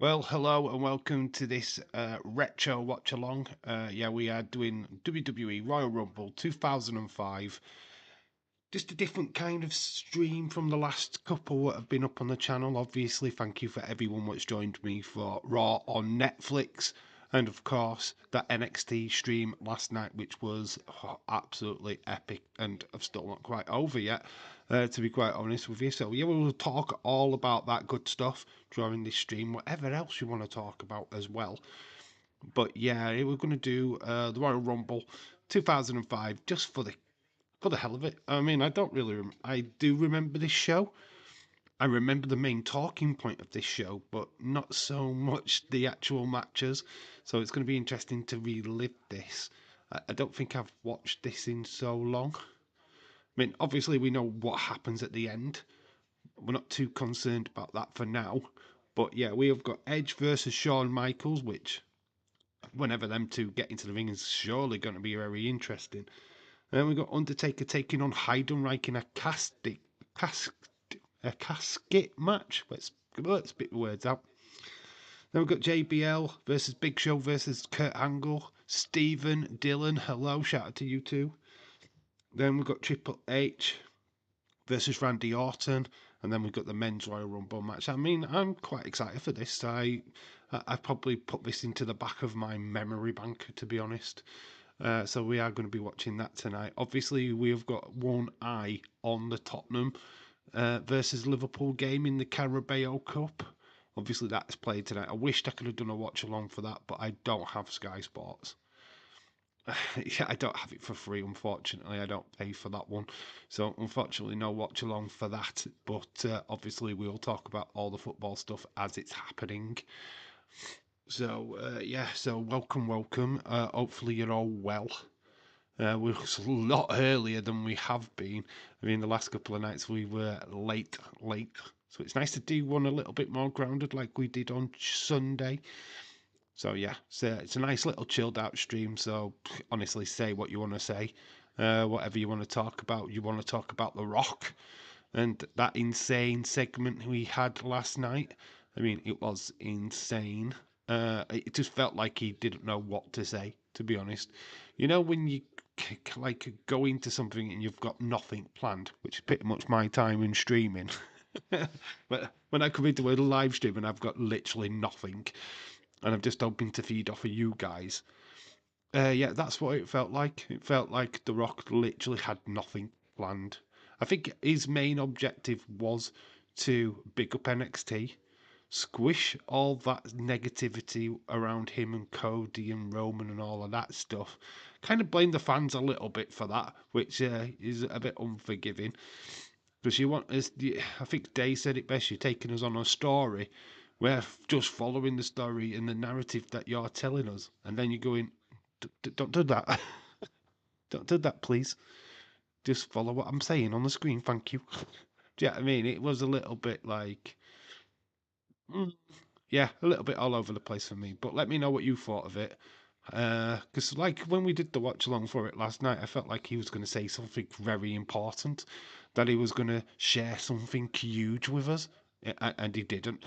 Well, hello and welcome to this retro watch along. Yeah, we are doing WWE Royal Rumble 2005. Just a different kind of stream from the last couple that have been up on the channel. Obviously, thank you for everyone that's joined me for Raw on Netflix. And of course, that NXT stream last night, which was absolutely epic. And I've still not quite over yet, to be quite honest with you. So, yeah, we'll talk all about that good stuff during this stream, whatever else you want to talk about as well. But yeah, we're going to do the Royal Rumble 2005 just for the hell of it. I mean, I don't really. I do remember this show. I remember the main talking point of this show, but not so much the actual matches. So it's going to be interesting to relive this. I don't think I've watched this in so long. I mean, obviously we know what happens at the end. We're not too concerned about that for now. But yeah, we have got Edge versus Shawn Michaels, which whenever them two get into the ring is surely going to be very interesting. And then we've got Undertaker taking on Heidenreich in a casket match. Let's spit the words out. Then we've got JBL versus Big Show versus Kurt Angle. Stephen, Dylan, hello, shout out to you too. Then we've got Triple H versus Randy Orton. And then we've got the men's Royal Rumble match. I mean, I'm quite excited for this. I probably put this into the back of my memory bank, to be honest. So we are going to be watching that tonight. Obviously, we've got one eye on the Tottenham versus Liverpool game in the Carabao Cup. Obviously, that's played tonight. I wished I could have done a watch along for that, but I don't have Sky Sports. Yeah, I don't have it for free, unfortunately. I don't pay for that one. So, unfortunately, no watch along for that. But obviously, we'll talk about all the football stuff as it's happening. So, yeah, so welcome. Hopefully, you're all well. We're a lot earlier than we have been. I mean, the last couple of nights we were late. So it's nice to do one a little bit more grounded like we did on Sunday. So yeah, it's a nice little chilled out stream. So honestly, say what you want to say, whatever you want to talk about. You want to talk about The Rock and that insane segment we had last night. I mean, it was insane. It just felt like he didn't know what to say, to be honest. You know, when you like go into something and you've got nothing planned, which is pretty much my time in streaming. But when I come into a live stream and I've got literally nothing, and I'm just hoping to feed off of you guys. Yeah, that's what it felt like. It felt like The Rock literally had nothing planned. I think his main objective was to big up NXT, squish all that negativity around him and Cody and Roman and all of that stuff. Kind of blame the fans a little bit for that, which is a bit unforgiving. Because you want us, I think Day said it best, you're taking us on a story. We're just following the story and the narrative that you're telling us. And then you're going, don't do that. Don't do that, please. Just follow what I'm saying on the screen. Thank you. Do you know what I mean? It was a little bit like, mm, yeah, a little bit all over the place for me. But let me know what you thought of it. Because, like, when we did the watch along for it last night, I felt like he was going to say something very important, that he was going to share something huge with us, and he didn't.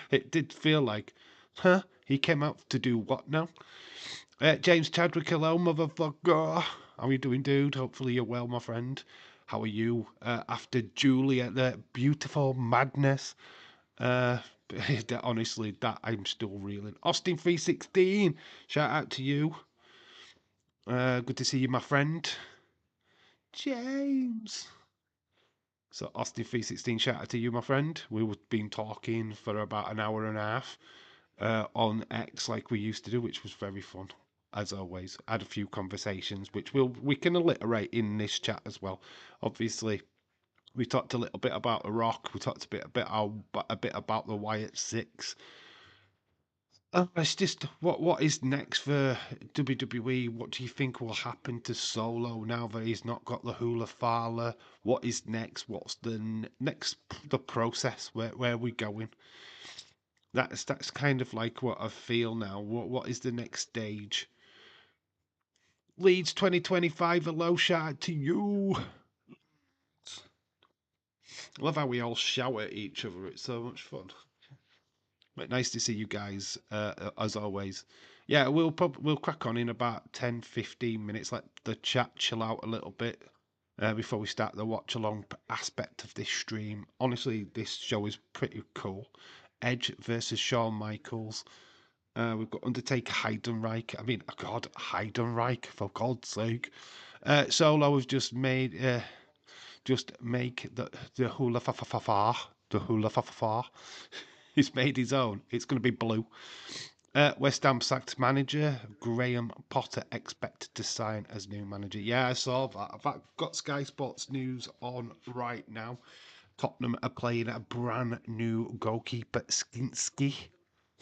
It did feel like, huh? He came out to do what now? James Chadwick, hello, motherfucker. How are you doing, dude? Hopefully you're well, my friend. How are you? After Julia, the beautiful madness. Uh, honestly, that I'm still reeling. Austin 316, shout out to you. Good to see you, my friend. James. So Austin 316, shout out to you, my friend. We've been talking for about an hour and a half on X like we used to do, which was very fun. As always, I had a few conversations which we can alliterate in this chat as well. Obviously, we talked a little bit about The Rock. We talked a bit about the Wyatt Six. It's just what is next for WWE? What do you think will happen to Solo now that he's not got the Hula Fala? What is next? What's next the process? Where are we going? That's kind of like what I feel now. What is the next stage? Leeds 2025, a low shout out to you. I love how we all shout at each other. It's so much fun. But nice to see you guys, as always. Yeah, we'll crack on in about 10-15 minutes. Let the chat chill out a little bit before we start the watch along aspect of this stream. Honestly, this show is pretty cool. Edge versus Shawn Michaels. We've got Undertaker Heidenreich. I mean, God, Heidenreich, for God's sake. Solo has just make the hula fa fa fa fa. The hula fa fa fa. He's made his own. It's going to be blue. West Ham sacked manager Graham Potter expected to sign as new manager. Yeah, I saw that. I've got Sky Sports News on right now. Tottenham are playing a brand new goalkeeper, Skinsky.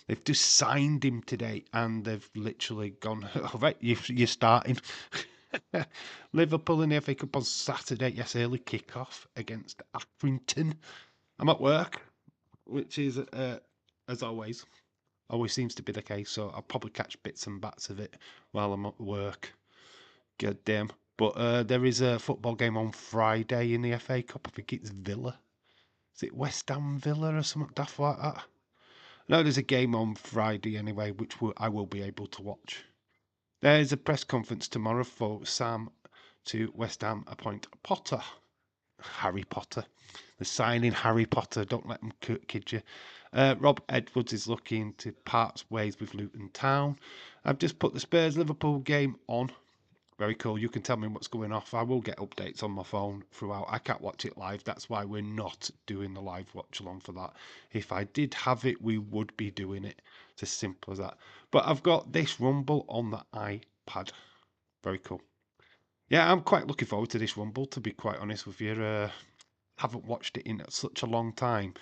They've just signed him today, and they've literally gone, all right, you're starting. Liverpool in the FA Cup on Saturday. Yes, early kick-off against Accrington. I'm at work, which is, as always seems to be the case, so I'll probably catch bits and bats of it while I'm at work. God damn. But there is a football game on Friday in the FA Cup. I think it's Villa. Is it West Ham Villa or something daft like that? No, there's a game on Friday anyway, which I will be able to watch. There's a press conference tomorrow for Sam to West Ham appoint Potter. Harry Potter. They're signing Harry Potter. Don't let them kid you. Rob Edwards is looking to part ways with Luton Town. I've just put the Spurs Liverpool game on. Very cool. You can tell me what's going off. I will get updates on my phone throughout. I can't watch it live. That's why we're not doing the live watch along for that. If I did have it, we would be doing it. It's as simple as that. But I've got this Rumble on the iPad. Very cool. Yeah, I'm quite looking forward to this Rumble, to be quite honest with you. Haven't watched it in such a long time.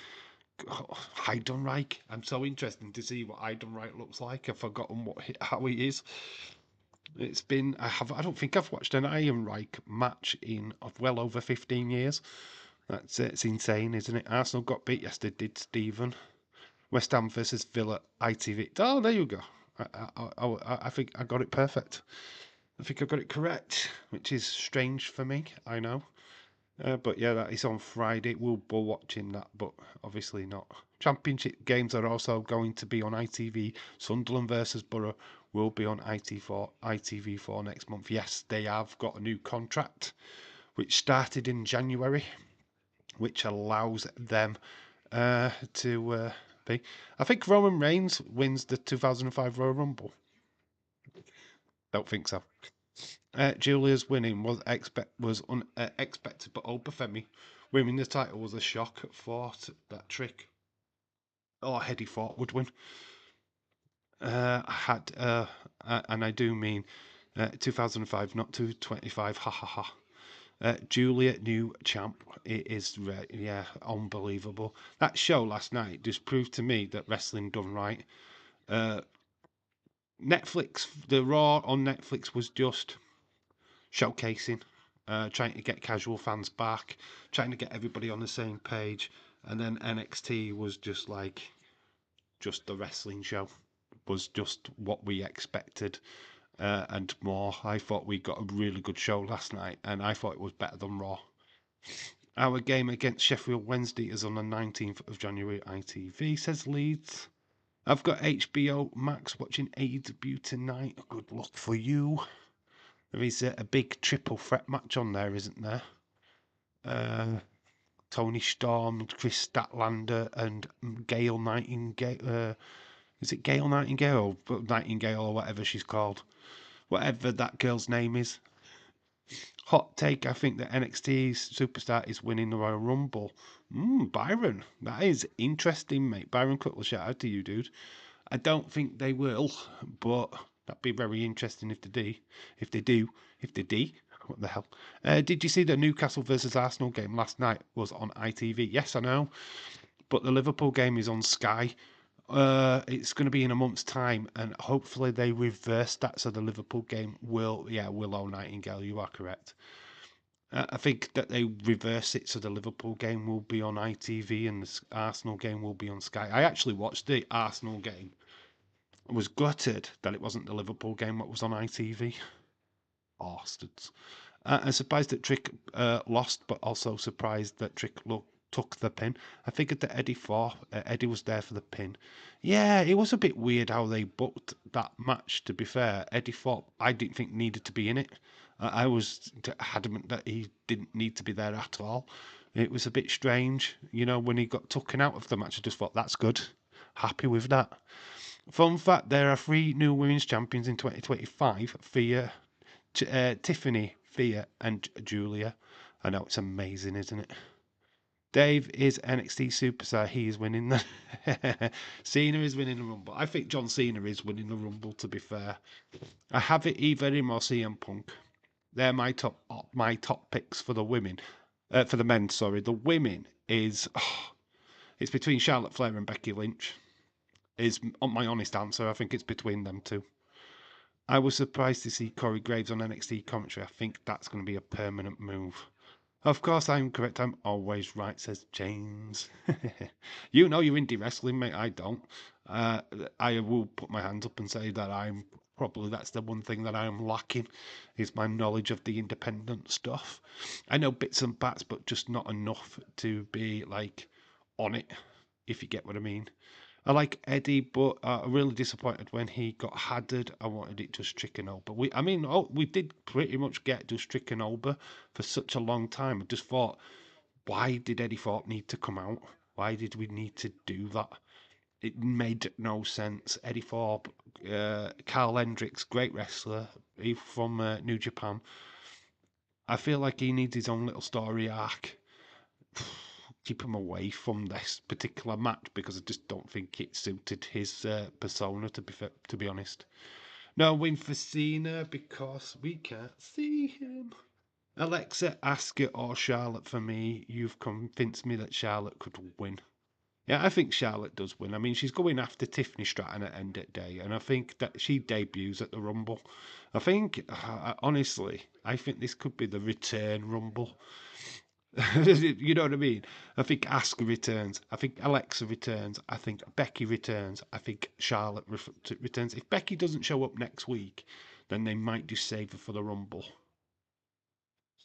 Heidenreich. I'm so interested to see what Heidenreich looks like. I've forgotten how he is. It's been I don't think I've watched an Heidenreich match in well over 15 years. It's insane, isn't it? Arsenal got beat yesterday, did Stephen. West Ham versus Villa, ITV. Oh, there you go. I think I got it perfect. I think I got it correct, which is strange for me, I know. But yeah, that is on Friday. We'll be watching that, but obviously not. Championship games are also going to be on ITV. Sunderland versus Borough will be on ITV4 next month. Yes, they have got a new contract, which started in January, which allows them to be. I think Roman Reigns wins the 2005 Royal Rumble. Don't think so. Julia's winning was unexpected, but Obafemi winning the title was a shock. Thought that Trick or Hedy thought would win. And I do mean 2005, not 225. Ha ha ha. Julia, new champ. It is, yeah, unbelievable. That show last night just proved to me that wrestling done right. Netflix, the Raw on Netflix was just showcasing, trying to get casual fans back, trying to get everybody on the same page. And then NXT was just the wrestling show, was just what we expected and more. I thought we got a really good show last night, and I thought it was better than Raw. Our game against Sheffield Wednesday is on the 19th of January, ITV, says Leeds. I've got HBO Max watching AEW tonight. Good luck for you. There is a big triple threat match on there, isn't there? Tony Storm, Chris Statlander, and Gail Nightingale. Is it Gail Nightingale? Nightingale or whatever she's called. Whatever that girl's name is. Hot take, I think that NXT superstar is winning the Royal Rumble. Byron, that is interesting, mate. Byron Cutler, shout out to you, dude. I don't think they will, but that'd be very interesting if they do. If they do. What the hell? Did you see the Newcastle versus Arsenal game last night was on ITV? Yes, I know. But the Liverpool game is on Sky. It's going to be in a month's time, and hopefully they reverse that so the Liverpool game will Willow Nightingale, you are correct. I think that they reverse it so the Liverpool game will be on ITV and the Arsenal game will be on Sky. I actually watched the Arsenal game. I was gutted that it wasn't the Liverpool game that was on ITV. Bastards. I'm surprised that Trick lost, but also surprised that Trick looked took the pin. I figured that Eddie was there for the pin. Yeah, it was a bit weird how they booked that match, to be fair. Eddie Thorpe, I didn't think needed to be in it. I was adamant that he didn't need to be there at all. It was a bit strange, when he got taken out of the match. I just thought, that's good. Happy with that. Fun fact, there are 3 new women's champions in 2025. Tiffany, Thea, and Julia. I know, it's amazing, isn't it? Dave is NXT superstar. He is winning the Cena is winning the Rumble. I think John Cena is winning the Rumble, to be fair. I have it either him or CM Punk. They're my top picks for the women. For the men, sorry. The women is it's between Charlotte Flair and Becky Lynch. Is my honest answer. I think it's between them two. I was surprised to see Corey Graves on NXT commentary. I think that's going to be a permanent move. Of course, I'm correct. I'm always right, says James. You know you're indie wrestling, mate. I don't. I will put my hands up and say that that's the one thing that I am lacking, is my knowledge of the independent stuff. I know bits and bats, but just not enough to be like on it, if you get what I mean. I like Eddie, but I'm really disappointed when he got hadded. I wanted it just stricken over. We did pretty much get just stricken over for such a long time. I just thought, why did Eddie Thorpe need to come out? Why did we need to do that? It made no sense. Eddie Thorpe, Carl Hendricks, great wrestler, he from New Japan. I feel like he needs his own little story arc. Keep him away from this particular match because I just don't think it suited his persona, to be honest. No win for Cena because we can't see him. Alexa, Asuka, or Charlotte for me. You've convinced me that Charlotte could win. Yeah, I think Charlotte does win. I mean, she's going after Tiffany Stratton at end of day, and I think that she debuts at the Rumble. I think, honestly, I think this could be the return Rumble. You know what I mean? I think Asuka returns. I think Alexa returns. I think Becky returns. I think Charlotte returns. If Becky doesn't show up next week, then they might just save her for the Rumble.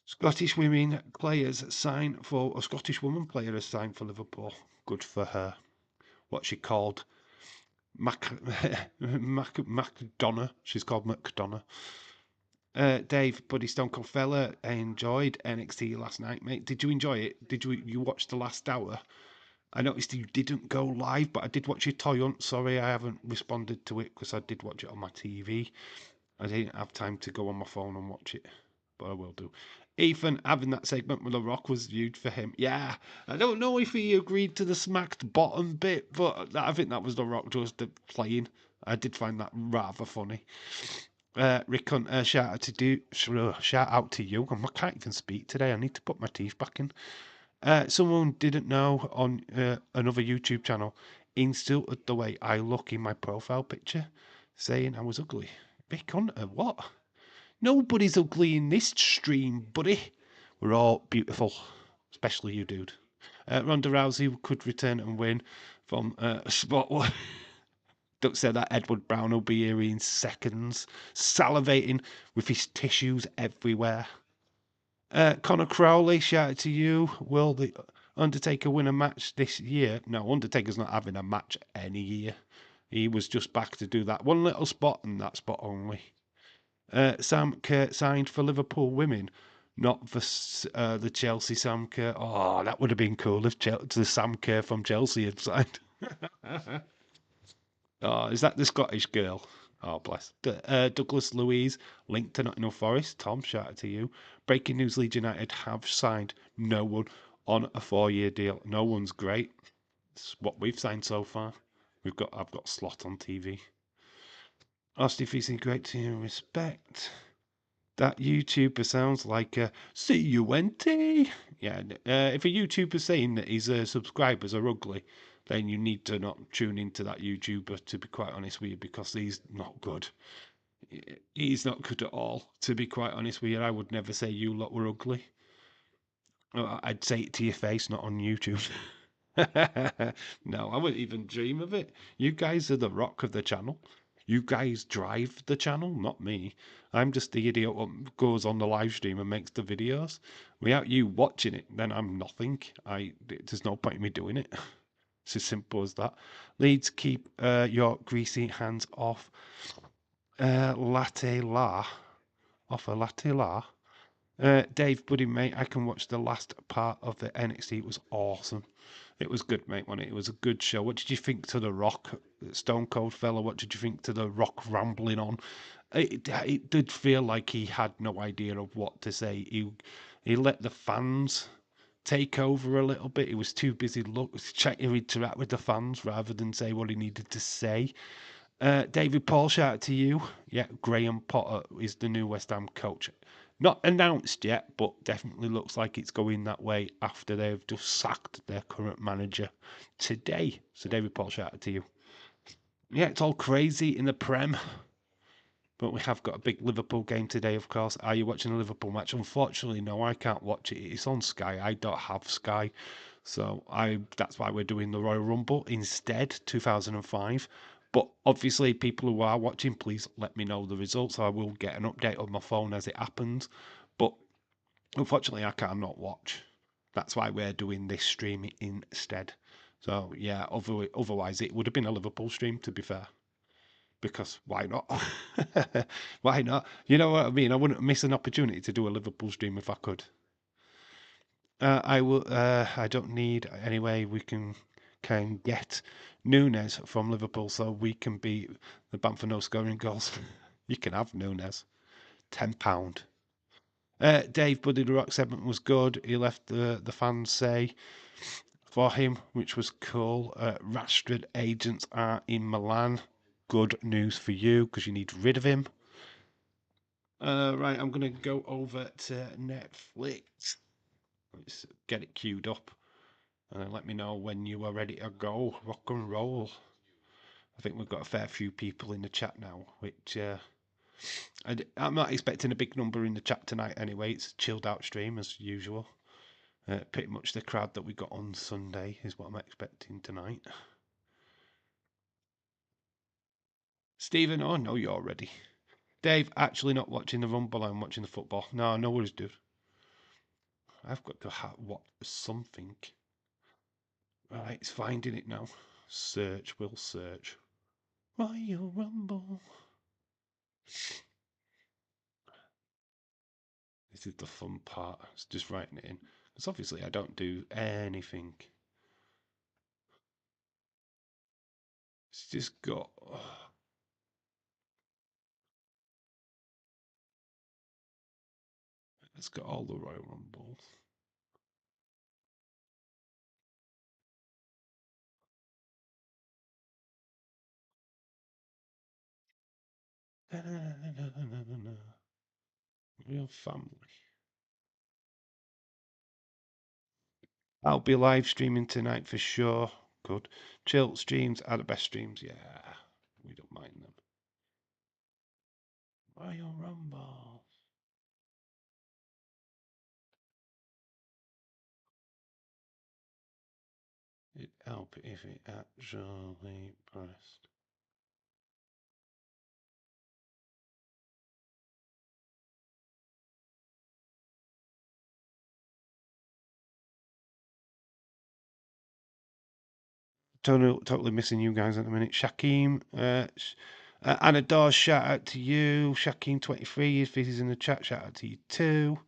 Scottish women players sign for a Scottish woman player has signed for Liverpool. Good for her. What's she called? McDonough. She's called McDonough. Dave, Buddy Stone Cold Fella, I enjoyed NXT last night, mate. Did you enjoy it? Did you watch the last hour? I noticed you didn't go live, but I did watch your toy hunt. Sorry, I haven't responded to it because I did watch it on my TV. I didn't have time to go on my phone and watch it, but I will do. Ethan, having that segment with The Rock was viewed for him. Yeah, I don't know if he agreed to the smacked bottom bit, but I think that was The Rock just playing. I did find that rather funny. Rick Hunter, shout out to you. I can't even speak today. I need to put my teeth back in. Someone didn't know on another YouTube channel insulted the way I look in my profile picture, saying I was ugly. Rick Hunter, what? Nobody's ugly in this stream, buddy. We're all beautiful, especially you, dude. Ronda Rousey could return and win from Spotlight. Don't say that Edward Brown will be here in seconds, salivating with his tissues everywhere. Connor Crowley, shout out to you. Will the Undertaker win a match this year? No, Undertaker's not having a match any year. He was just back to do that one little spot and that spot only. Sam Kerr signed for Liverpool women, not for the Chelsea Sam Kerr. Oh, that would have been cool if the Sam Kerr from Chelsea had signed. Oh, is that the Scottish girl? Oh, bless. Douglas Louise, linked to Nottingham Forest. Tom, shout out to you. Breaking news, Leeds United have signed no one on a 4-year deal. No one's great. It's what we've signed so far. I've got Slot on TV. Austin Feasting, great to respect. That YouTuber sounds like a CUNT. Yeah, if a YouTuber's saying that his subscribers are ugly, then you need to not tune into that YouTuber, to be quite honest with you, because he's not good. He's not good at all, to be quite honest with you. I would never say you lot were ugly. I'd say it to your face, not on YouTube. No, I wouldn't even dream of it. You guys are the rock of the channel. You guys drive the channel, not me. I'm just the idiot that goes on the live stream and makes the videos. Without you watching it, then I'm nothing. There's no point in me doing it. It's as simple as that. Leeds, keep your greasy hands off latte la. Off a latte la. Dave, buddy, mate, I can watch the last part of the NXT. It was awesome. It was good, mate, wasn't it? It was a good show. What did you think to The Rock, Stone Cold fella? What did you think to The Rock rambling on? It did feel like he had no idea of what to say. He let the fans take over a little bit. He was too busy trying to interact with the fans rather than say what he needed to say. David Paul, shout out to you. Yeah, Graham Potter is the new West Ham coach. Not announced yet, but definitely looks like it's going that way after they've just sacked their current manager today. So, David Paul, shout out to you. Yeah, it's all crazy in the Prem. But we have got a big Liverpool game today, of course. Are you watching the Liverpool match? Unfortunately, no, I can't watch it. It's on Sky. I don't have Sky. So that's why we're doing the Royal Rumble instead, 2005. But obviously, people who are watching, please let me know the results. I will get an update on my phone as it happens. But unfortunately, I cannot watch. That's why we're doing this stream instead. So yeah, otherwise it would have been a Liverpool stream, to be fair, because why not? Why not? You know what I mean? I wouldn't miss an opportunity to do a Liverpool stream if I could. I will. I don't need anyway. We can get Nunes from Liverpool, so we can beat the Bamford no scoring goals. You can have Nunes. £10. Dave Buddy the Rock segment was good. He left the fans say for him, which was cool. Rashford agents are in Milan. Good news for you because you need rid of him. Right, I'm gonna go over to Netflix. Let's get it queued up, and then let me know when you are ready to go. Rock and roll. I think we've got a fair few people in the chat now, which I'm not expecting a big number in the chat tonight. Anyway, it's a chilled out stream as usual. Pretty much the crowd that we got on Sunday is what I'm expecting tonight. Stephen, oh no, you're ready. Dave, actually not watching the Rumble, I'm watching the football. No worries, dude. I've got to watch something. Right, it's finding it now. Search, we'll search. Royal Rumble. This is the fun part. It's just writing it in. Because obviously I don't do anything. It's just got... It's got all the Royal Rumbles. Real family. I'll be live streaming tonight for sure. Good. Chill streams are the best streams. Yeah, we don't mind them. Royal Rumble. It'd help if it actually pressed. Totally missing you guys at the minute. Shakeem, Anna Dawes, shout out to you. Shakeem23, if he's in the chat, shout out to you too.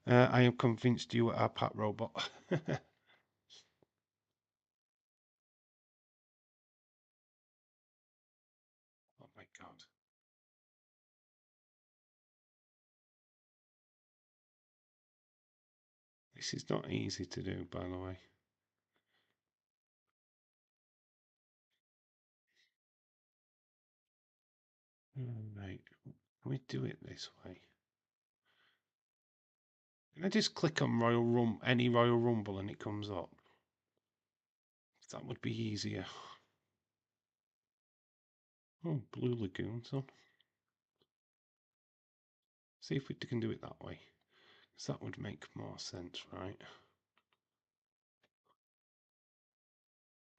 I am convinced you are Pat Robot. Oh my god. This is not easy to do, by the way. Right, can we do it this way? Can I just click on any Royal Rumble and it comes up? That would be easier. Oh, Blue Lagoon's on. See if we can do it that way. Because that would make more sense, right?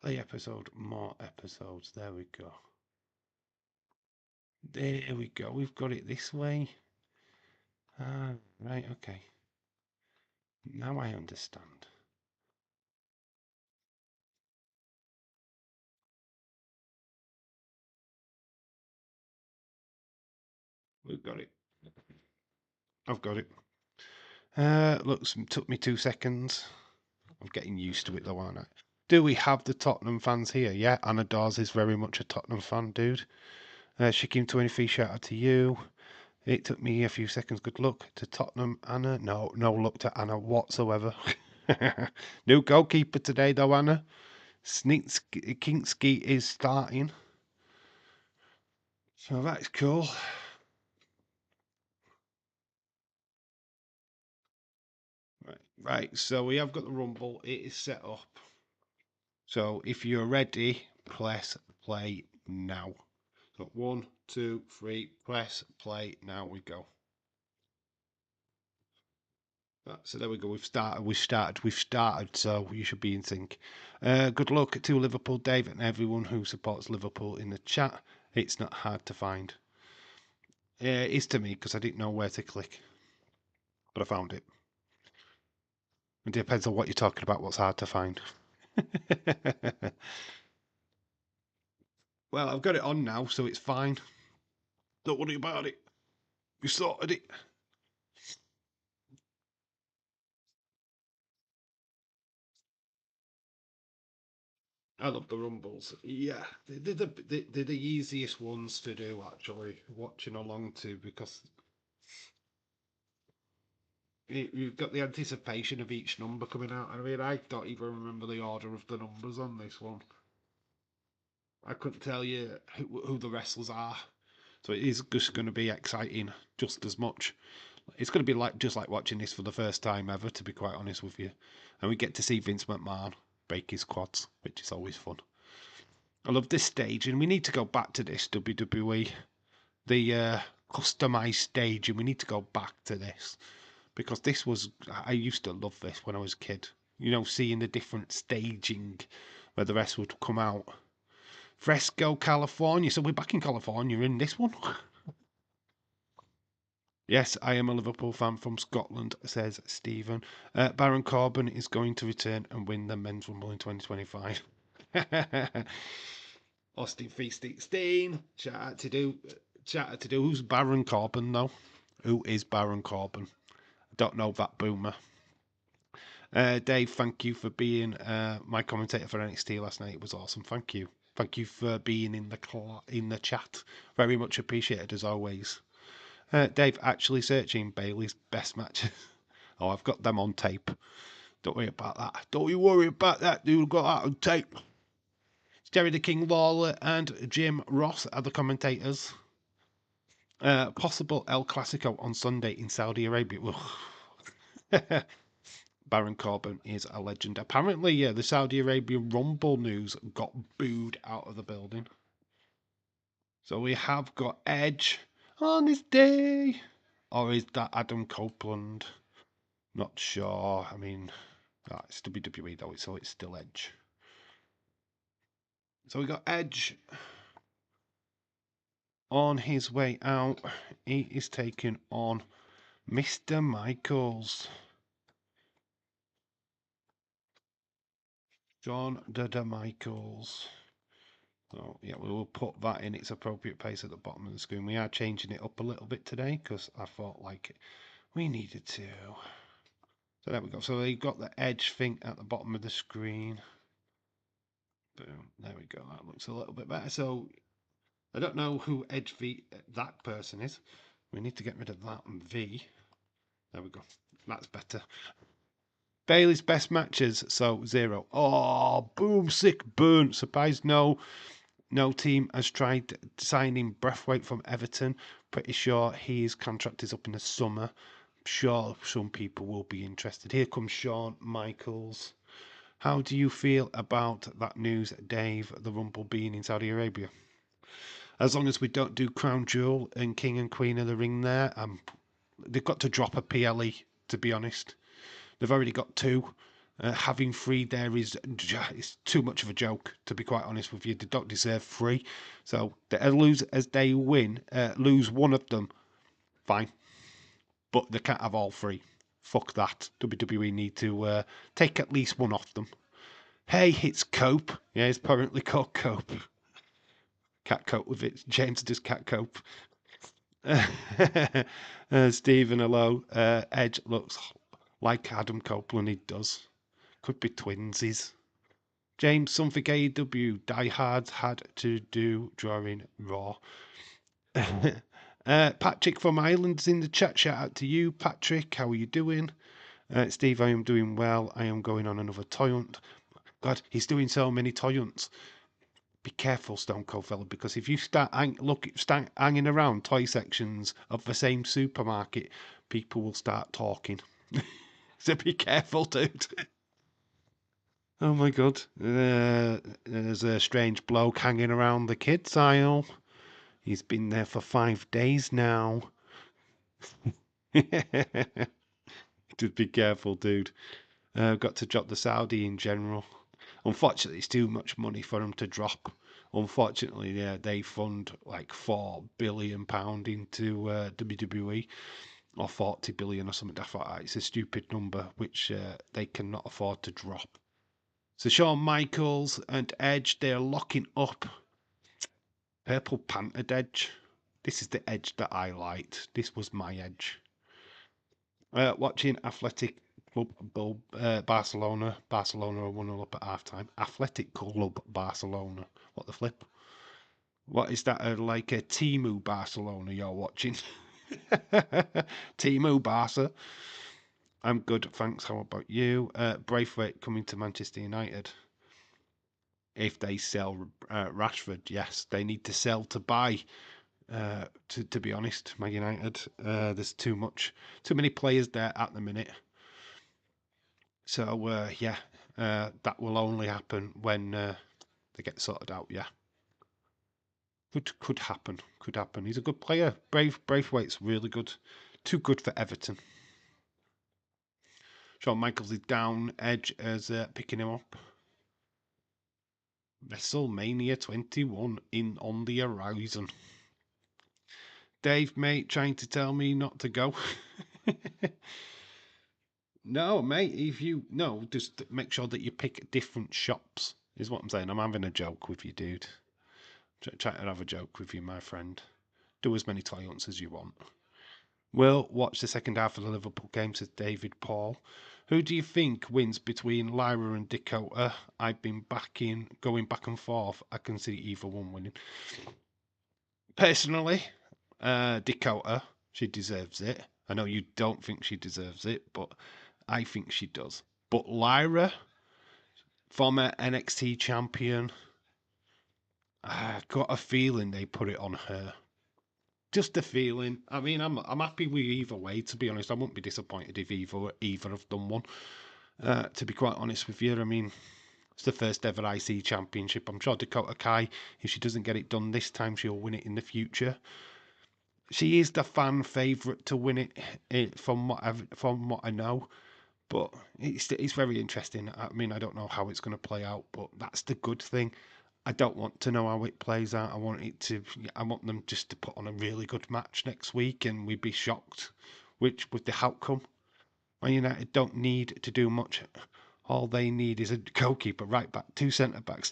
Play episode, more episodes. There we go. There we go. We've got it this way. Right, okay. Now I understand. We've got it. I've got it. Looks took me 2 seconds. I'm getting used to it though, aren't I? Do we have the Tottenham fans here? Yeah, Anna Dawes is very much a Tottenham fan, dude. Shakim 23, shout out to you. It took me a few seconds. Good luck to Tottenham, Anna. No luck to Anna whatsoever. New goalkeeper today, though, Anna. Kinski is starting. So that's cool. Right. So we have got the rumble. It is set up. So if you're ready, press play now. So 1, 2, 3, press play. Now we go. So there we go. We've started. So you should be in sync. Good luck to Liverpool, Dave, and everyone who supports Liverpool in the chat. It's not hard to find. It is to me because I didn't know where to click, but I found it. It depends on what you're talking about. What's hard to find? Well, I've got it on now, so it's fine. Don't worry about it. We sorted it. I love the rumbles. Yeah, they're the easiest ones to do actually. Watching along to because you've got the anticipation of each number coming out. I mean, I don't even remember the order of the numbers on this one. I couldn't tell you who the wrestlers are, so it is just going to be exciting just as much. It's going to be just like watching this for the first time ever, to be quite honest with you. And we get to see Vince McMahon break his quads, which is always fun. I love this stage, and we need to go back to this WWE, the customized stage, and we need to go back to this because this was I used to love this when I was a kid. You know, seeing the different staging where the rest would come out. Fresco, California. So we're back in California in this one. Yes, I am a Liverpool fan from Scotland, says Stephen. Baron Corbin is going to return and win the Men's Rumble in 2025. Austin 316. Shout out to do. Shout out to do. Who's Baron Corbin though? Who is Baron Corbin? I don't know that boomer. Dave, thank you for being my commentator for NXT last night. It was awesome. Thank you. Thank you for being in the chat. Very much appreciated as always. Dave, actually searching Bailey's best matches. Oh, I've got them on tape. Don't worry about that. Don't you worry about that, dude. I've got that on tape. Jerry the King Lawler and Jim Ross are the commentators. Possible El Clasico on Sunday in Saudi Arabia. Baron Corbin is a legend. Apparently, yeah, the Saudi Arabian Rumble news got booed out of the building. So we have got Edge on this day. Or is that Adam Copeland? Not sure. I mean, it's WWE though, so it's still Edge. So we got Edge on his way out. He is taking on Mr. Michaels. John Dada Michaels. So yeah, we will put that in its appropriate place at the bottom of the screen. We are changing it up a little bit today because I thought like we needed to. So there we go. So they got the Edge thing at the bottom of the screen. Boom. There we go. That looks a little bit better. So I don't know who Edge V that person is. We need to get rid of that and V. There we go. That's better. Bailey's best matches, so 0. Oh, boom, sick burn. Surprised no team has tried signing Breathwaite from Everton. Pretty sure his contract is up in the summer. I'm sure some people will be interested. Here comes Shawn Michaels. How do you feel about that news, Dave? The Rumble being in Saudi Arabia. As long as we don't do Crown Jewel and King and Queen of the Ring there, they've got to drop a PLE, to be honest. They've already got 2. Having free there is too much of a joke, to be quite honest with you. They don't deserve free. So they lose as they win, lose one of them, fine. But they can't have all three. Fuck that. WWE need to take at least one off them. Hey, it's Cope. Yeah, it's apparently called Cope. Can't cope with it. James does can't cope. Stephen, hello. Edge looks like Adam Copeland, he does. Could be twinsies. James, something AEW diehards had to do during Raw. Patrick from Ireland's in the chat. Shout out to you, Patrick. How are you doing? Steve, I am doing well. I am going on another toy hunt. God, he's doing so many toy hunts. Be careful, Stone Cold fella, because if you start hanging around toy sections of the same supermarket, people will start talking. So be careful, dude. Oh my god. There's a strange bloke hanging around the kids aisle. He's been there for 5 days now. Just be careful, dude. Got to drop the Saudi in general. Unfortunately, it's too much money for them to drop. Unfortunately, yeah, they fund like £4 billion into WWE, or 40 billion or something. I thought it's a stupid number which they cannot afford to drop. So Shawn Michaels and Edge, they're locking up. Purple Panther Edge. This is the Edge that I liked. This was my Edge. Watching Athletic Club Barcelona. Barcelona are 1-0 up at half time. Athletic Club Barcelona. What the flip? What is that? Like a Timu Barcelona you're watching? Timu Barca. I'm good, thanks. How about you? Braithwaite coming to Manchester United. If they sell Rashford, yes, they need to sell to buy. To be honest, Man United, there's too many players there at the minute. So yeah, that will only happen when they get sorted out. Yeah, could happen. Could happen. He's a good player. Braithwaite's really good. Too good for Everton. Shawn Michaels is down. Edge is picking him up. WrestleMania 21 in on the horizon. Dave, mate, trying to tell me not to go. No, mate, if you no, just make sure that you pick different shops, is what I'm saying. I'm having a joke with you, dude. Try to have a joke with you, my friend. Do as many toy hunts as you want. We'll watch the second half of the Liverpool game, says David Paul. Who do you think wins between Lyra and Dakota? I've been going back and forth. I can see either one winning. Personally, Dakota, she deserves it. I know you don't think she deserves it, but I think she does. But Lyra, former NXT champion, I've got a feeling they put it on her. Just a feeling. I mean, I'm happy with either way. To be honest, I wouldn't be disappointed if either have done one. To be quite honest with you, I mean, it's the first ever IC championship. I'm sure Dakota Kai, if she doesn't get it done this time, she'll win it in the future. She is the fan favourite to win it, from what I know. But it's very interesting. I mean, I don't know how it's going to play out, but that's the good thing. I don't want to know how it plays out. I want them just to put on a really good match next week, and we'd be shocked with the outcome. Man United don't need to do much. All they need is a goalkeeper, right back, 2 centre backs,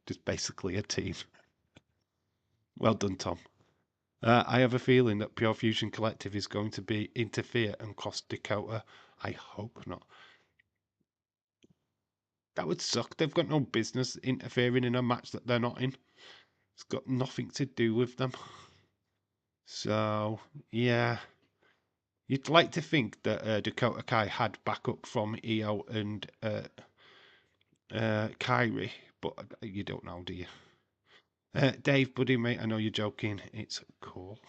just basically a team. Well done, Tom. I have a feeling that Pure Fusion Collective is going to interfere and cost Dakota. I hope not. That would suck. They've got no business interfering in a match that they're not in. It's got nothing to do with them. So, yeah. You'd like to think that Dakota Kai had backup from Io and Kyrie, but you don't know, do you? Dave, buddy, mate, I know you're joking. It's cool.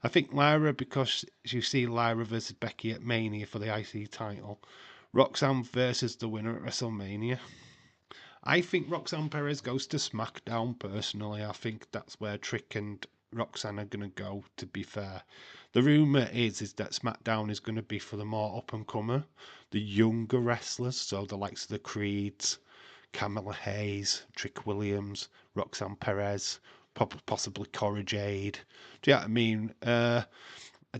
I think Lyra, because you see Lyra versus Becky at Mania for the IC title. Roxanne versus the winner at WrestleMania. I think Roxanne Perez goes to SmackDown, personally. I think that's where Trick and Roxanne are going to go, to be fair. The rumour is that SmackDown is going to be for the more up-and-comer, the younger wrestlers, so the likes of the Creeds, Camilla Hayes, Trick Williams, Roxanne Perez, possibly Cora Jade. Do you know what I mean? I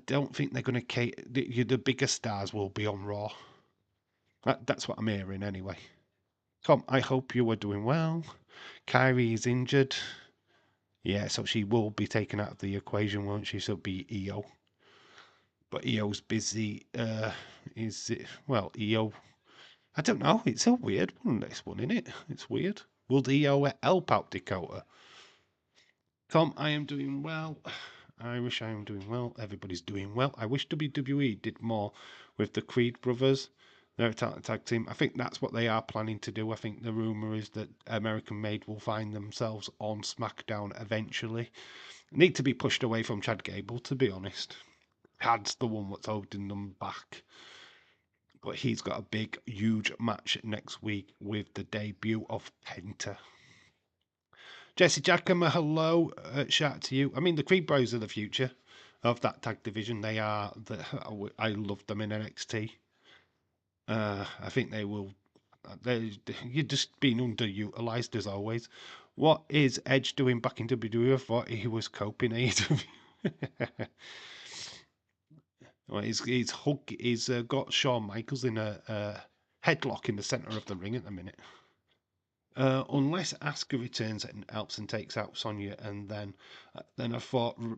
don't think they're going to cater. The bigger stars will be on Raw. That's what I'm hearing anyway. Tom, I hope you are doing well. Kyrie is injured. Yeah, so she will be taken out of the equation, won't she? So it'll be EO. But EO's busy. Is it? Well, EO. I don't know. It's a weird one, this one, isn't it? It's weird. Will EO help out Dakota? Tom, I am doing well. I wish I am doing well. Everybody's doing well. I wish WWE did more with the Creed brothers. They're a tag team. I think that's what they are planning to do. I think the rumour is that American Made will find themselves on SmackDown eventually. Need to be pushed away from Chad Gable, to be honest. Chad's the one that's holding them back. But he's got a big, huge match next week with the debut of Penta. Jesse Jackhammer, hello. Shout out to you. I mean, the Creed Bros are the future of that tag division. They are. I love them in NXT. I think they will. You're just being underutilized as always. What is Edge doing back in WWE? I thought he was coping AEW. Well, he's got Shawn Michaels in a headlock in the center of the ring at the minute. Unless Asuka returns and helps and takes out Sonya, and then I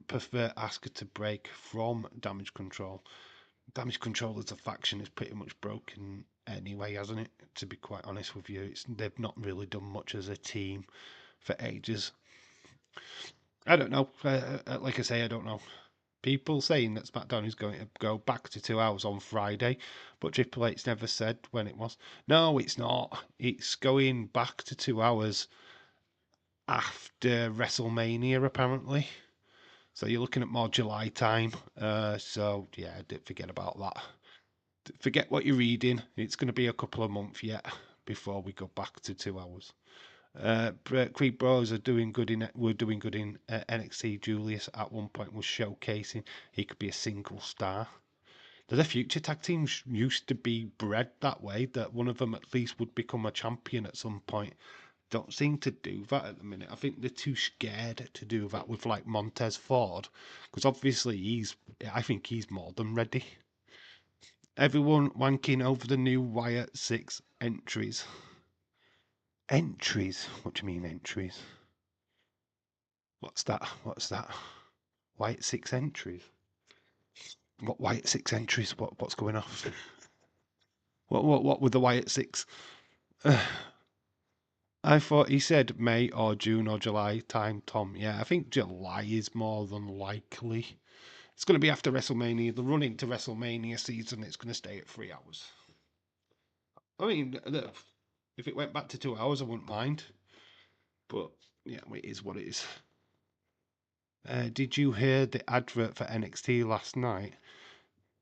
prefer Asuka to break from Damage Control. Damage Control as a faction is pretty much broken anyway, hasn't it? To be quite honest with you, they've not really done much as a team for ages. I don't know. Like I say, I don't know. People saying that SmackDown is going to go back to 2 hours on Friday, but Triple H never said when it was. No, it's not. It's going back to 2 hours after WrestleMania, apparently. So you're looking at more July time. So yeah, forget about that. Forget what you're reading. It's going to be a couple of months yet before we go back to 2 hours. Creed Bros are doing good in. We're doing good in NXT. Julius at one point was showcasing he could be a single star. The future tag teams used to be bred that way, that one of them at least would become a champion at some point. Don't seem to do that at the minute. I think they're too scared to do that with like Montez Ford, because obviously I think he's more than ready. Everyone wanking over the new Wyatt 6 entries. Entries? What do you mean entries? What's that? Wyatt 6 entries? What Wyatt 6 entries? What's going on? What with the Wyatt 6? I thought he said May or June or July time, Tom. Yeah, I think July is more than likely. It's going to be after WrestleMania. The run into WrestleMania season, it's going to stay at 3 hours. I mean, if it went back to 2 hours, I wouldn't mind. But yeah, it is what it is. Did you hear the advert for NXT last night?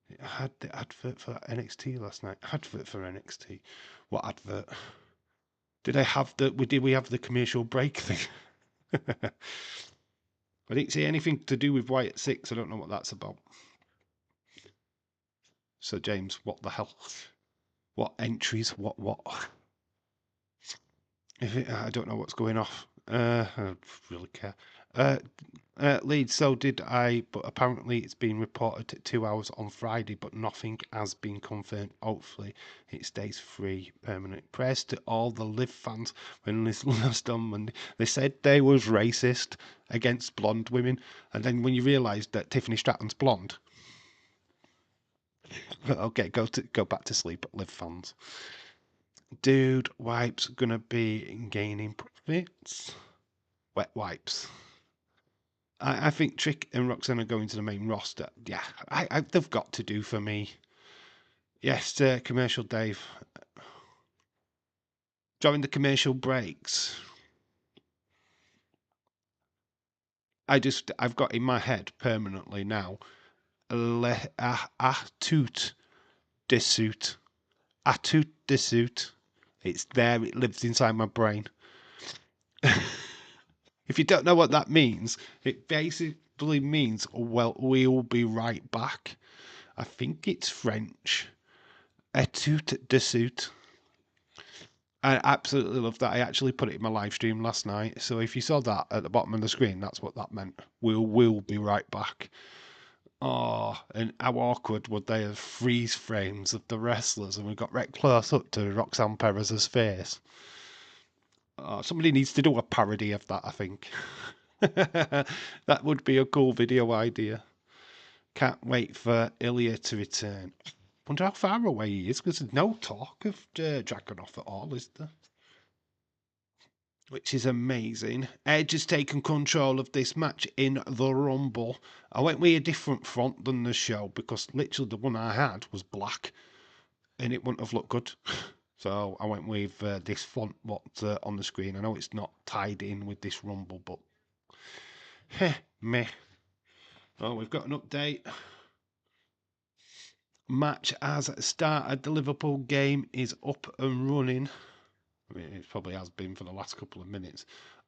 It had the advert for NXT last night. Advert for NXT. What advert? Did we have the commercial break thing? I didn't see anything to do with Wyatt 6. I don't know what that's about. So James, what the hell? What entries? What? I don't know what's going off. I don't really care. Leeds, so did I, but apparently it's been reported at 2 hours on Friday, but nothing has been confirmed. Hopefully it stays free permanent. Prayers to all the Liv fans when this last on Monday. They said they was racist against blonde women, and then when you realised that Tiffany Stratton's blonde, okay, go back to sleep, Liv fans. Dude, wipes gonna be gaining profits. Wet wipes. I think Trick and Roxanne are going to the main roster. Yeah, they've got to do for me. Yes, commercial Dave. During the commercial breaks, I've got in my head permanently now, Atut Desut. Atut Desut. It's there, it lives inside my brain. If you don't know what that means, it basically means, well, we'll be right back. I think it's French. A tout de suite. I absolutely love that. I actually put it in my live stream last night. So if you saw that at the bottom of the screen, that's what that meant. We'll be right back. Oh, and how awkward would they have freeze frames of the wrestlers and we got right close up to Roxanne Perez's face. Oh, somebody needs to do a parody of that, I think. That would be a cool video idea. Can't wait for Ilya to return. Wonder how far away he is, because there's no talk of Dragunov at all, is there? Which is amazing. Edge has taken control of this match in the Rumble. I went with a different font than the show, because literally the one I had was black, and it wouldn't have looked good. So I went with this font what's on the screen. I know it's not tied in with this Rumble, but heh, meh. Oh, we've got an update. Match has started. The Liverpool game is up and running. I mean, it probably has been for the last couple of minutes.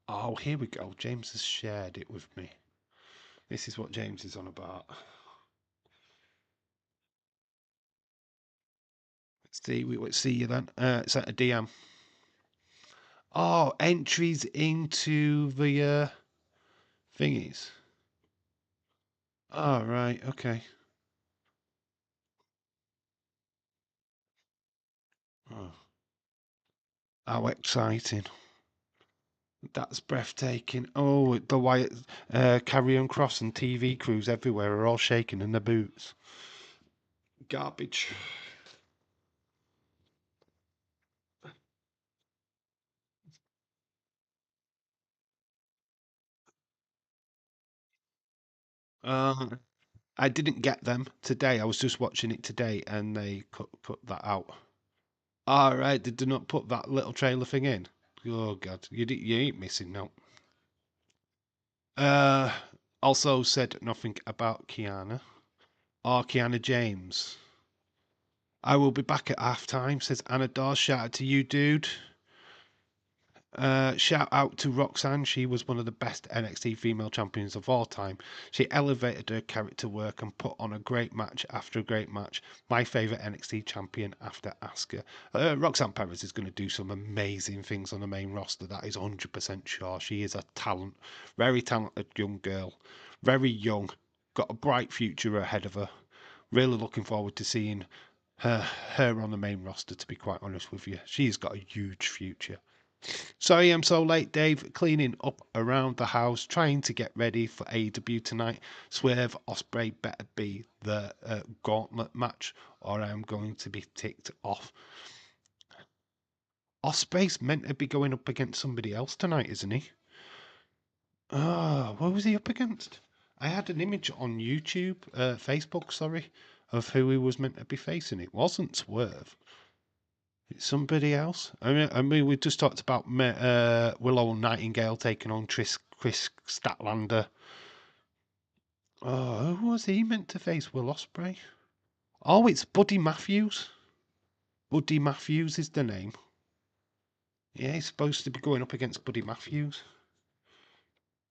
Oh, here we go. James has shared it with me. This is what James is on about. Let's see you then. It's at a DM. Oh, entries into the thingies. Oh, right. Okay. Oh, how exciting. That's breathtaking. Oh, the Wyatt, Carrion Cross and TV crews everywhere are all shaking in their boots. Garbage. Uh, I didn't get them today. I was just watching it today, and they put that out. All right, they did not put that little trailer thing in. Oh God, you ain't missing no. Uh, also said nothing about Kiana or Kiana James. I will be back at halftime. Says Anna Dawes. Shout out to you, dude. Shout out to Roxanne. She was one of the best NXT female champions of all time. She elevated her character work and put on a great match after a great match. My favourite NXT champion after Asuka. Roxanne Perez is going to do some amazing things on the main roster. That is 100% sure. She is a talent. Very talented young girl. Very young. Got a bright future ahead of her. Really looking forward to seeing her on the main roster, to be quite honest with you. She's got a huge future. Sorry I'm so late, Dave. Cleaning up around the house, trying to get ready for AEW tonight. Swerve Osprey better be the gauntlet match, or I'm going to be ticked off. Osprey's meant to be going up against somebody else tonight, isn't he? Oh, what was he up against? I had an image on YouTube, Facebook, sorry, of who he was meant to be facing. It wasn't Swerve. It's somebody else. I mean, we just talked about Willow Nightingale taking on Chris Statlander. Oh, who was he meant to face? Will Ospreay? Oh, it's Buddy Matthews. Buddy Matthews is the name. Yeah, he's supposed to be going up against Buddy Matthews.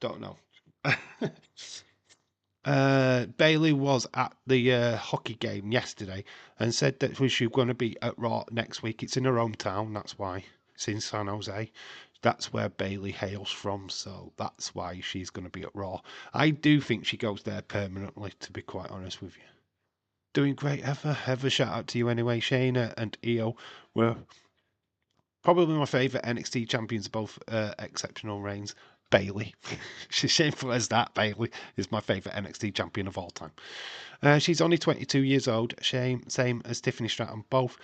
Don't know. Bailey was at the hockey game yesterday and said that she's going to be at Raw next week. It's in her hometown, that's why. It's in San Jose. That's where Bailey hails from, so that's why she's going to be at Raw. I do think she goes there permanently, to be quite honest with you. Doing great, Ever shout out to you anyway. Shayna and Io were probably my favourite NXT champions, both exceptional reigns. Bailey. She's shameful as that. Bailey is my favourite NXT champion of all time. She's only 22 years old, same as Tiffany Stratton. Both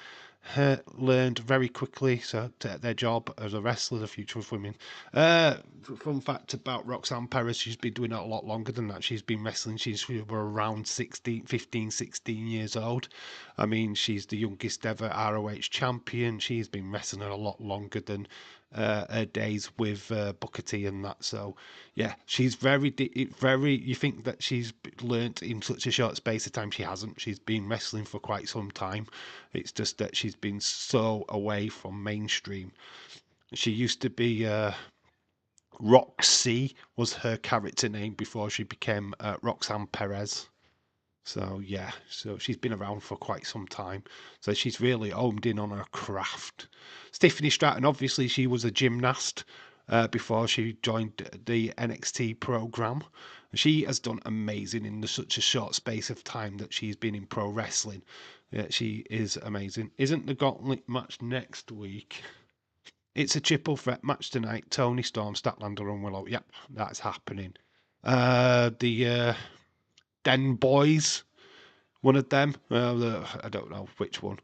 learned very quickly to their job as a wrestler, the future of women. Fun fact about Roxanne Perez, she's been doing it a lot longer than that. She's been wrestling, she's around 15, 16 years old. I mean, she's the youngest ever ROH champion. She's been wrestling a lot longer than her days with Booker T and that. So, yeah, she's very. You think that she's learnt in such a short space of time? She hasn't. She's been wrestling for quite some time. It's just that she's been so away from mainstream. She used to be Roxy was her character name before she became Roxanne Perez. So yeah, so she's been around for quite some time. So she's really homed in on her craft. Tiffany Stratton, obviously, she was a gymnast before she joined the NXT program. She has done amazing in such a short space of time that she's been in pro wrestling. Yeah, she is amazing. Isn't the gauntlet match next week? It's a triple threat match tonight. Tony Storm, Statlander, and Willow. Yep, that's happening. The Den Boys, one of them. I don't know which one.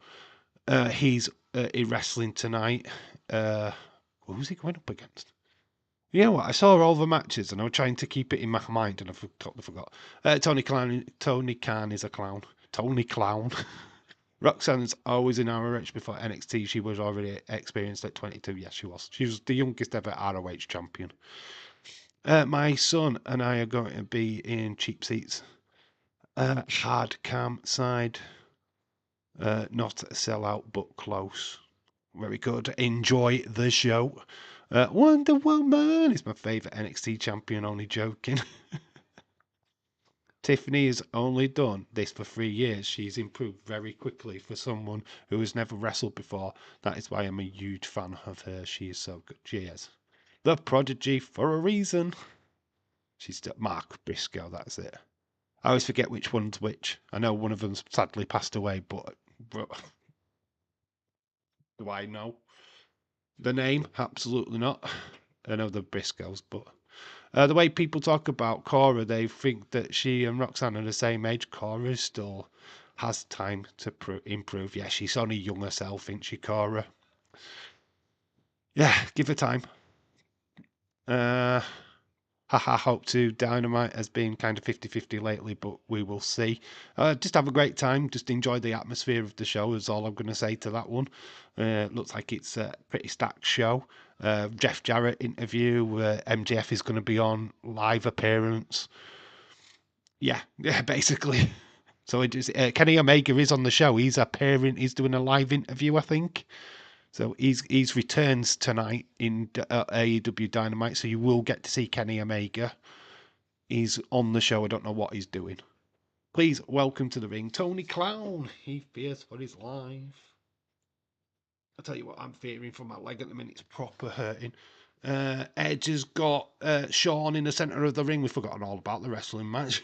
He's in wrestling tonight. Who's he going up against? You know what? I saw all the matches and I was trying to keep it in my mind and I totally forgot. Tony Khan is a clown. Tony Clown. Roxanne's always in ROH before NXT. She was already experienced at 22. Yes, she was. She was the youngest ever ROH champion. My son and I are going to be in cheap seats. Hard cam side. Not a sellout, but close. Very good. Enjoy the show. Wonder Woman is my favourite NXT champion, only joking. Tiffany has only done this for 3 years. She's improved very quickly for someone who has never wrestled before. That is why I'm a huge fan of her. She is so good. She is. The Prodigy for a reason. She's Mark Briscoe, that's it. I always forget which one's which. I know one of them's sadly passed away, but do I know the name? Absolutely not. I know the Briscoes, but the way people talk about Cora, they think that she and Roxanne are the same age. Cora still has time to improve. Yeah, she's only young herself, ain't she, Cora? Yeah, give her time. Hope to Dynamite has been kind of 50-50 lately, but we will see. Just have a great time. Just enjoy the atmosphere of the show is all I'm going to say to that one. Looks like it's a pretty stacked show. Jeff Jarrett interview. MJF is going to be on live appearance. Yeah, basically. So it is, Kenny Omega is on the show. He's appearing. He's doing a live interview, I think. So he's returns tonight in AEW Dynamite, so you will get to see Kenny Omega. He's on the show. I don't know what he's doing. Please welcome to the ring, Tony Clown. He fears for his life. I'll tell you what, I'm fearing for my leg at the minute. It's proper hurting. Edge has got Shawn in the centre of the ring. We've forgotten all about the wrestling match.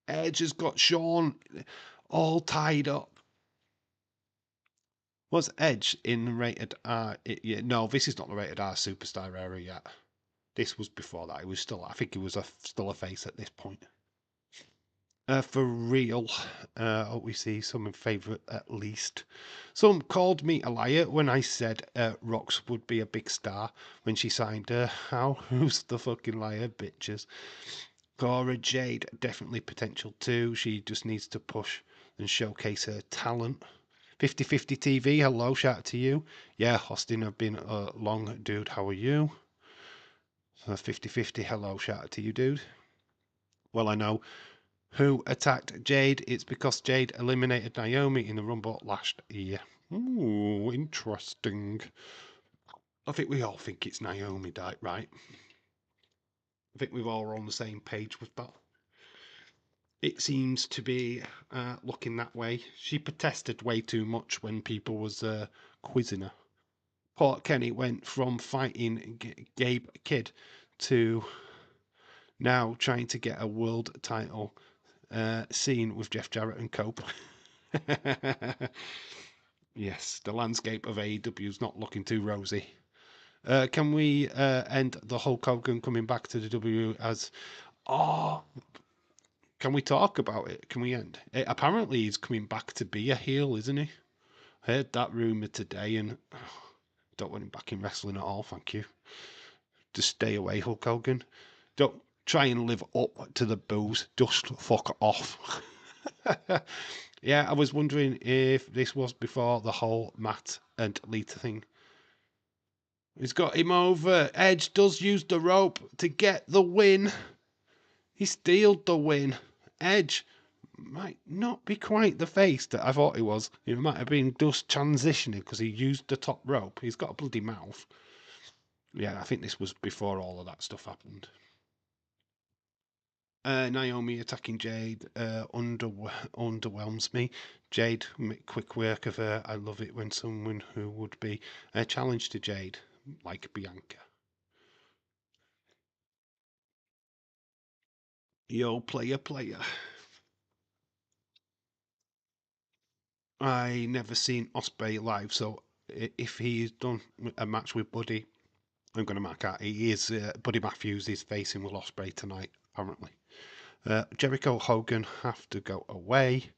Edge has got Shawn all tied up. Was Edge in rated R? Yeah, no, this is not the rated R superstar era yet. This was before that. He was still, I think he was still a face at this point. For real, we see some favourite at least. Some called me a liar when I said Rox would be a big star when she signed her. How? Who's the fucking liar, bitches? Cora Jade, definitely potential too. She just needs to push and showcase her talent. 50/50 TV, hello, shout out to you. Yeah, Austin, I've been a long dude, how are you? 50/50, hello, shout out to you, dude. Well, I know who attacked Jade. It's because Jade eliminated Naomi in the Rumble last year. Ooh, interesting. I think we all think it's Naomi, right? I think we're all on the same page with that. It seems to be looking that way. She protested way too much when people was quizzing her. Port Kenny went from fighting Gabe Kidd to now trying to get a world title scene with Jeff Jarrett and Cope. Yes, the landscape of AEW is not looking too rosy. Can we end the Hulk Hogan coming back to the W as... Oh, can we talk about it? Can we end? Apparently he's coming back to be a heel, isn't he? I heard that rumour today and don't want him back in wrestling at all, thank you. Just stay away, Hulk Hogan. Don't try and live up to the boos. Just fuck off. Yeah, I was wondering if this was before the whole Matt and Lita thing. He's got him over. Edge does use the rope to get the win. He stealed the win. Edge might not be quite the face that I thought he was. He might have been just transitioning because he used the top rope. He's got a bloody mouth. Yeah, I think this was before all of that stuff happened. Naomi attacking Jade underwhelms me. Jade, quick work of her. I love it when someone who would be a challenge to Jade, like Bianca. Yo, player. I never seen Osprey live, so if he's done a match with Buddy, I'm going to mark out. He is Buddy Matthews is facing Will Ospreay tonight, apparently. Jericho Hogan have to go away.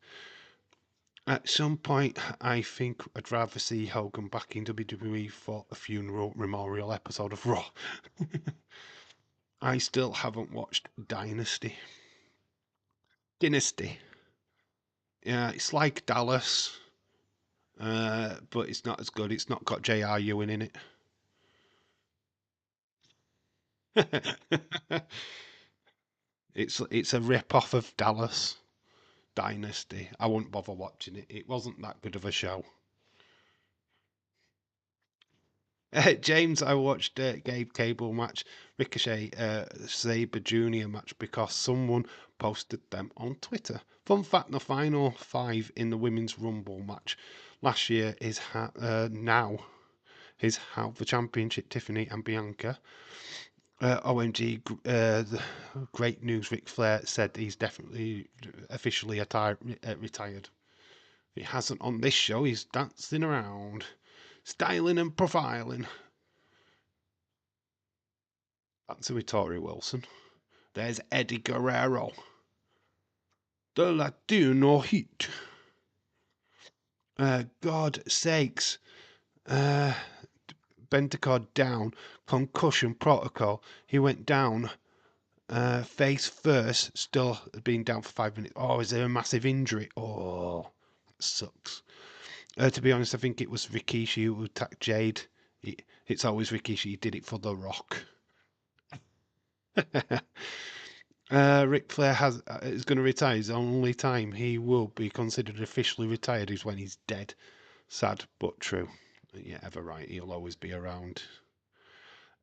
At some point, I think I'd rather see Hogan back in WWE for a funeral memorial episode of Raw. I still haven't watched Dynasty. Yeah, it's like Dallas, but it's not as good. It's not got J.R. Ewing in it. It's a rip off of Dallas Dynasty. I wouldn't bother watching it. It wasn't that good of a show. James, I watched Gabe Cable match, Ricochet Sabre Jr. match because someone posted them on Twitter. Fun fact: the final 5 in the women's Rumble match last year is now is how the championship Tiffany and Bianca. OMG, great news! Ric Flair said he's definitely officially retired. He hasn't on this show. He's dancing around, styling and profiling. That's a Tori Wilson. There's Eddie Guerrero. The Latino Heat. God sakes. Bentacard down. Concussion protocol. He went down face first, still being down for 5 minutes. Oh, is there a massive injury? Oh, that sucks. To be honest, I think it was Rikishi who attacked Jade. It's always Rikishi. He did it for The Rock. Ric Flair is going to retire. His only time he will be considered officially retired is when he's dead. Sad but true. Yeah, ever right. He'll always be around.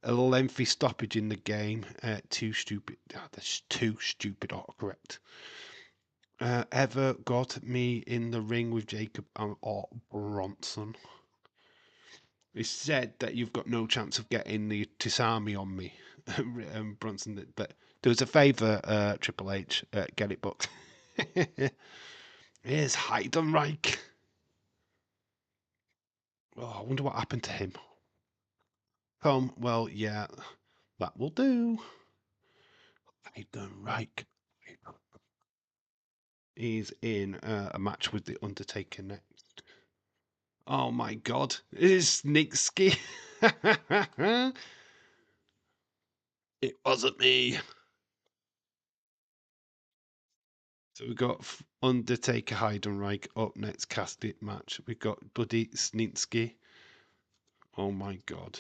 A lengthy stoppage in the game. Too stupid. That's too stupid autocorrect. Ever got me in the ring with Jacob or Bronson? It's said that you've got no chance of getting the Tisami on me, Bronson. But do us a favour, Triple H, get it booked. Here's Heidenreich. Oh, I wonder what happened to him. Well, yeah, that will do. Heidenreich. He's in a match with the Undertaker next. Oh my God, it is Snitsky. It wasn't me. So we've got Undertaker Heidenreich up next casket match. We've got Buddy Snitsky. Oh my God.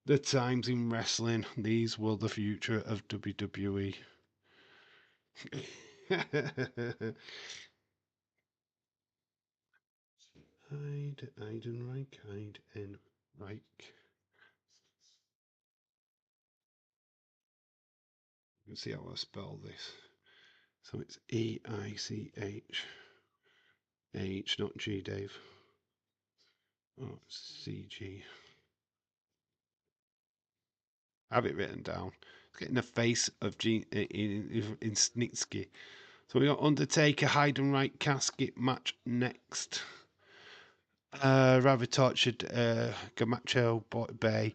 The times in wrestling. These were the future of WWE. Heidenreich. You can see how I spell this. So it's E-I-C-H. Not G, Dave. Oh, C-G. I have it written down. It's getting the face of G in Snitsky. So we got Undertaker Heidenreich casket match next. Rather tortured Gamacho Bay.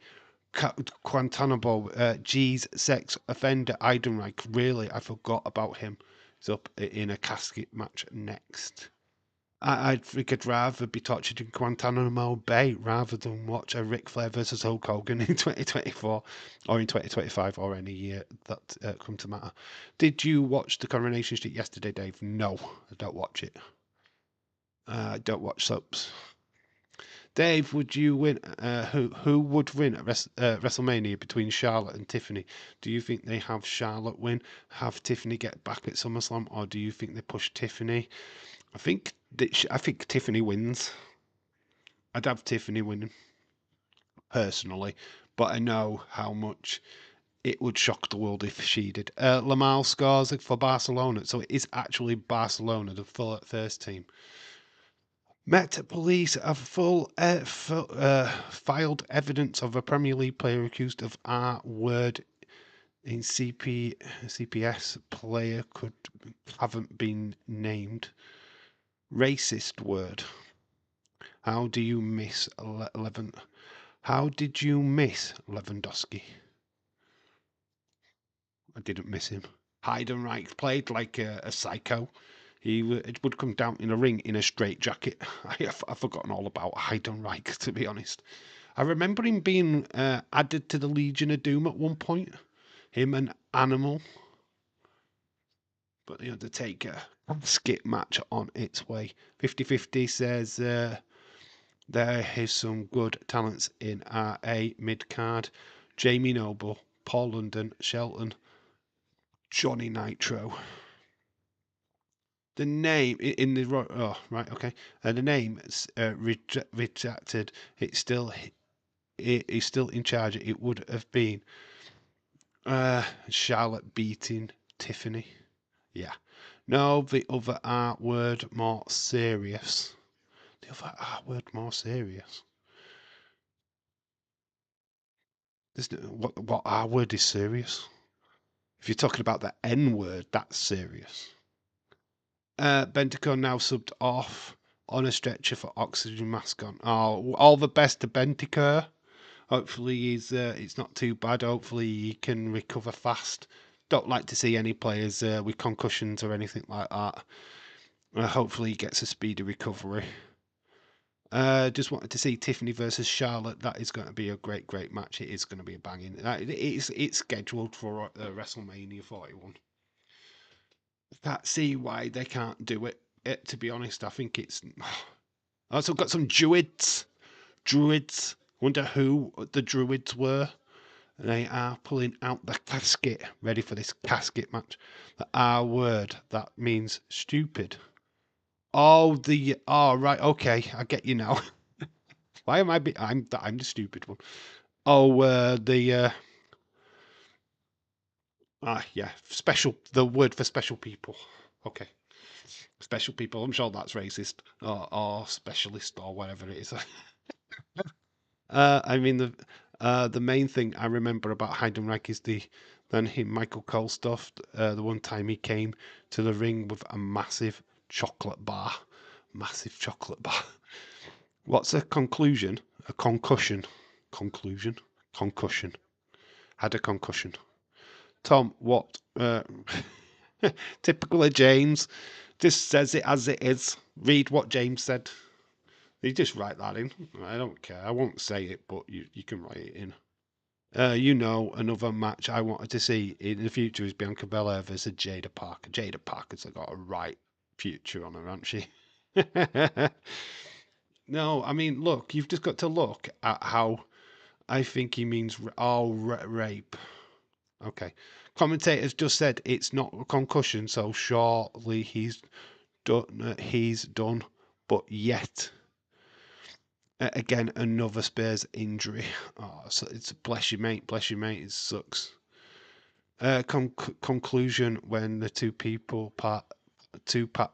Guantanamo, G's sex offender Heidenreich. Really, I forgot about him. He's up in a casket match next. I think I'd rather be tortured in Guantanamo Bay rather than watch a Ric Flair versus Hulk Hogan in 2024 or in 2025 or any year that come to matter. Did you watch the Coronation Street yesterday, Dave? No, I don't watch it. I don't watch soaps. Dave, would you win? Who would win at WrestleMania between Charlotte and Tiffany? Do you think they have Charlotte win, have Tiffany get back at SummerSlam, or do you think they push Tiffany? I think Tiffany wins. I'd have Tiffany winning personally, but I know how much it would shock the world if she did. Lamal scores for Barcelona, so it is actually Barcelona, the first team. Met Police have filed evidence of a Premier League player accused of R-word in CPS. Player haven't been named. Racist word. How do you miss 11? How did you miss Lewandowski? I didn't miss him. Heidenreich played like a psycho. It would come down in a ring in a straitjacket. I've forgotten all about Heidenreich, to be honest. I remember him being added to the Legion of Doom at one point. Him and Animal. But the Undertaker skit match on its way. 50-50 says there is some good talents in RA mid-card. Jamie Noble, Paul London, Shelton, Johnny Nitro. The name in the right, okay. The name rejected. It is still in charge. It would have been Charlotte beating Tiffany. Yeah. No, the other R word more serious. The other R word more serious. What R word is serious? If you're talking about the N word, that's serious. Bentico now subbed off on a stretcher for oxygen mask on. Oh, all the best to Bentico. Hopefully it's not too bad. Hopefully he can recover fast. Don't like to see any players with concussions or anything like that. Hopefully he gets a speedy recovery. Just wanted to see Tiffany versus Charlotte. That is going to be a great match. It is going to be a banging. It's scheduled for WrestleMania 41. Can't see why they can't do it. To be honest, I think it's. I also got some druids. Wonder who the druids were. They are pulling out the casket, ready for this casket match. The R word, that means stupid. Oh, right, okay, I get you now. Why am I'm the stupid one. Oh, yeah, the word for special people. Okay. Special people, I'm sure that's racist. Or specialist or whatever it is. I mean the main thing I remember about Heidenreich is Michael Cole stuff. The one time he came to the ring with a massive chocolate bar. What's a conclusion? A concussion. Concussion. Had a concussion. Tom, what? Typical of James. Just says it as it is. Read what James said. You just write that in. I don't care. I won't say it, but you can write it in. Another match I wanted to see in the future is Bianca Belair versus Jada Parker. Jada Parker's got a right future on her, hasn't she? No, I mean, look, you've just got to look at how I think he means rape. Okay. Commentators just said it's not a concussion, so surely he's done, but yet. Again, another Spurs injury. Oh, so it's bless you, mate. It sucks. Conclusion when the two part.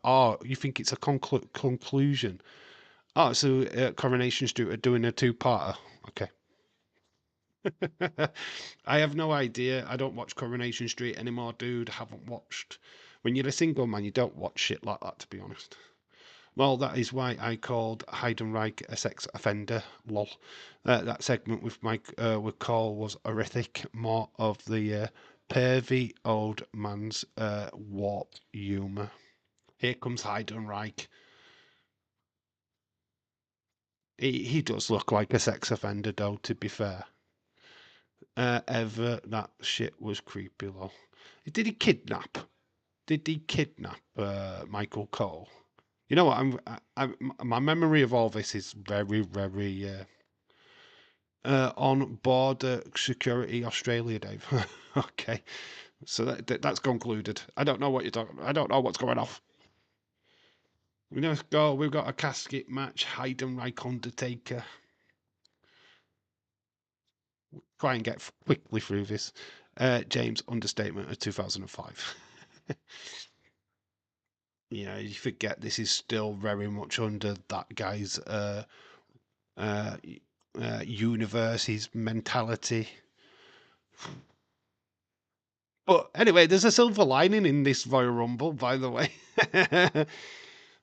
Oh, you think it's a conclusion? Oh, so Coronation Street are doing a two-parter. Okay. I have no idea. I don't watch Coronation Street anymore, dude. Haven't watched. When you're a single man, you don't watch shit like that, to be honest. Well, that is why I called Heidenreich a sex offender. Lol. That segment with Mike with Cole was horrific. More of the pervy old man's warped humour. Here comes Heidenreich. He does look like a sex offender, though. To be fair, that shit was creepy, lol. Did he kidnap? Michael Cole? You know what? My memory of all this is very, very on border security Australia, Dave. Okay, so that's concluded. I don't know what you're talking. I don't know what's going off. Let's go. We've got a casket match. Heidenreich Undertaker. Try and get quickly through this. James, understatement of 2005. You forget this is still very much under that guy's uh, universe, his mentality. But anyway, there's a silver lining in this Royal Rumble, by the way.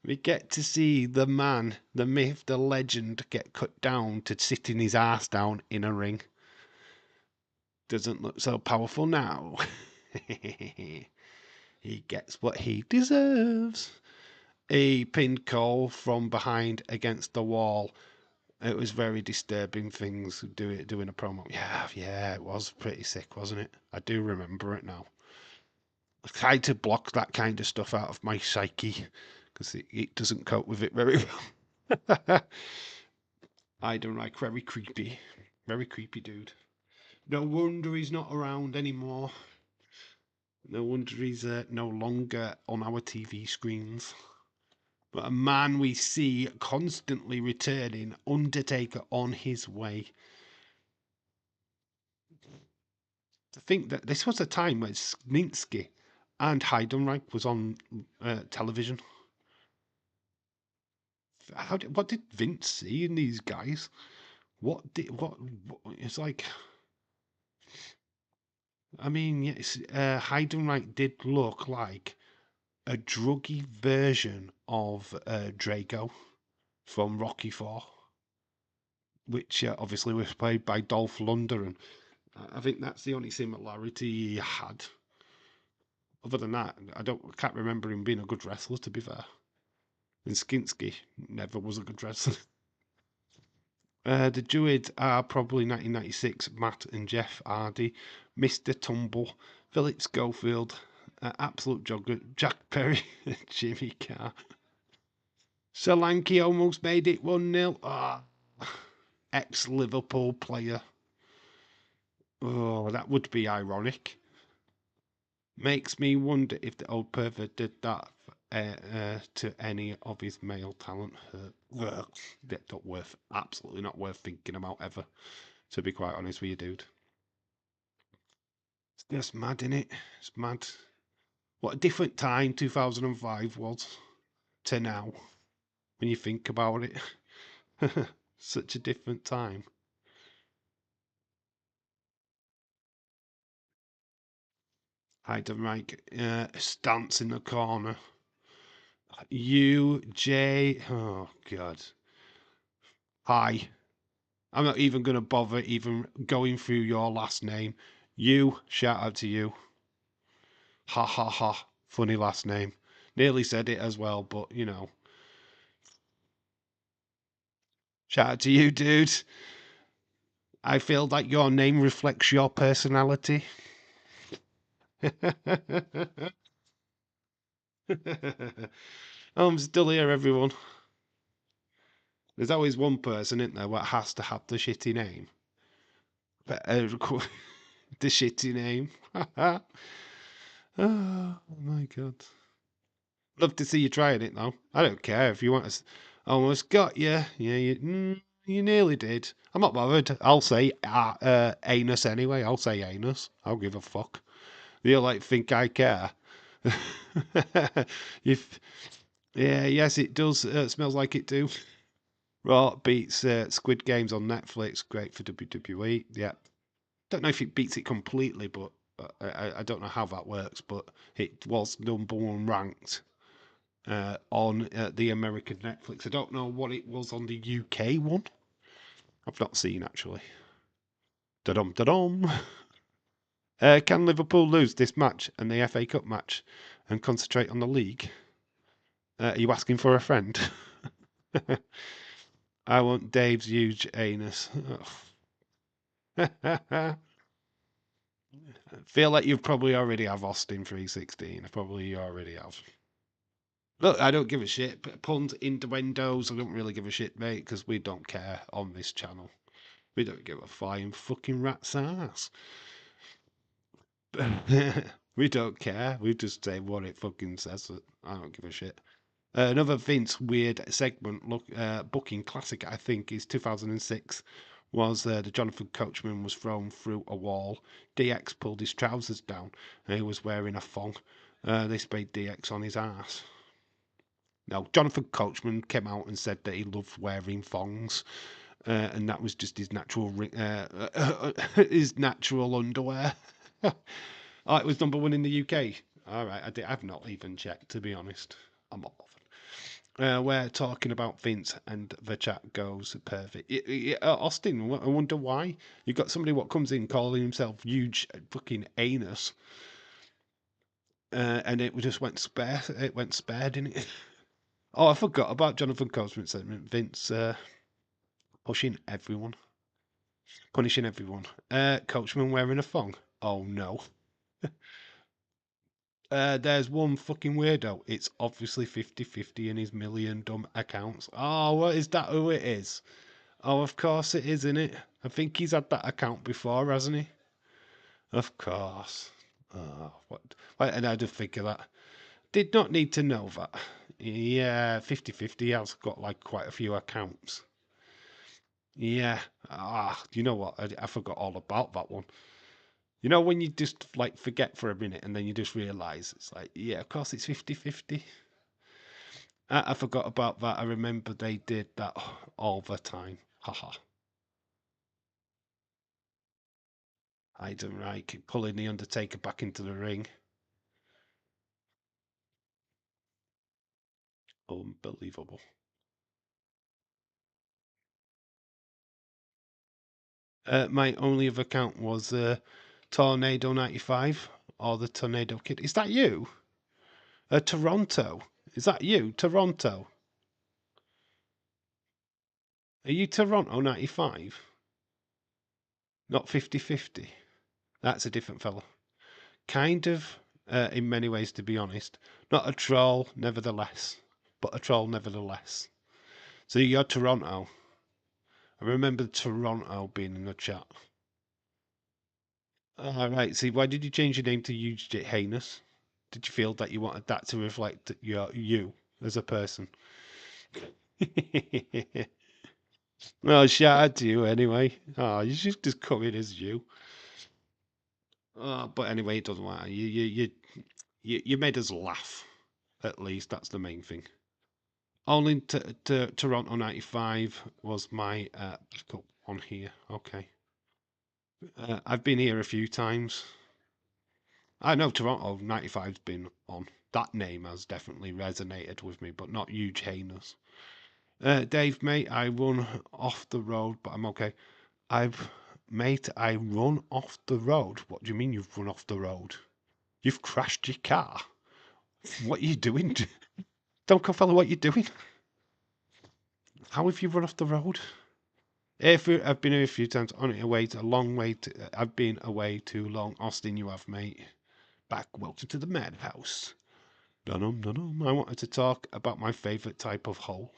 We get to see the man, the myth, the legend get cut down to sitting his ass down in a ring. Doesn't look so powerful now. He gets what he deserves. He pinned Cole from behind against the wall. It was very disturbing things doing a promo. Yeah, it was pretty sick, wasn't it? I do remember it now. I tried to block that kind of stuff out of my psyche because it doesn't cope with it very well. I don't like very creepy dude. No wonder he's not around anymore. No wonder he's no longer on our TV screens. But a man we see constantly returning, Undertaker on his way. To think that this was a time when Snitsky and Heidenreich was on television. What did Vince see in these guys? What it's like? I mean, yes, Heidenreich did look like a druggy version of Drago from Rocky Four, which obviously was played by Dolph Lundgren. I think that's the only similarity he had. Other than that, I can't remember him being a good wrestler. To be fair, and Skinsky never was a good wrestler. The Druids are probably 1996. Matt and Jeff Hardy, Mr. Tumble, Philip Schofield, Absolute Jogger, Jack Perry, Jimmy Carr. Solanke almost made it 1-0. Ex-Liverpool player. Oh, that would be ironic. Makes me wonder if the old pervert did that to any of his male talent. That's not absolutely not worth thinking about ever, to be quite honest with you, dude. It's just mad, innit? It's mad. What a different time 2005 was to now, when you think about it. Such a different time. Heidenreich stance in the corner. UJ. Oh, God. Hi. I'm not even going to bother even going through your last name. You, shout out to you. Ha ha ha. Funny last name. Nearly said it as well, but you know. Shout out to you, dude. I feel like your name reflects your personality. I'm still here, everyone. There's always one person, isn't there, what has to have the shitty name. But, the shitty name. Oh my God. Love to see you trying it though. I don't care if you want to. Almost got you. Yeah, you nearly did. I'm not bothered. I'll say anus anyway. I'll say anus. I'll give a fuck. You like think I care? if yeah, yes, it does. Smells like it too. Raw beats Squid Games on Netflix. Great for WWE. Yeah, don't know if it beats it completely, but I don't know how that works. But it was number one ranked on the American Netflix. I don't know what it was on the UK one. I've not seen actually. Da-dum, da-dum. Can Liverpool lose this match and the FA Cup match and concentrate on the league? Are you asking for a friend? I want Dave's huge anus. Feel like you probably already have Austin 316. Probably you already have. Look, I don't give a shit. Puns, innuendos, I don't really give a shit, mate, because we don't care on this channel. We don't give a flying fucking rat's ass. We don't care. We just say what it fucking says. I don't give a shit. Another Vince weird segment booking classic, I think, is 2006. Was the Jonathan Coachman was thrown through a wall. DX pulled his trousers down and he was wearing a thong. They sprayed DX on his ass. Now, Jonathan Coachman came out and said that he loved wearing thongs, and that was just his natural his natural underwear. Oh, it was number one in the UK. All right, I've not even checked, to be honest. I'm not bothered. We're talking about Vince, and the chat goes perfect. Austin, I wonder why you got somebody what comes in calling himself huge fucking anus, and it just went spare. It went spare, didn't it? Oh, I forgot about Jonathan Coachman's segment. Vince punishing everyone. Coachman wearing a thong. Oh no. There's one fucking weirdo. It's obviously 50-50 in his million dumb accounts. Oh, what is that who it is? Oh, of course it is, isn't it? I think he's had that account before, hasn't he? Of course. Oh, what? And I just think of that. Did not need to know that. Yeah, 50-50 has got like quite a few accounts. Yeah. You know what? I forgot all about that one. You know when you just like forget for a minute and then you just realise it's like, yeah, of course it's 50-50. I forgot about that. I remember they did that all the time. Haha. Heidenreich pulling the Undertaker back into the ring. Unbelievable. My only other account was Tornado 95 or the Tornado Kid. Is that you? Toronto. Is that you? Toronto. Are you Toronto 95? Not 50-50. That's a different fella. Kind of, in many ways, to be honest. Not a troll, nevertheless. But a troll, nevertheless. So you're Toronto. I remember Toronto being in the chat. All right. See, why did you change your name to Huge Heinous? Did you feel that you wanted that to reflect you as a person? Well, shout out to you anyway. Oh, you should just come in as you. But anyway, it doesn't matter. You made us laugh. At least that's the main thing. Only to Toronto 95 was my backup on here. Okay. I've been here a few times. I know Toronto 95's been on. That name has definitely resonated with me, but not huge heinous. Dave, mate, I run off the road, but I'm okay. I run off the road. What do you mean you've run off the road? You've crashed your car. What are you doing? Don't go, fella, what are you doing? How have you run off the road? I've been here a few times. On it away, a long way. I've been away too long. Austin, you have, mate. Back. Welcome to the madhouse. Dun-dum, dun-dum. I wanted to talk about my favourite type of hole.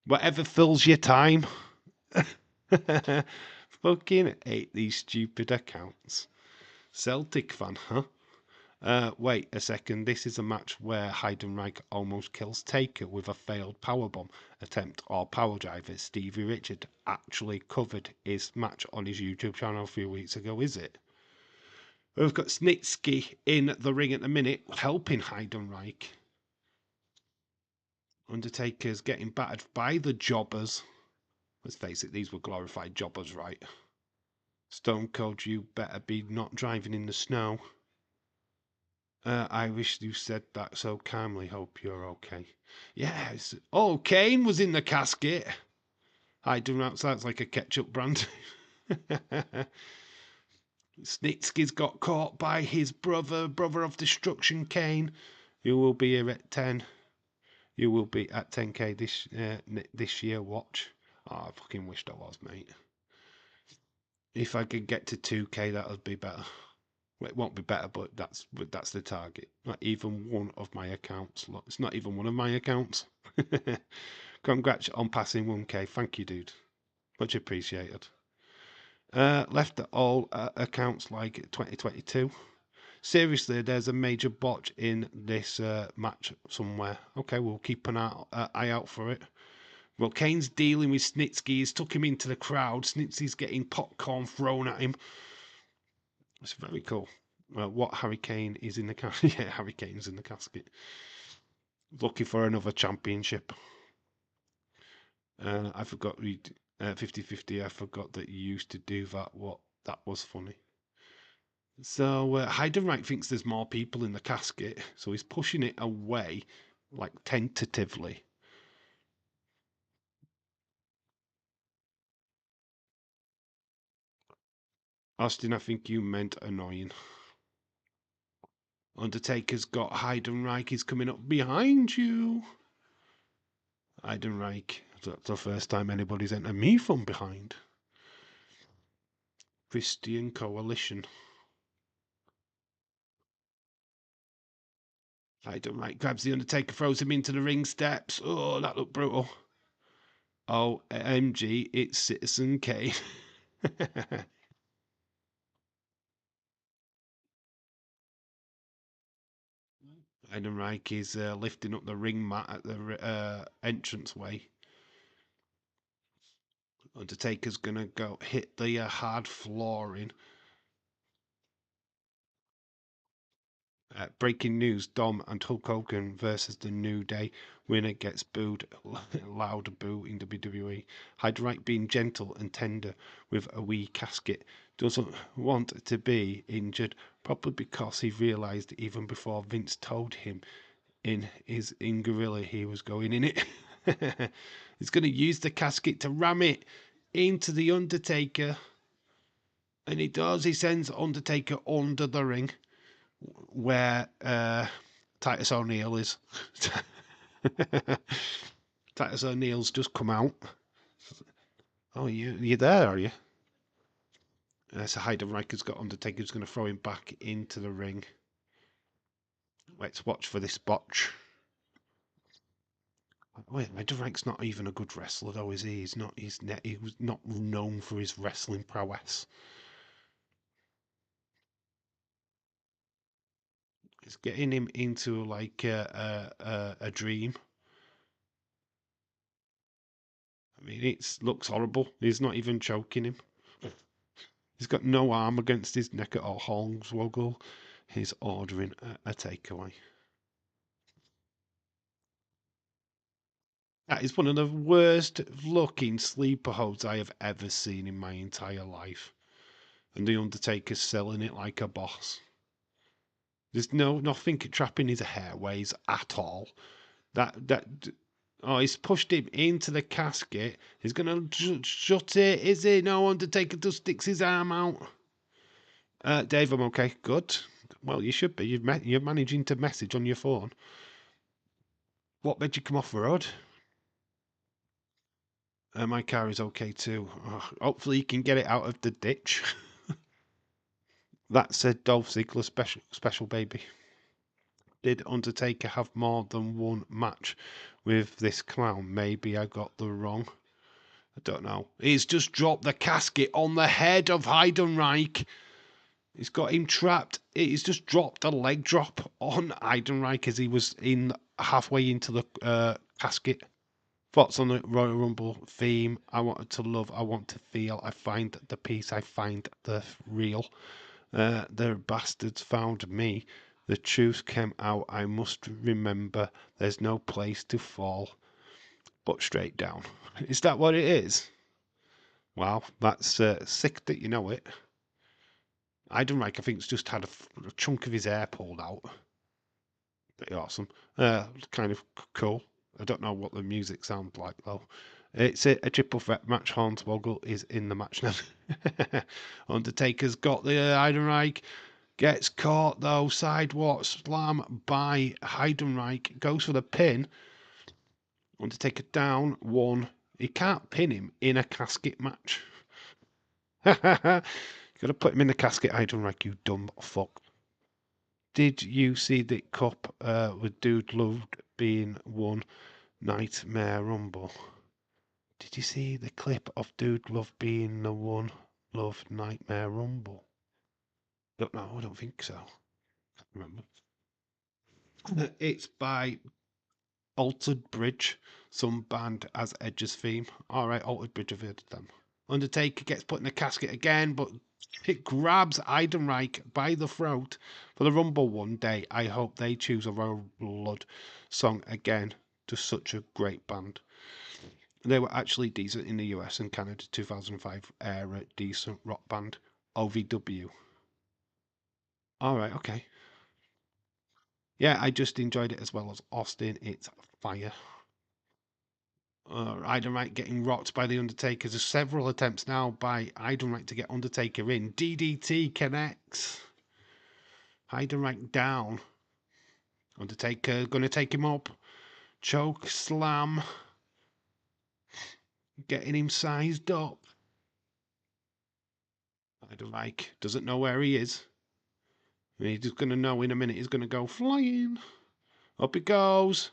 Whatever fills your time. Fucking hate these stupid accounts. Celtic fan, huh? Wait a second. This is a match where Heidenreich almost kills Taker with a failed powerbomb attempt or power driver. Stevie Richard actually covered his match on his YouTube channel a few weeks ago, is it? We've got Snitsky in the ring at the minute, helping Heidenreich. Undertaker's getting battered by the jobbers. Let's face it, these were glorified jobbers, right? Stone Cold, you better be not driving in the snow. I wish you said that so calmly. Hope you're okay. Yes. Oh, Kane was in the casket. I do not. Sounds like a ketchup brand. Snitsky's got caught by his brother of destruction, Kane. You will be here at 10. You will be at 10k this year. Watch. Oh, I fucking wished I was, mate. If I could get to 2k, that would be better. Well, it won't be better, but that's the target. Not even one of my accounts. Look, it's not even one of my accounts. Congrats on passing 1K. Thank you, dude. Much appreciated. Left all accounts like 2022. Seriously, there's a major botch in this match somewhere. Okay, we'll keep an eye out for it. Well, Kane's dealing with Snitsky. He's took him into the crowd. Snitsky's getting popcorn thrown at him. It's very cool. What Harry Kane is in the casket? Yeah, Harry Kane's in the casket. Looking for another championship. I forgot 50-50. I forgot that you used to do that. What? That was funny. So Heidenreich thinks there's more people in the casket, so he's pushing it away, like tentatively. Austin, I think you meant annoying. Undertaker's got Heidenreich. He's coming up behind you. Heidenreich. That's the first time anybody's entered me from behind. Christian Coalition. Heidenreich grabs the Undertaker, throws him into the ring steps. Oh, that looked brutal. OMG, it's Citizen Kane. Heidenreich is lifting up the ring mat at the entranceway. Undertaker's gonna go hit the hard flooring. Breaking news: Dom and Hulk Hogan versus the New Day. Winner gets booed. Loud boo in WWE. Heidenreich being gentle and tender with a wee casket. Doesn't want to be injured, probably because he realised even before Vince told him in Gorilla he was going in it. He's going to use the casket to ram it into the Undertaker. And he does. He sends Undertaker under the ring where Titus O'Neil is. Titus O'Neil's just come out. Oh, you there, are you? So Heidenreicher's got Undertaker, who's going to throw him back into the ring. Let's watch for this botch. Wait, Heidenreich's not even a good wrestler, though, is he? He was not known for his wrestling prowess. It's getting him into like a dream. I mean, it looks horrible. He's not even choking him. He's got no arm against his neck at all. Hornswoggle. He's ordering a takeaway. That is one of the worst looking sleeper holds I have ever seen in my entire life. And the Undertaker's selling it like a boss. There's nothing trapping his airways at all. Oh, he's pushed him into the casket. He's gonna shut it. Is he? No, Undertaker just sticks his arm out. Dave, I'm okay. Good. Well, you should be. You're managing to message on your phone. What made you come off the road? My car is okay too. Oh, hopefully you can get it out of the ditch. That said, Dolph Ziggler special baby. Did Undertaker have more than one match with this clown? Maybe I got the wrong. I don't know. He's just dropped the casket on the head of Heidenreich. He's got him trapped. He's just dropped a leg drop on Heidenreich as he was in halfway into the casket. Thoughts on the Royal Rumble theme? I want to love, I want to feel. I find the peace, I find the real. The bastards found me. The truth came out. I must remember there's no place to fall but straight down. Is that what it is? Wow, that's sick that you know it. Heidenreich, I think, has just had a chunk of his hair pulled out. Pretty awesome. Kind of cool. I don't know what the music sounds like, though. It's a triple threat match. Hornswoggle is in the match now. Undertaker's got the Heidenreich. Gets caught, though. Sidewalk slam by Heidenreich. Goes for the pin. Undertaker down. One. He can't pin him in a casket match. Gotta put him in the casket, Heidenreich, you dumb fuck. Did you see the cup with Dude Loved being won Nightmare Rumble? Did you see the clip of Dude Love being the one Love Nightmare Rumble? Don't know, I don't think so. Can't remember. It's by Altered Bridge, some band as Edge's theme. Alright, Altered Bridge, I've heard of them. Undertaker gets put in the casket again, but it grabs Heidenreich by the throat for the Rumble one day. I hope they choose a Royal Blood song again. Just such a great band. They were actually decent in the US and Canada 2005 era decent rock band. OVW. Alright, okay. Yeah, I just enjoyed it as well as Austin. It's fire. Heidenreich getting rocked by the Undertaker. There's several attempts now by Heidenreich to get Undertaker in. DDT connects. Heidenreich down. Undertaker gonna take him up. Choke slam. Getting him sized up. Heidenreich doesn't know where he is. He's just gonna know in a minute he's gonna go flying. Up he goes.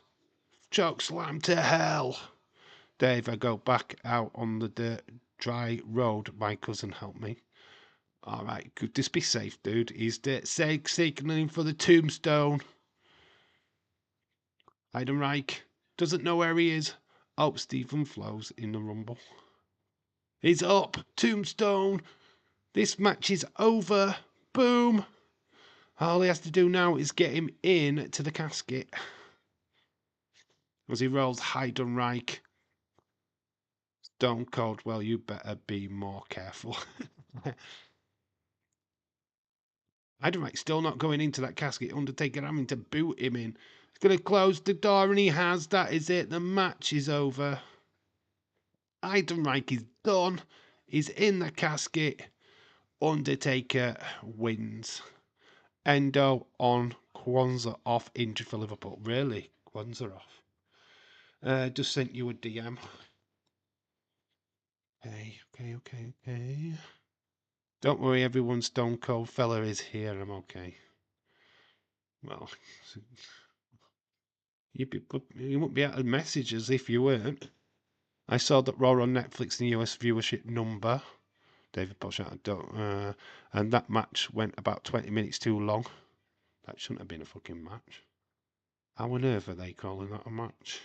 Choke slam to hell. Dave, I go back out on the dirt, dry road. My cousin helped me. Alright, could this be safe, dude? He's signaling for the tombstone. Heidenreich doesn't know where he is. Oh, Stephen flows in the Rumble. He's up. Tombstone. This match is over. Boom. All he has to do now is get him in to the casket. As he rolls Heidenreich. Stone Cold, well, you better be more careful. Heidenreich still not going into that casket. Undertaker having to boot him in. He's going to close the door, and he has. That is it. The match is over. Heidenreich is done. He's in the casket. Undertaker wins. Endo on, Kwanzaa off, injured for Liverpool. Really? Kwanzaa off. Just sent you a DM. Okay. Don't worry, everyone. Stone Cold fella is here. I'm okay. Well, you wouldn't be able to message us if you weren't. I saw that Raw on Netflix, the US viewership number. David Pochard, and that match went about 20 minutes too long. That shouldn't have been a fucking match. How on earth are they calling that a match?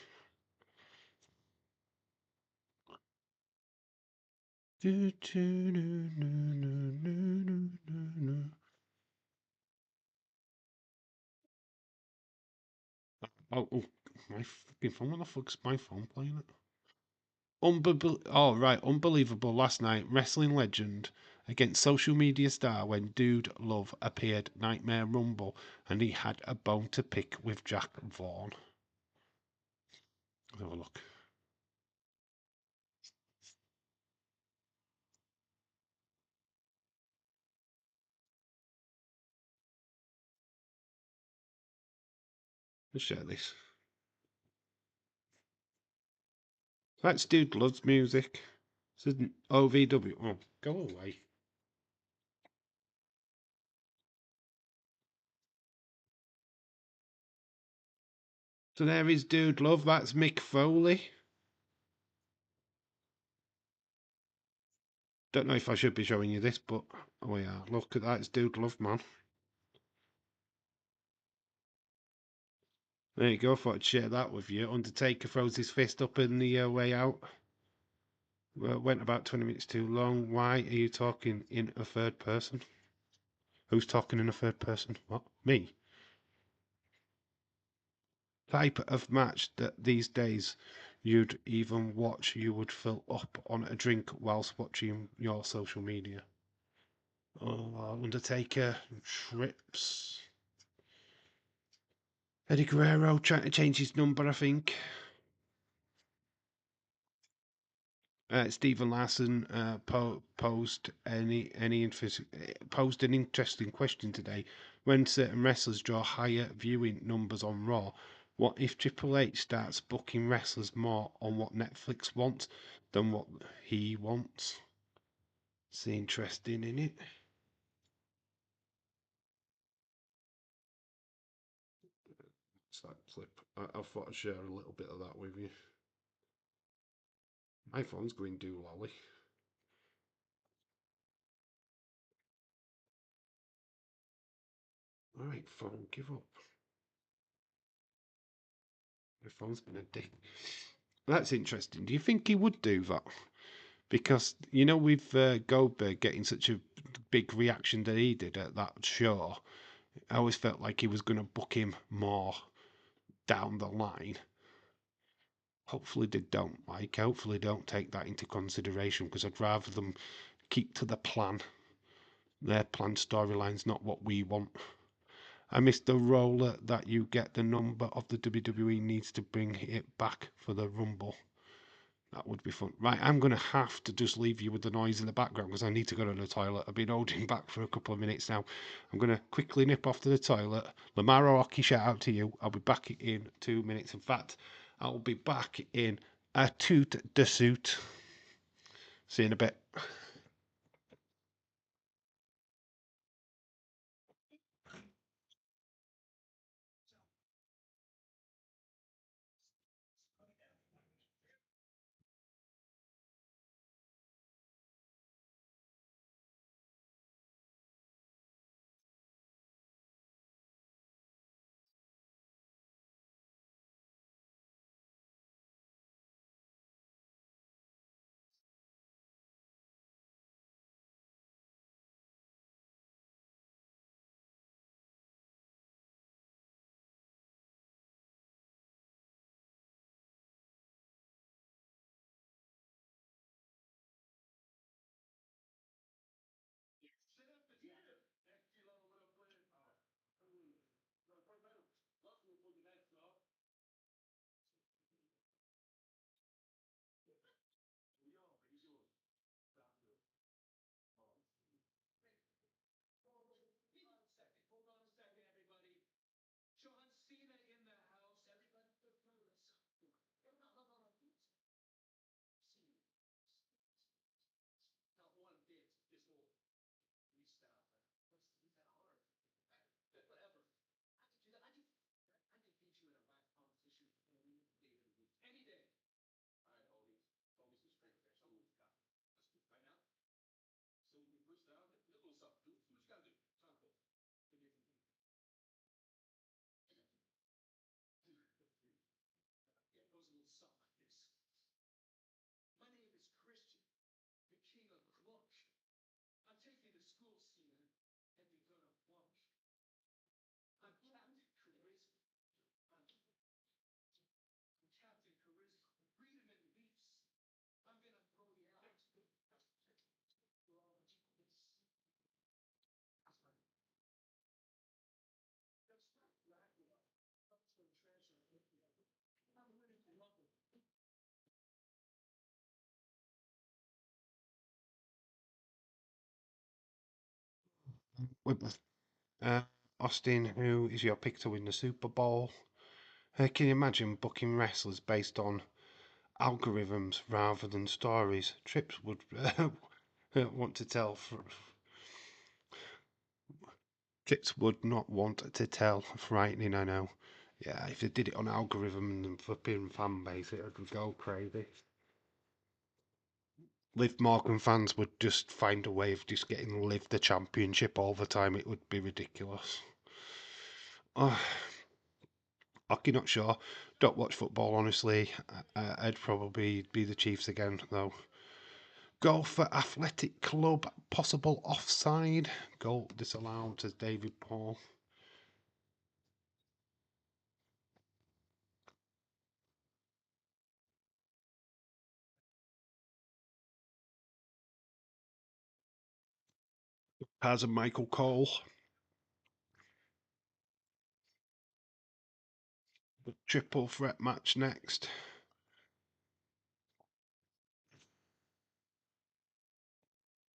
Oh, my fucking phone. What the fuck's my phone playing it? Unbelievable last night. Wrestling legend against social media star when Dude Love appeared Nightmare Rumble and he had a bone to pick with Jack Vaughn. Let's have a look. Let's share this. That's Dude Loves music. This isn't OVW. Oh, go away. So there is Dude Love. That's Mick Foley. Don't know if I should be showing you this, but oh yeah, look at that. It's Dude Love, man. There you go. I thought I'd share that with you. Undertaker throws his fist up in the way out. Went about 20 minutes too long. Why are you talking in a third person? Who's talking in a third person? What? Me? Type of match that these days you'd even watch, you would fill up on a drink whilst watching your social media. Oh, Undertaker trips. Eddie Guerrero trying to change his number, I think. Stephen Larson posed posed an interesting question today. When certain wrestlers draw higher viewing numbers on Raw, what if Triple H starts booking wrestlers more on what Netflix wants than what he wants? It's interesting, isn't it? I thought I'd share a little bit of that with you. My phone's going doolally. Alright, phone, give up. My phone's been a dick. That's interesting. Do you think he would do that? Because, you know, with Goldberg getting such a big reaction that he did at that show, I always felt like he was going to book him more down the line. Hopefully they don't, like, hopefully don't take that into consideration, because I'd rather them keep to the plan. Their planned storyline's not what we want. I miss the roller that you get the number of the WWE needs to bring it back for the Rumble. That would be fun. Right, I'm going to have to just leave you with the noise in the background because I need to go to the toilet. I've been holding back for a couple of minutes now. I'm going to quickly nip off to the toilet. Lamar Hockey, shout out to you. I'll be back in 2 minutes. In fact, I'll be back in a toot de suit. See you in a bit. Uh, Austin, who is your pick to win the Super Bowl? Can you imagine booking wrestlers based on algorithms rather than stories? Trips would want to tell. Trips would not want to tell. Frightening, I know. Yeah, if they did it on algorithm and flipping fan base, it would go crazy. Liv Morgan fans would just find a way of just getting Liv the championship all the time. It would be ridiculous. Oh, hockey, not sure. Don't watch football, honestly. I'd probably be the Chiefs again, though. Goal for Athletic Club, possible offside. Goal disallowed, says David Paul. Has a Michael Cole. The triple threat match next.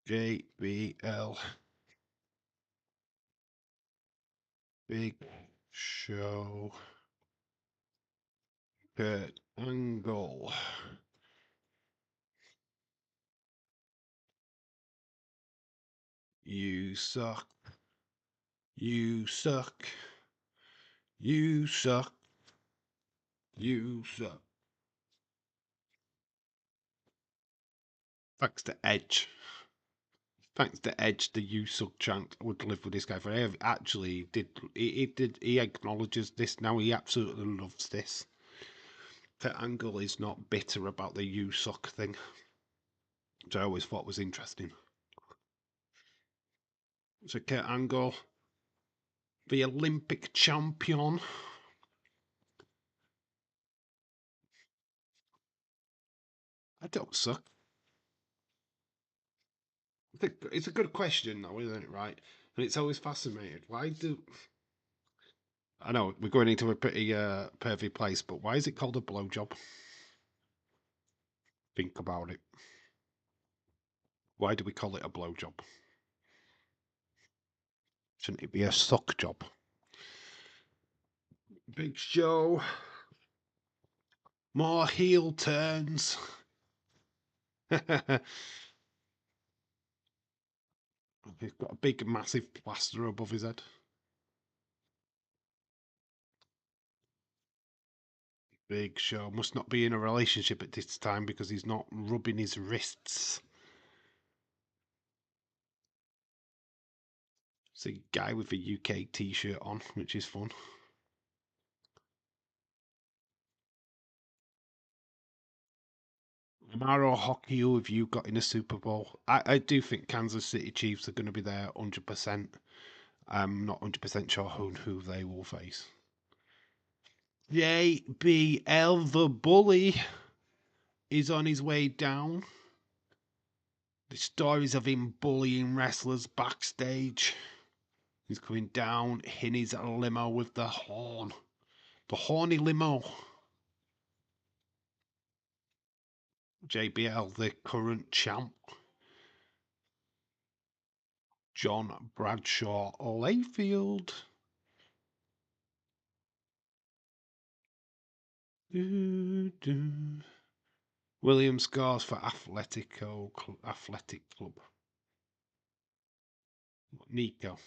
JBL. Big Show. Kurt Angle. You suck. You suck. You suck. You suck. Thanks to Edge. Thanks to Edge, the "you suck" chant would live with this guy forever. Actually, he acknowledges this now. He absolutely loves this. Kurt Angle is not bitter about the "you suck" thing, which I always thought was interesting. So Kurt Angle, the Olympic champion. I don't suck. It's a good question, though, isn't it? Right? And it's always fascinated. Why do I know we're going into a pretty pervy place, but why is it called a blowjob? Think about it. Why do we call it a blowjob? Shouldn't it be a suck job? Big Show. More heel turns. He's got a big, massive plaster above his head. Big Show must not be in a relationship at this time because he's not rubbing his wrists. It's a guy with a UK t-shirt on, which is fun. Amaro Hockey, who have you got in a Super Bowl? I do think Kansas City Chiefs are going to be there 100%. I'm not 100% sure who they will face. JBL the Bully is on his way down. The stories of him bullying wrestlers backstage. He's coming down in his limo with the horn. The horny limo. JBL, the current champ. John Bradshaw Layfield. William scores for Athletic Club. Nico.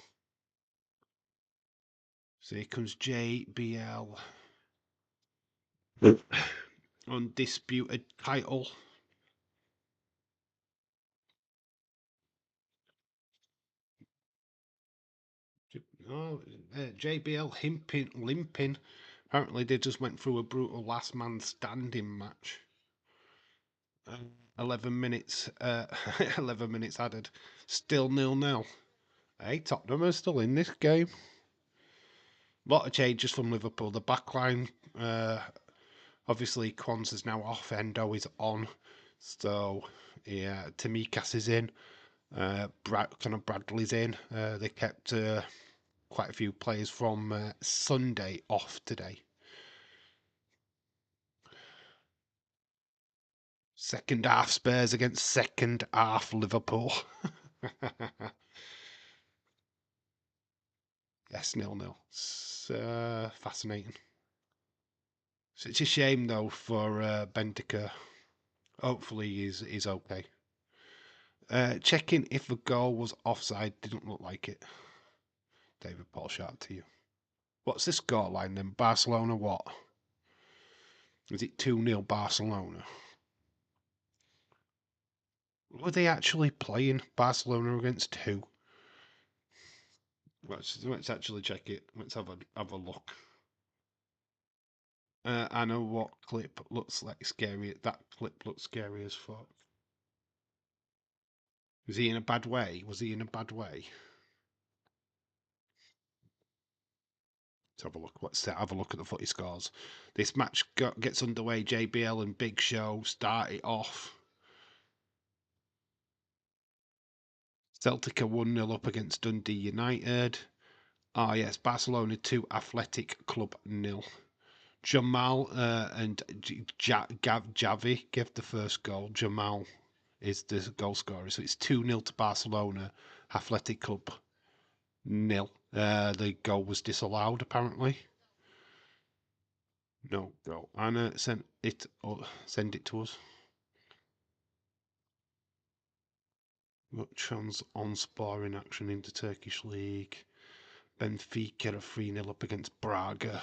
So here comes JBL. Undisputed title. Oh, JBL limping. Apparently, they just went through a brutal last man standing match. 11 minutes. 11 minutes added. Still 0-0. Hey, Tottenham are still in this game. A lot of changes from Liverpool. The backline, obviously, Kwanzaa's now off. Endo is on. So, yeah, Tamikas is in. Bradley's in. They kept quite a few players from Sunday off today. Second half Spurs against second half Liverpool. Yes, 0-0. It's fascinating. So it's a shame though for Bentaker. Hopefully he's okay. Checking if the goal was offside. Didn't look like it. David Paul, shout out to you. What's the scoreline then? Barcelona what? Is it 2-0 Barcelona? Were they actually playing Barcelona against who? Let's actually check it. Let's have a look. I know what clip looks like scary. That clip looks scary as fuck. Was he in a bad way? Was he in a bad way? Let's have a look. Let's have a look at the footy scores. This match gets underway. JBL and Big Show start it off. Celtic are 1-0 up against Dundee United. Ah, yes, Barcelona 2, Athletic Club 0. Jamal and Javi gave the first goal. Jamal is the goal scorer. So it's 2-0 to Barcelona. Athletic Club 0. The goal was disallowed, apparently. No goal. Anna send it to us. Chance on sparring action in the Turkish league. Benfica are 3-0 up against Braga.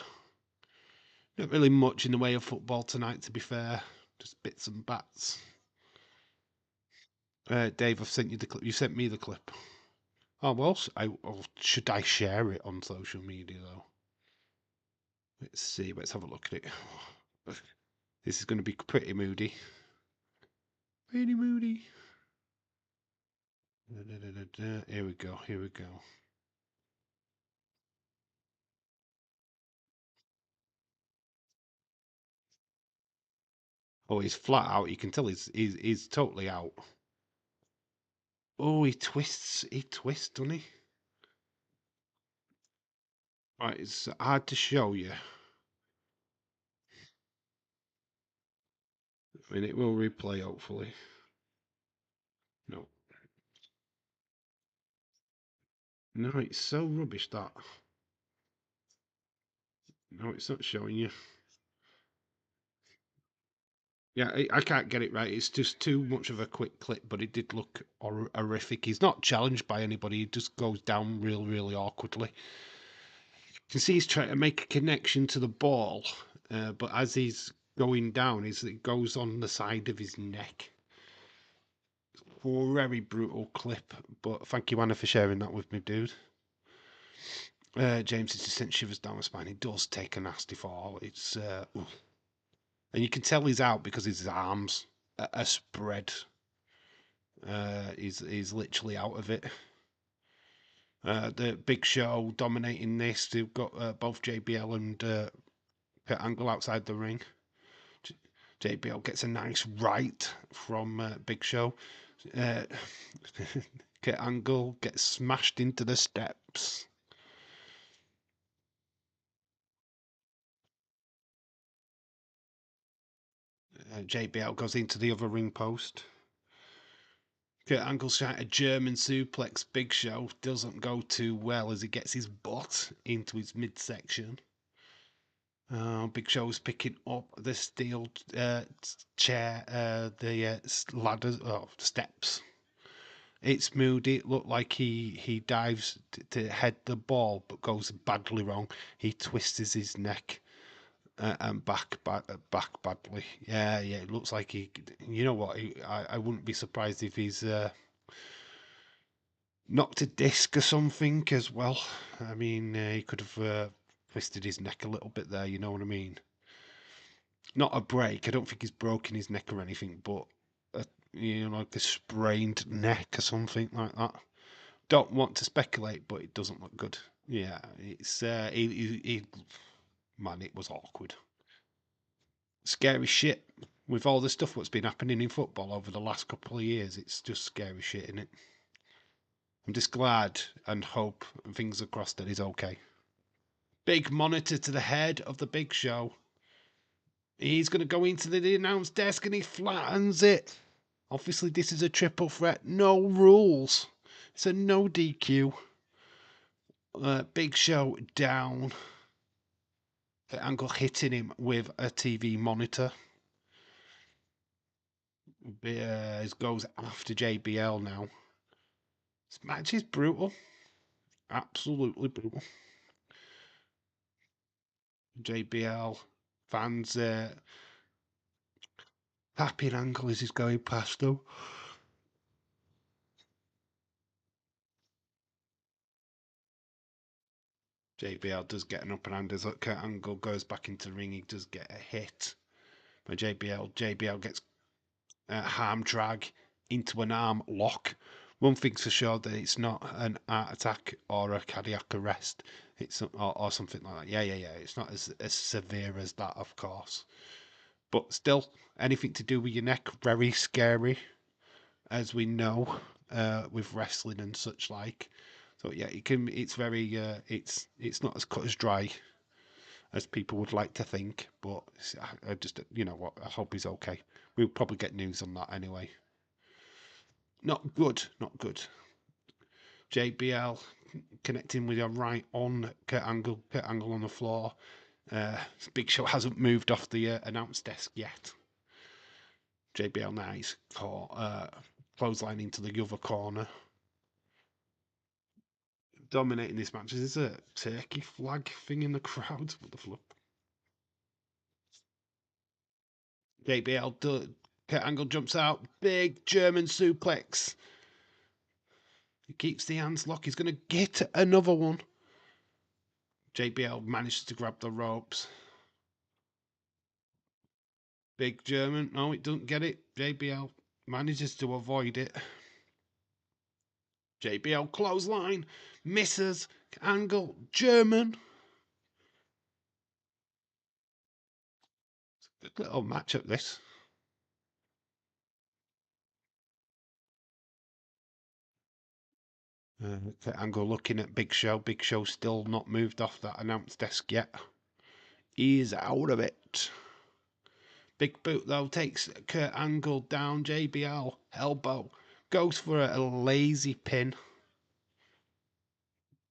Not really much in the way of football tonight, to be fair. Just bits and bats. Dave, I've sent you the clip. You sent me the clip. Oh, well, should I share it on social media, though? Let's see. Let's have a look at it. This is going to be pretty moody. Pretty moody. Here we go. Here we go. Oh, he's flat out. You can tell he's totally out. Oh, he twists. He twists, doesn't he? Right, it's hard to show you. I mean, it will replay, hopefully. No. No, it's so rubbish that. No, it's not showing you. Yeah, I can't get it right. It's just too much of a quick clip, but it did look horrific. He's not challenged by anybody. He just goes down really awkwardly. You can see he's trying to make a connection to the ball, but as he's going down, it goes on the side of his neck. Very brutal clip, but thank you, Anna, for sharing that with me, dude. James has just sent shivers down my spine. He does take a nasty fall. It's and you can tell he's out because his arms are spread. He's literally out of it. The Big Show dominating this. They've got both JBL and Kurt Angle outside the ring. JBL gets a nice right from Big Show. Kurt Angle gets smashed into the steps. JBL goes into the other ring post. Kurt Angle's trying to German suplex Big Show. Doesn't go too well as he gets his butt into his midsection. Big Show's picking up the steel chair, the ladders, steps. It's moody. It looked like he dives to head the ball, but goes badly wrong. He twists his neck and back badly. Yeah. It looks like he. You know what? I wouldn't be surprised if he's knocked a disc or something as well. I mean, he could have twisted his neck a little bit there. You know what I mean? Not a break. I don't think he's broken his neck or anything, but like a sprained neck or something like that. Don't want to speculate, but it doesn't look good. Yeah, it's man, it was awkward. Scary shit. With all the stuff that's been happening in football over the last couple of years, it's just scary shit, isn't it? I'm just glad and hope and fingers crossed that he's okay. Big monitor to the head of the Big Show. He's going to go into the announce desk and he flattens it. Obviously, this is a triple threat. No rules. It's a no DQ. Big Show down. The Angle hitting him with a TV monitor. Goes after JBL now. This match is brutal. Absolutely brutal. JBL fans happy and Angle as he's going past them. JBL does get an upper hand as Kurt Angle goes back into the ring. He does get a hit by JBL. JBL gets a arm drag into an arm lock. One thing's for sure that it's not an heart attack or a cardiac arrest. It's or something like that. Yeah. It's not as severe as that, of course. But still, anything to do with your neck, very scary, as we know, with wrestling and such like. So yeah, it can. It's very. It's not as cut as dry as people would like to think. But I just, you know what? I hope he's okay. We'll probably get news on that anyway. Not good. Not good. JBL connecting with your right on Kurt Angle. Kurt Angle on the floor. Big Show hasn't moved off the announce desk yet. JBL nice clothesline into the other corner. Dominating this match. Is this a turkey flag thing in the crowd? What the flip? JBL, Kurt Angle jumps out. Big German suplex. He keeps the hands locked. He's going to get another one. JBL manages to grab the ropes. Big German. No, it doesn't get it. JBL manages to avoid it. JBL clothesline. Misses. Angle. German. Good little matchup, this. Angle looking at Big Show. Big Show still not moved off that announce desk yet. He's out of it. Big Boot, though, takes Kurt Angle down. JBL, elbow. Goes for a lazy pin.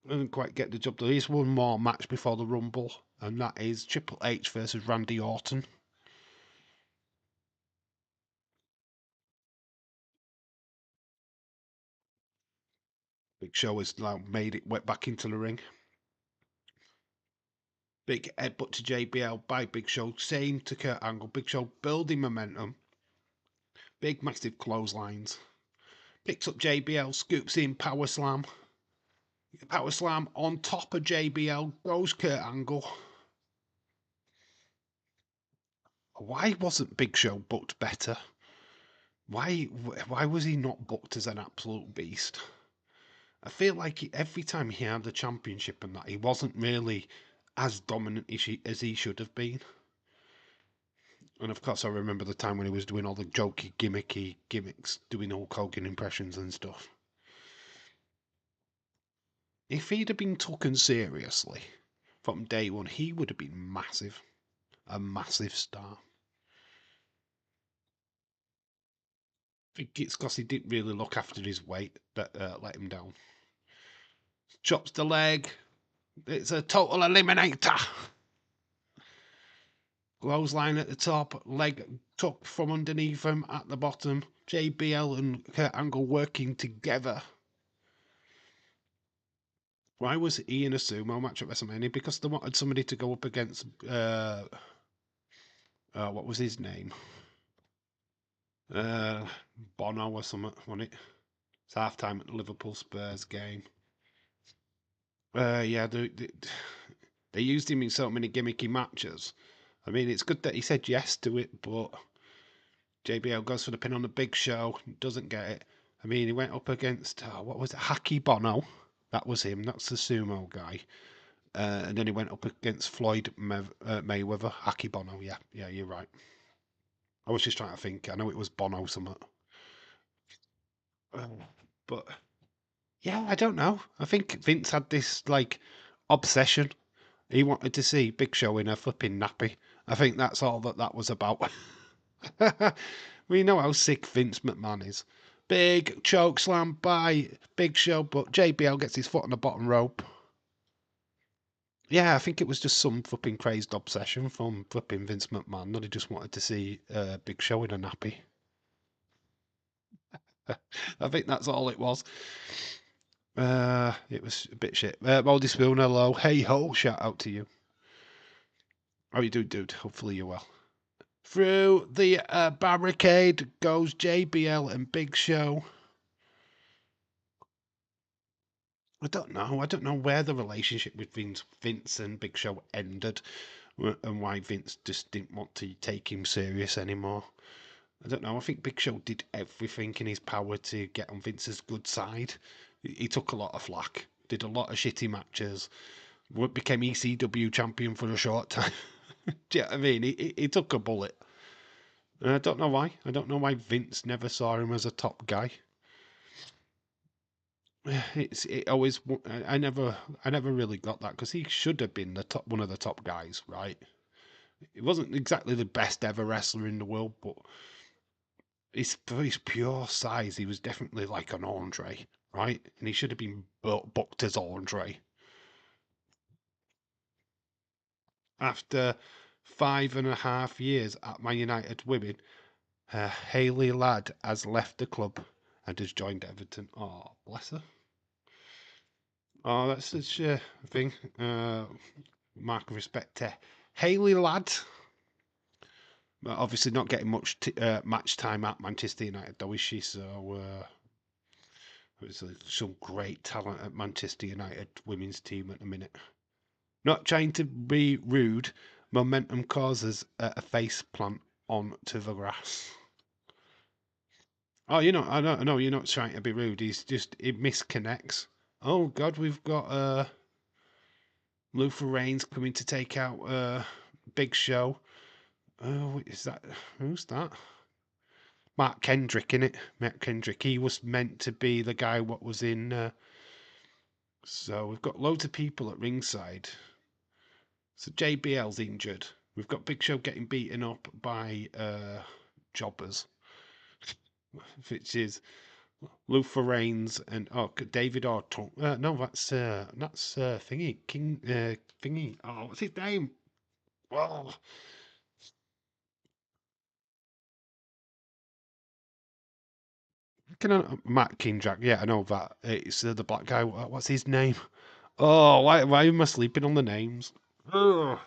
Doesn't quite get the job done. There's one more match before the Rumble, and that is Triple H versus Randy Orton. Big Show has now made it wet back into the ring. Big headbutt to JBL by Big Show. Same to Kurt Angle. Big Show building momentum. Big massive clotheslines. Picks up JBL. Scoops in power slam. Power slam on top of JBL. Goes Kurt Angle. Why wasn't Big Show booked better? Why was he not booked as an absolute beast? I feel like every time he had the championship and that, he wasn't really as dominant as he should have been. And of course, I remember the time when he was doing all the jokey, gimmicky gimmicks, doing Hulk Hogan impressions and stuff. If he'd have been taken seriously from day one, he would have been massive. A massive star. I think it's because he didn't really look after his weight that let him down. Chops the leg. It's a total eliminator. Clothesline at the top, leg tucked from underneath him at the bottom. JBL and Kurt Angle working together. Why was he in a sumo match at WrestleMania? Because they wanted somebody to go up against what was his name? Bono or something, wasn't it? It's halftime at the Liverpool Spurs game. Yeah, they used him in so many gimmicky matches. I mean, it's good that he said yes to it, but JBL goes for the pin on the Big Show, doesn't get it. I mean, he went up against, what was it, Haki Bono. That was him, that's the sumo guy. And then he went up against Floyd Mayweather. Haki Bono, yeah, you're right. I was just trying to think. I know it was Bono something. But, yeah, I don't know. I think Vince had this, like, obsession. He wanted to see Big Show in a flipping nappy. I think that's all that was about. We know how sick Vince McMahon is. Big choke slam by Big Show, but JBL gets his foot on the bottom rope. Yeah, I think it was just some flipping crazed obsession from flipping Vince McMahon that he just wanted to see Big Show in a nappy. I think that's all it was. It was a bit shit. Moldy Spoon, hello. Hey ho, shout out to you. How you doing, dude? Hopefully you're well. Through the barricade goes JBL and Big Show. I don't know. I don't know where the relationship with Vince and Big Show ended and why Vince just didn't want to take him serious anymore. I don't know. I think Big Show did everything in his power to get on Vince's good side. He took a lot of flack, did a lot of shitty matches, became ECW champion for a short time. Do you know what I mean? He took a bullet. And I don't know why. I don't know why Vince never saw him as a top guy. It always. I never really got that because he should have been one of the top guys, right? He wasn't exactly the best ever wrestler in the world, but for his pure size, he was definitely like an Andre, right? And he should have been booked as Andre. After 5.5 years at Man United Women, Hayley Ladd has left the club and has joined Everton. Oh, bless her. Oh, that's such a thing. Mark of respect to Hayley Ladd. Obviously, not getting much match time at Manchester United, though, is she? So, there's some great talent at Manchester United women's team at the minute. Not trying to be rude, momentum causes a face plant onto the grass. Oh, I know you're not trying to be rude. It misconnects. Oh God, we've got Luther Reigns coming to take out Big Show. Oh, is that who's that? Mark Kendrick, in it. Mark Kendrick. He was meant to be the guy what was in. So we've got loads of people at ringside. So JBL's injured. We've got Big Show getting beaten up by jobbers, which is Luther Reigns and David Orton. No, that's thingy King thingy. Oh, what's his name? Oh, Matt Kendrick? Yeah, I know that. It's the black guy. What's his name? Oh, why am I sleeping on the names? Ugh.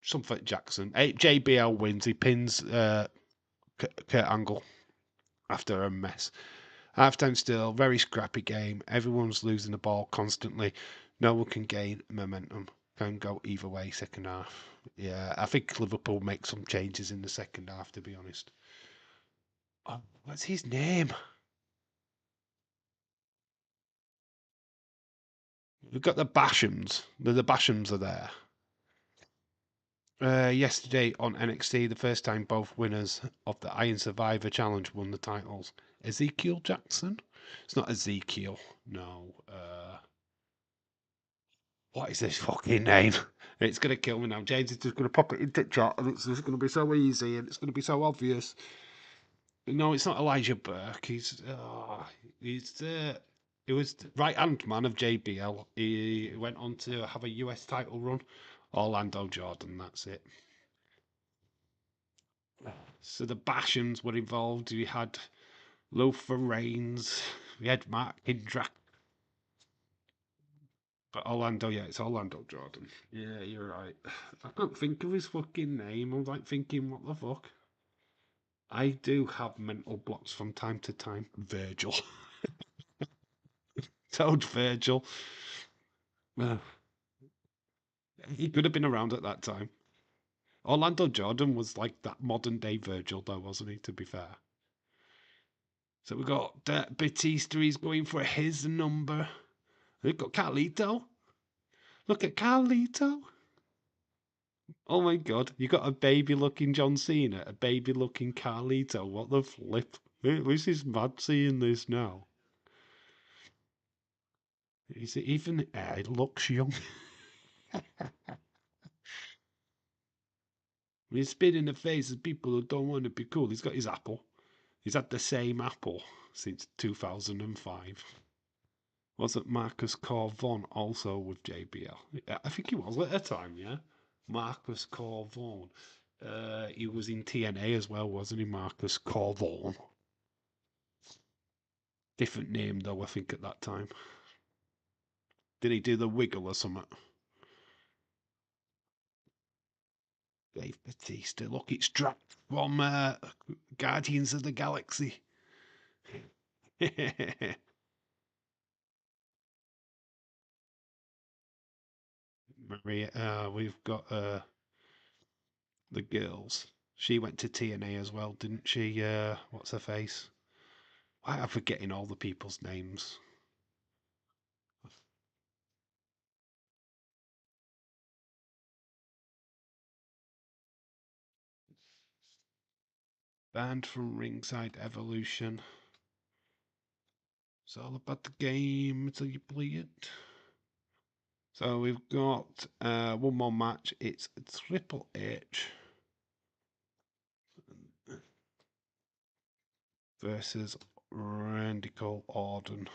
Something Jackson. JBL wins. He pins Kurt Angle after a mess. Halftime still, very scrappy game. Everyone's losing the ball constantly. No one can gain momentum. Can go either way second half. Yeah, I think Liverpool make some changes in the second half, to be honest. Oh, what's his name? We've got the Bashams. The Bashams are there. Yesterday on NXT, the first time both winners of the Iron Survivor Challenge won the titles. Ezekiel Jackson? It's not Ezekiel. No. What is this fucking name? It's going to kill me now. James is just going to pop it into chat and it's just going to be so easy and it's going to be so obvious. No, it's not Elijah Burke. He was right hand man of JBL. He went on to have a US title run. Orlando Jordan, that's it. So the Bashams were involved. We had Luther Reigns. We had Mark Hindrak. But Orlando, yeah, it's Orlando Jordan. Yeah, you're right. I can't think of his fucking name. I'm like thinking, what the fuck? I do have mental blocks from time to time. Virgil. Told Virgil. Uh, he could have been around at that time. Orlando Jordan was like that modern day Virgil, though, wasn't he, to be fair? So we got Batista, he's going for his number. We've got Carlito. Look at Carlito. Oh my god, you got a baby looking John Cena, a baby looking Carlito. What the flip? This is mad seeing this now. Is it even? It looks young. He's spit in the face of people who don't want to be cool. He's got his apple. He's had the same apple since 2005. Wasn't Marcus Corvon also with JBL? I think he was at the time, yeah. Marcus Corvon. He was in TNA as well, wasn't he, Marcus Corvon? Different name though, I think at that time. Did he do the wiggle or something? Dave Batista. Look, it's Drax from Guardians of the Galaxy. Maria, we've got the girls. She went to TNA as well, didn't she? What's her face? Why am I forgetting all the people's names? Banned from Ringside Evolution. It's all about the game until you play it. So we've got one more match. It's Triple H versus Randy Orton.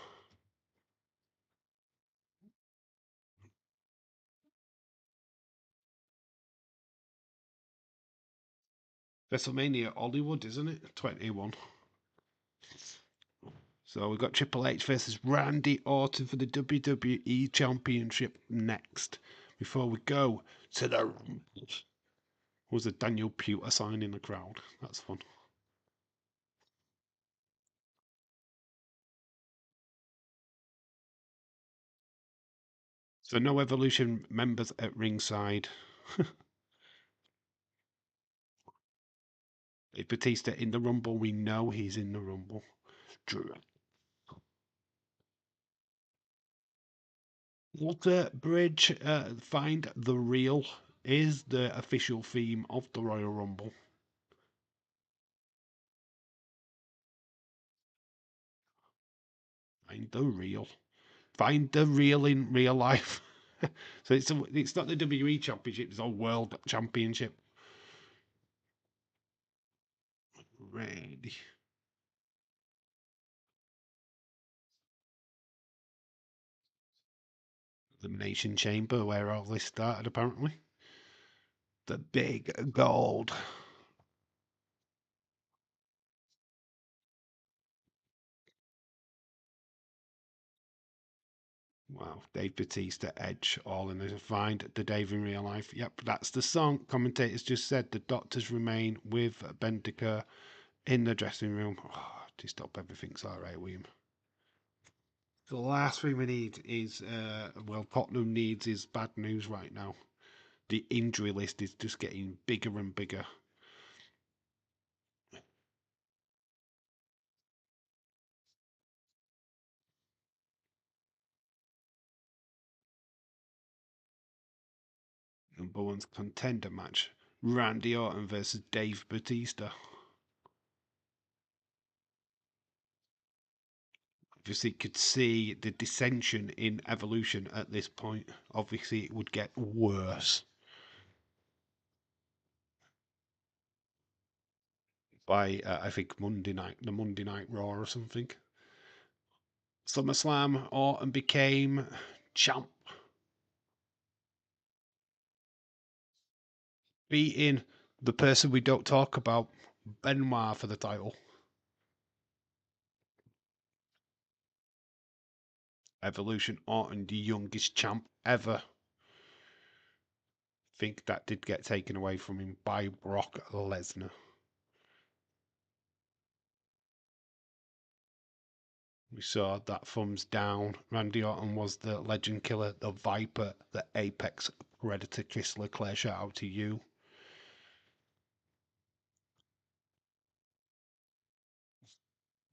WrestleMania Hollywood, isn't it? 21. So we've got Triple H versus Randy Orton for the WWE Championship next. before we go to the was a Daniel Pewter sign in the crowd. That's fun. So no Evolution members at ringside. If Batista in the Rumble, we know he's in the Rumble. Drew. Walter Bridge, find the real is the official theme of the Royal Rumble. Find the real. Find the real in real life. So it's not the WWE Championship, it's a World Championship. Ready. Elimination Chamber, where all this started, apparently. The big gold. Wow, Dave Batista, Edge, all in there. Find the Dave in real life. Yep, that's the song. Commentators just said the doctors remain with Bendika in the dressing room. Oh, just hope everything's all right with him. The last thing we need is, well, Tottenham needs is bad news right now. The injury list is just getting bigger and bigger. Number one's contender match. Randy Orton versus Dave Batista. Obviously, could see the dissension in Evolution at this point. Obviously, it would get worse by, I think, the Monday Night Raw or something. SummerSlam, Orton became champ, beating the person we don't talk about, Benoit, for the title. Evolution, Orton, the youngest champ ever. Think that did get taken away from him by Brock Lesnar. We saw that thumbs down. Randy Orton was the legend killer, the Viper, the Apex Predator. Chris Leclerc, shout out to you.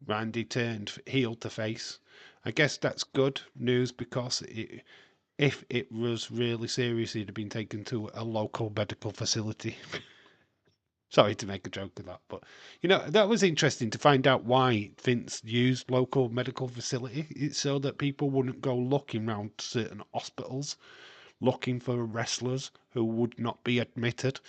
Randy turned heel to face. I guess that's good news because if it was really serious, he'd have been taken to a local medical facility. Sorry to make a joke of that, but that was interesting to find out why Vince used local medical facility. It's so that people wouldn't go looking around certain hospitals looking for wrestlers who would not be admitted.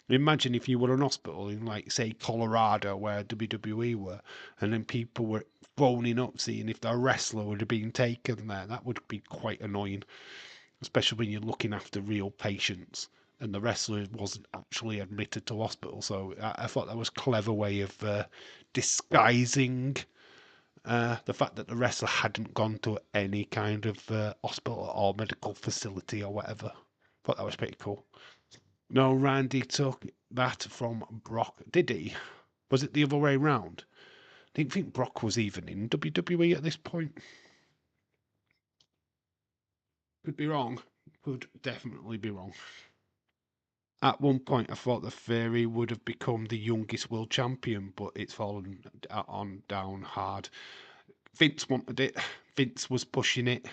Imagine if you were an hospital in, like, say, Colorado, where WWE were, and then people were phoning up seeing if their wrestler would have been taken there. That would be quite annoying, especially when you're looking after real patients and the wrestler wasn't actually admitted to hospital. So I thought that was a clever way of disguising the fact that the wrestler hadn't gone to any kind of hospital or medical facility or whatever. Thought that was pretty cool. No, Randy took that from Brock, did he? Was it the other way round? Didn't think Brock was even in WWE at this point. Could be wrong. Could definitely be wrong. At one point, I thought the Theory would have become the youngest world champion, but it's fallen on down hard. Vince wanted it. Vince was pushing it.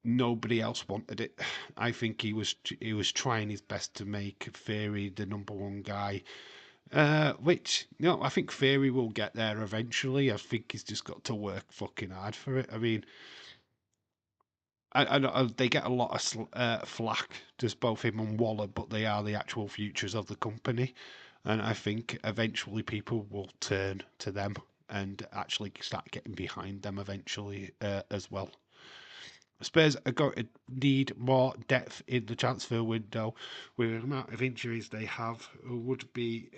Nobody else wanted it. I think he was trying his best to make Theory the number one guy. Which, I think Theory will get there eventually. I think he's just got to work fucking hard for it. I mean, I know they get a lot of flack, just both him and Waller, but they are the actual futures of the company. And I think eventually people will turn to them and actually start getting behind them eventually as well. Spurs are going to need more depth in the transfer window. With the amount of injuries they have, would be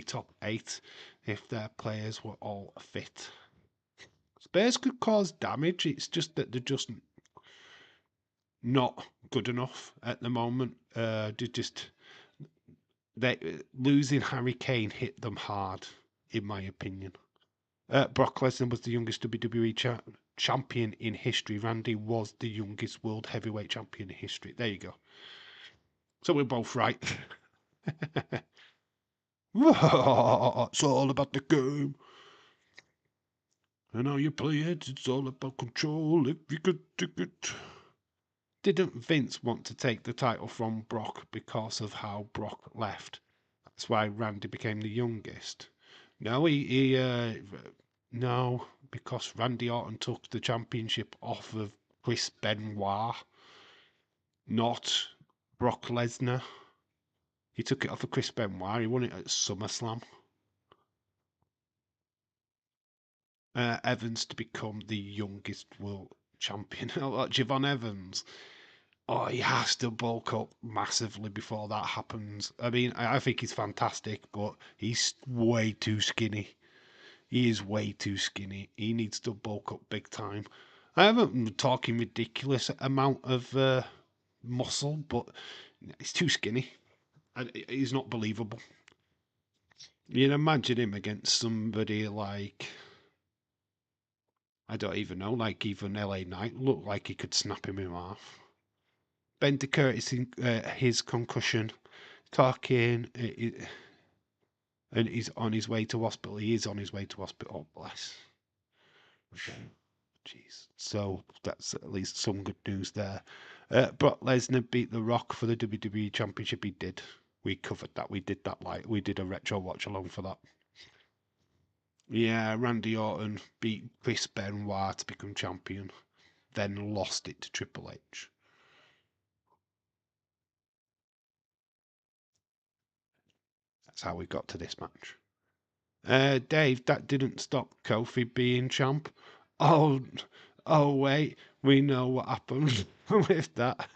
top 8 if their players were all fit. Spurs could cause damage. It's just that they're just not good enough at the moment. Losing Harry Kane hit them hard, in my opinion. Brock Lesnar was the youngest WWE champion in history. Randy was the youngest world heavyweight champion in history. There you go. So we're both right. It's all about the game. And how you play it, it's all about control. If you could take it. Didn't Vince want to take the title from Brock because of how Brock left? That's why Randy became the youngest. No, no, because Randy Orton took the championship off of Chris Benoit, not Brock Lesnar. He took it off of Chris Benoit. He won it at SummerSlam. Evans to become the youngest world champion. Javon Evans. Oh, he has to bulk up massively before that happens. I mean, I think he's fantastic, but he's way too skinny. He is way too skinny. He needs to bulk up big time. I haven't been talking ridiculous amount of muscle, but he's too skinny. He's not believable. You can imagine him against somebody like, I don't even know, like even LA Knight. Looked like he could snap him in half. Ben Curtis, his concussion, talking, and he's on his way to hospital. He is on his way to hospital. Oh, bless. Jeez. So that's at least some good news there. Brock Lesnar beat The Rock for the WWE Championship. He did. We covered that. We did that. Like we did a retro watch along for that. Yeah, Randy Orton beat Chris Benoit to become champion, then lost it to Triple H. That's how we got to this match. Dave, that didn't stop Kofi being champ. Oh, oh wait, we know what happened with that.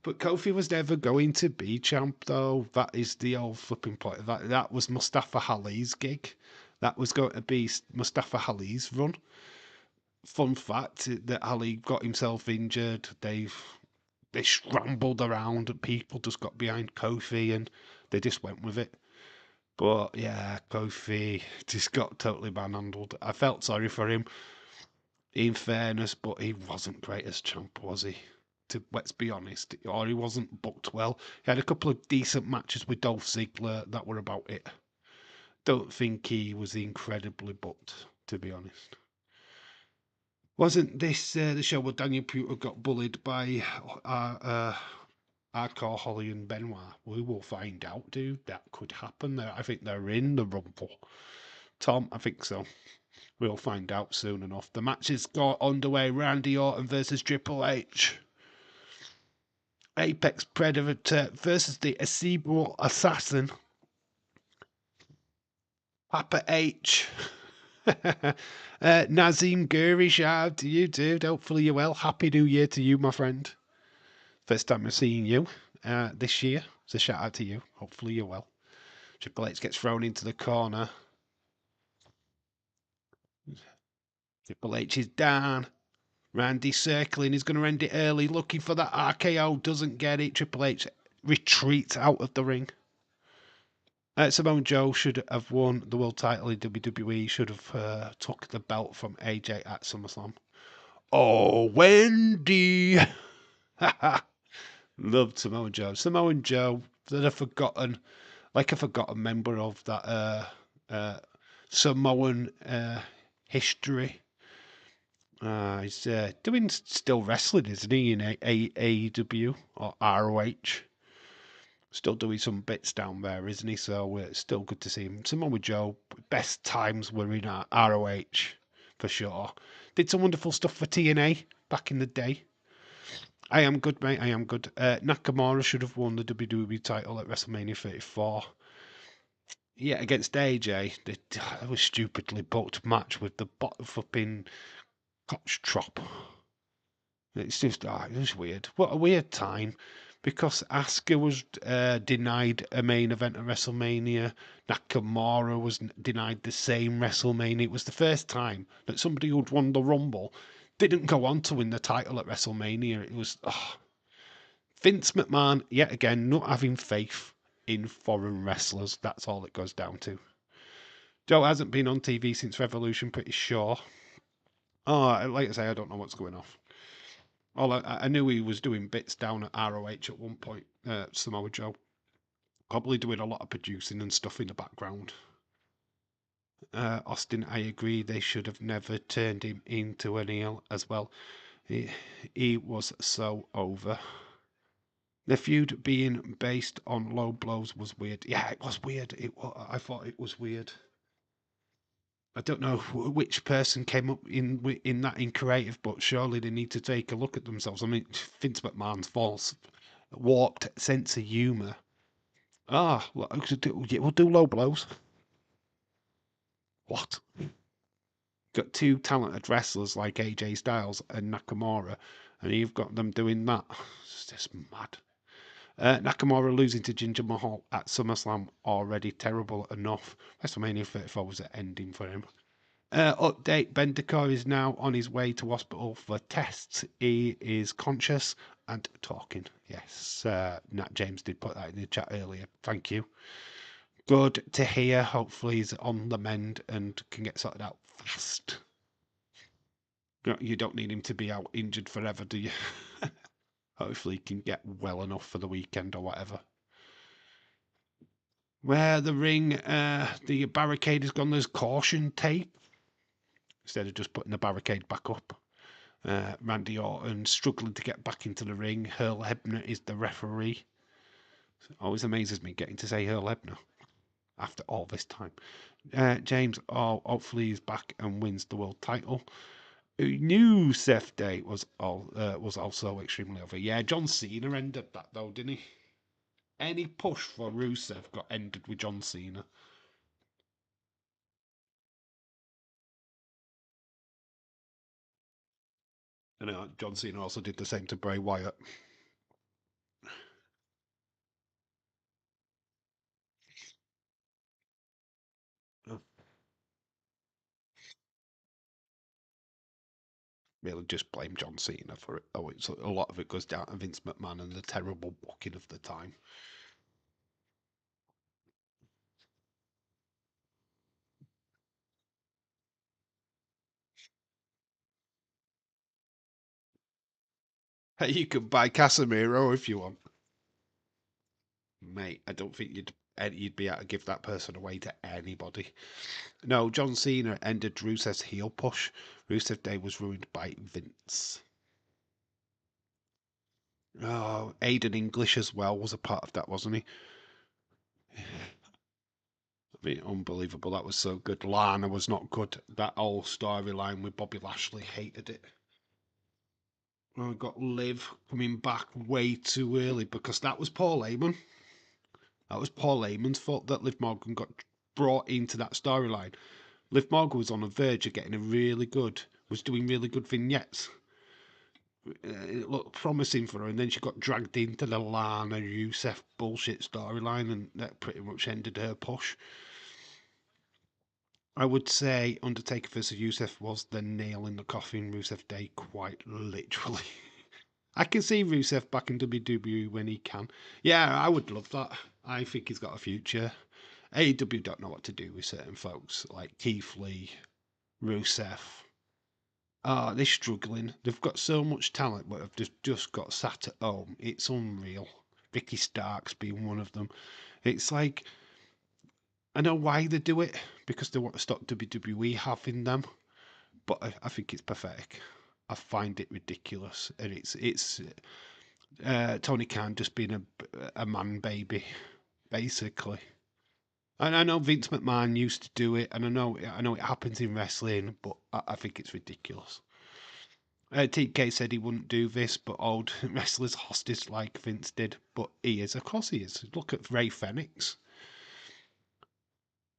But Kofi was never going to be champ, though. That is the old flipping point. That was Mustafa Ali's gig. That was going to be Mustafa Ali's run. Fun fact that Ali got himself injured. They scrambled around. People just got behind Kofi and they just went with it. But yeah, Kofi just got totally manhandled. I felt sorry for him, in fairness, but he wasn't great as champ, was he? Let's be honest, or he wasn't booked well. He had a couple of decent matches with Dolph Ziggler. That were about it. Don't think he was incredibly booked, to be honest. Wasn't this the show where Daniel Puter got bullied by Hardcore Holly and Benoit? We will find out, dude. That could happen. I think they're in the Rumble. Tom, I think so. We'll find out soon enough. The match is got underway. Randy Orton versus Triple H. Apex Predator versus the Cerebral Assassin. Papa H. Nazim Guri, shout out to you, dude. Hopefully you're well. Happy New Year to you, my friend. First time I'm seeing you this year. So shout out to you. Hopefully you're well. Triple H gets thrown into the corner. Triple H is down. Randy circling. He's going to end it early. Looking for that RKO. Doesn't get it. Triple H retreats out of the ring. Samoa Joe should have won the world title in WWE. Should have took the belt from AJ at SummerSlam. Oh, Wendy! Loved Samoa Joe. Samoa Joe, a forgotten member of that Samoan history. He's doing still wrestling, isn't he, in AEW or ROH? Still doing some bits down there, isn't he? So it's still good to see him. Samoa Joe, best times were in ROH, for sure. Did some wonderful stuff for TNA back in the day. I am good, mate. I am good. Nakamura should have won the WWE title at WrestleMania 34. Yeah, against AJ. That was stupidly booked match with the bottom flipping Koch Trop. It's just, it was weird. What a weird time. Because Asuka was denied a main event at WrestleMania. Nakamura was denied the same WrestleMania. It was the first time that somebody who'd won the Rumble Didn't go on to win the title at WrestleMania. It was Vince McMahon, yet again, not having faith in foreign wrestlers. That's all it goes down to. Joe hasn't been on TV since Revolution, pretty sure. Oh, like I say, I don't know what's going off. All I knew he was doing bits down at ROH at one point, Samoa Joe. Probably doing a lot of producing and stuff in the background. Austin, I agree. They should have never turned him into an heel as well. He was so over. The feud being based on low blows was weird. Yeah, it was weird. I thought it was weird. I don't know which person came up in that in creative, but surely they need to take a look at themselves. I mean, Vince McMahon's false, warped sense of humour. We'll do low blows. What? Got two talented wrestlers like AJ Styles and Nakamura, and you've got them doing that. It's just mad. Nakamura losing to Jinder Mahal at SummerSlam already terrible enough. WrestleMania 34 was an ending for him. Update, Bendikar is now on his way to hospital for tests. He is conscious and talking. Yes, Nat James did put that in the chat earlier. Thank you. Good to hear. Hopefully he's on the mend and can get sorted out fast. You don't need him to be out injured forever, do you? Hopefully he can get well enough for the weekend or whatever. Where the ring, the barricade has gone, there's caution tape. Instead of just putting the barricade back up. Randy Orton struggling to get back into the ring. Earl Hebner is the referee. It always amazes me getting to say Earl Hebner after all this time. James, hopefully he's back and wins the world title. New Seth Day was also extremely over. Yeah, John Cena ended that though, didn't he? Any push for Rusev got ended with John Cena. And John Cena also did the same to Bray Wyatt. Really just blame John Cena for it. Oh, it's a lot of it goes down to Vince McMahon and the terrible booking of the time. Hey, you can buy Casemiro if you want, mate. I don't think you'd be able to give that person away to anybody. No, John Cena ended Rusev's heel push. Rusev Day was ruined by Vince. Oh, Aiden English as well was a part of that, wasn't he? I mean, unbelievable. That was so good. Lana was not good. That whole storyline with Bobby Lashley, hated it. We got Liv coming back way too early because that was Paul Heyman. That was Paul Heyman's fault that Liv Morgan got brought into that storyline. Liv Morgan was on the verge of getting was doing really good vignettes. It looked promising for her, and then she got dragged into the Lana Rusev bullshit storyline, and that pretty much ended her push. I would say Undertaker versus Rusev was the nail in the coffin. Rusev Day, quite literally. I can see Rusev back in WWE when he can. Yeah, I would love that. I think he's got a future. AEW don't know what to do with certain folks like Keith Lee, Rusev. They're struggling. They've got so much talent, but have just got sat at home. It's unreal. Ricky Starks being one of them. It's like, I know why they do it, because they want to stop WWE having them, but I think it's pathetic. I find it ridiculous, and it's Tony Khan just being a man baby, basically. And I know Vince McMahon used to do it, and I know it happens in wrestling, but I think it's ridiculous. TK said he wouldn't do this, but old wrestlers hostage like Vince did. But he is, of course he is. Look at Ray Fenix.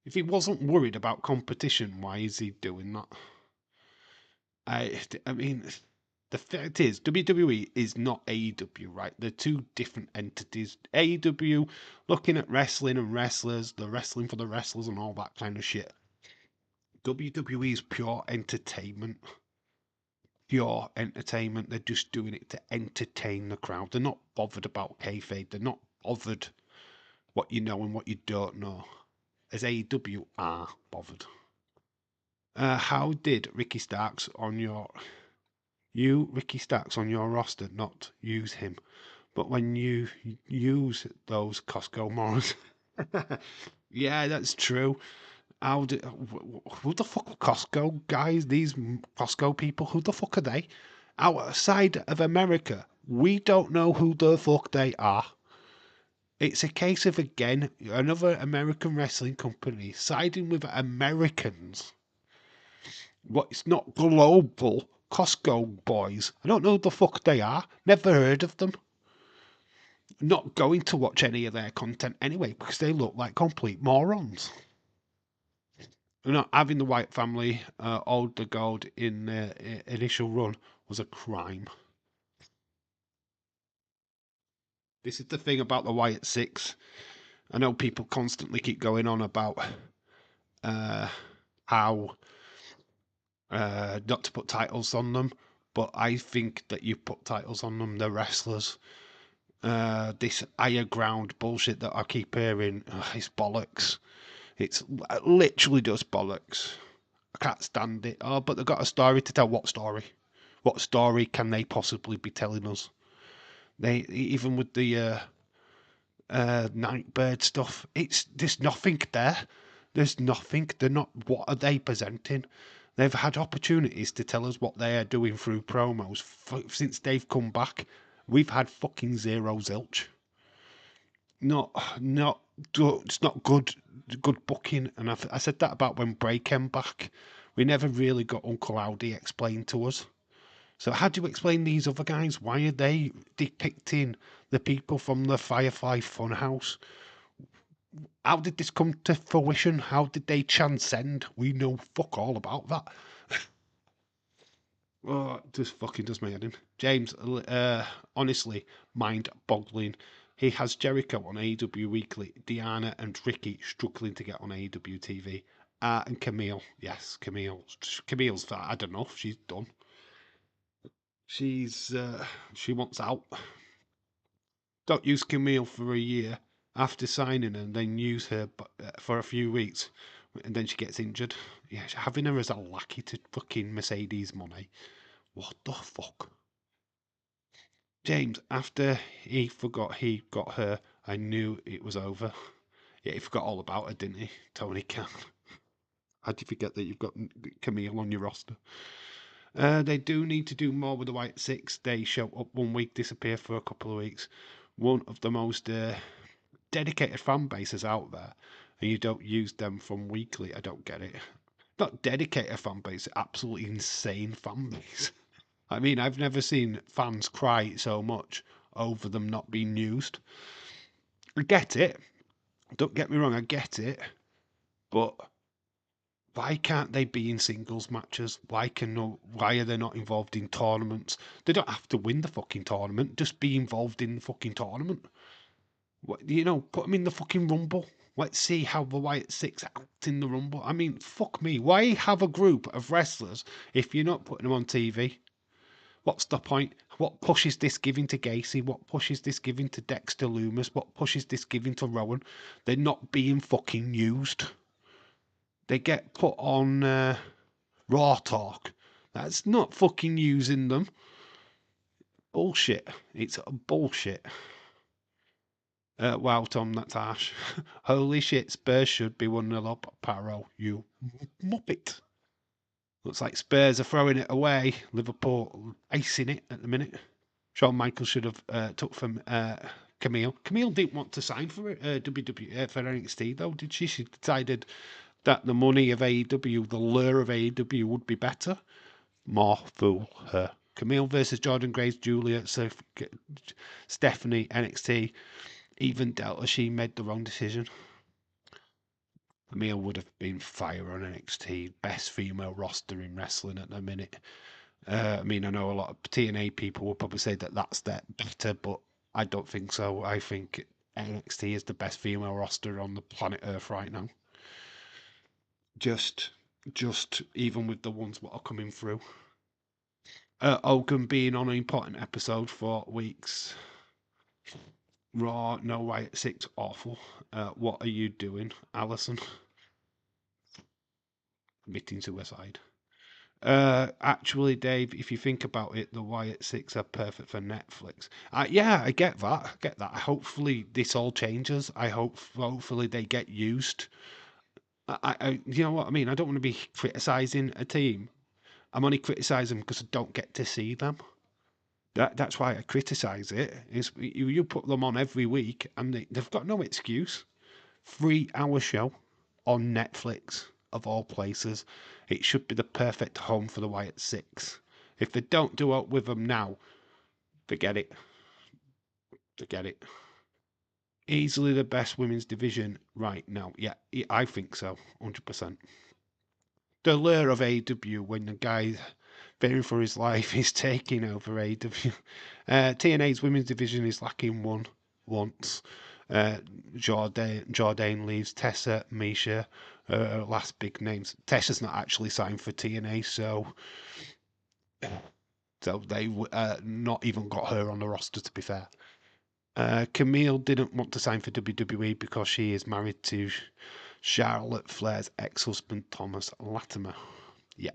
If he wasn't worried about competition, why is he doing that? I mean, the fact is, WWE is not AEW, right? They're two different entities. AEW, looking at wrestling and wrestlers, the wrestling for the wrestlers and all that kind of shit. WWE is pure entertainment. pure entertainment. They're just doing it to entertain the crowd. They're not bothered about kayfabe. They're not bothered what you know and what you don't know, as AEW are bothered. How did Ricky Starks on your roster not use him? But when you use those Costco morons, yeah, that's true. Who the fuck are Costco guys? These Costco people, who the fuck are they? Outside of America, we don't know who the fuck they are. It's a case of, again, another American wrestling company siding with Americans. What, it's not global Costco boys. I don't know who the fuck they are. Never heard of them. Not going to watch any of their content anyway because they look like complete morons. Not having the White family hold the gold in the initial run was a crime. This is the thing about the Wyatt Six. I know people constantly keep going on about how not to put titles on them, but I think that you put titles on them. They're wrestlers. This higher ground bullshit that I keep hearing is bollocks. It's literally just bollocks. I can't stand it. Oh, but they've got a story to tell. What story? What story can they possibly be telling us? They, even with the Nightbird stuff, there's nothing there. There's nothing. They're not. What are they presenting? They've had opportunities to tell us what they are doing through promos since they've come back. We've had fucking zero zilch. Not, it's not good booking. And I said that about when Bray came back. We never really got Uncle Audi explained to us. So how do you explain these other guys? Why are they depicting the people from the Firefly Funhouse? How did this come to fruition? How did they transcend? We know fuck all about that. Oh, it just fucking does my head in. James, honestly, mind-boggling. He has Jericho on AEW Weekly, Deanna and Ricky struggling to get on AEW TV. And Camille, yes, Camille's, I don't know, she's done. She wants out. Don't use Camille for a year after signing her and then use her for a few weeks and then she gets injured. Yeah, having her as a lackey to fucking Mercedes money. What the fuck? James, after he forgot he got her, I knew it was over. Yeah, he forgot all about her, didn't he? Tony Khan. How do you forget that you've got Camille on your roster? They do need to do more with the White Six. They show up 1 week, disappear for a couple of weeks. One of the most dedicated fan bases out there, and you don't use them from weekly. I don't get it. Not dedicated fan base, absolutely insane fan base. I mean, I've never seen fans cry so much over them not being used. I get it. Don't get me wrong, I get it. But why can't they be in singles matches? Why are they not involved in tournaments? They don't have to win the fucking tournament. Just be involved in the fucking tournament. What, put them in the fucking Rumble. Let's see how the Wyatt Six act in the Rumble. I mean, fuck me. Why have a group of wrestlers if you're not putting them on TV? What's the point? What push is this giving to Gacy? What push is this giving to Dexter Loomis? What push is this giving to Rowan? They're not being fucking used. They get put on Raw Talk. That's not fucking using them. Bullshit. It's bullshit. Wow, Tom, that's harsh. Holy shit, Spurs should be 1-0 up. Paro, you muppet. Looks like Spurs are throwing it away. Liverpool icing it at the minute. Shawn Michaels should have took from Camille. Camille didn't want to sign for WWE for NXT though, did she? She decided that the money of AEW, the lure of AEW, would be better. More fool her. Camille versus Jordan Grace, Julia, Stephanie, NXT. Even Delta, she made the wrong decision. Camille would have been fire on NXT. Best female roster in wrestling at the minute. I mean, I know a lot of TNA people will probably say that that's better, but I don't think so. I think NXT is the best female roster on the planet Earth right now. Just even with the ones that are coming through. Hogan being on an important episode for weeks. Raw, no Wyatt 6, awful. What are you doing, Alison? Admitting suicide. Actually, Dave, if you think about it, the Wyatt Six are perfect for Netflix. Yeah, I get that. I get that. Hopefully, this all changes. Hopefully they get used. You know what I mean. I don't want to be criticizing a team. I'm only criticizing them because I don't get to see them. That's why I criticize it. Is you put them on every week and they've got no excuse. 3 hour show on Netflix, of all places. It should be the perfect home for the Wyatt Six. If they don't do it with them now, forget it. Forget it. Easily the best women's division right now. Yeah, I think so. 100%. The lure of AW when the guy fearing for his life is taking over AW. TNA's women's division is lacking one once. Jordan leaves. Tessa, Misha, last big names. Tessa's not actually signed for TNA, so they not even got her on the roster, to be fair. Camille didn't want to sign for WWE because she is married to Charlotte Flair's ex-husband Thomas Latimer. Yeah,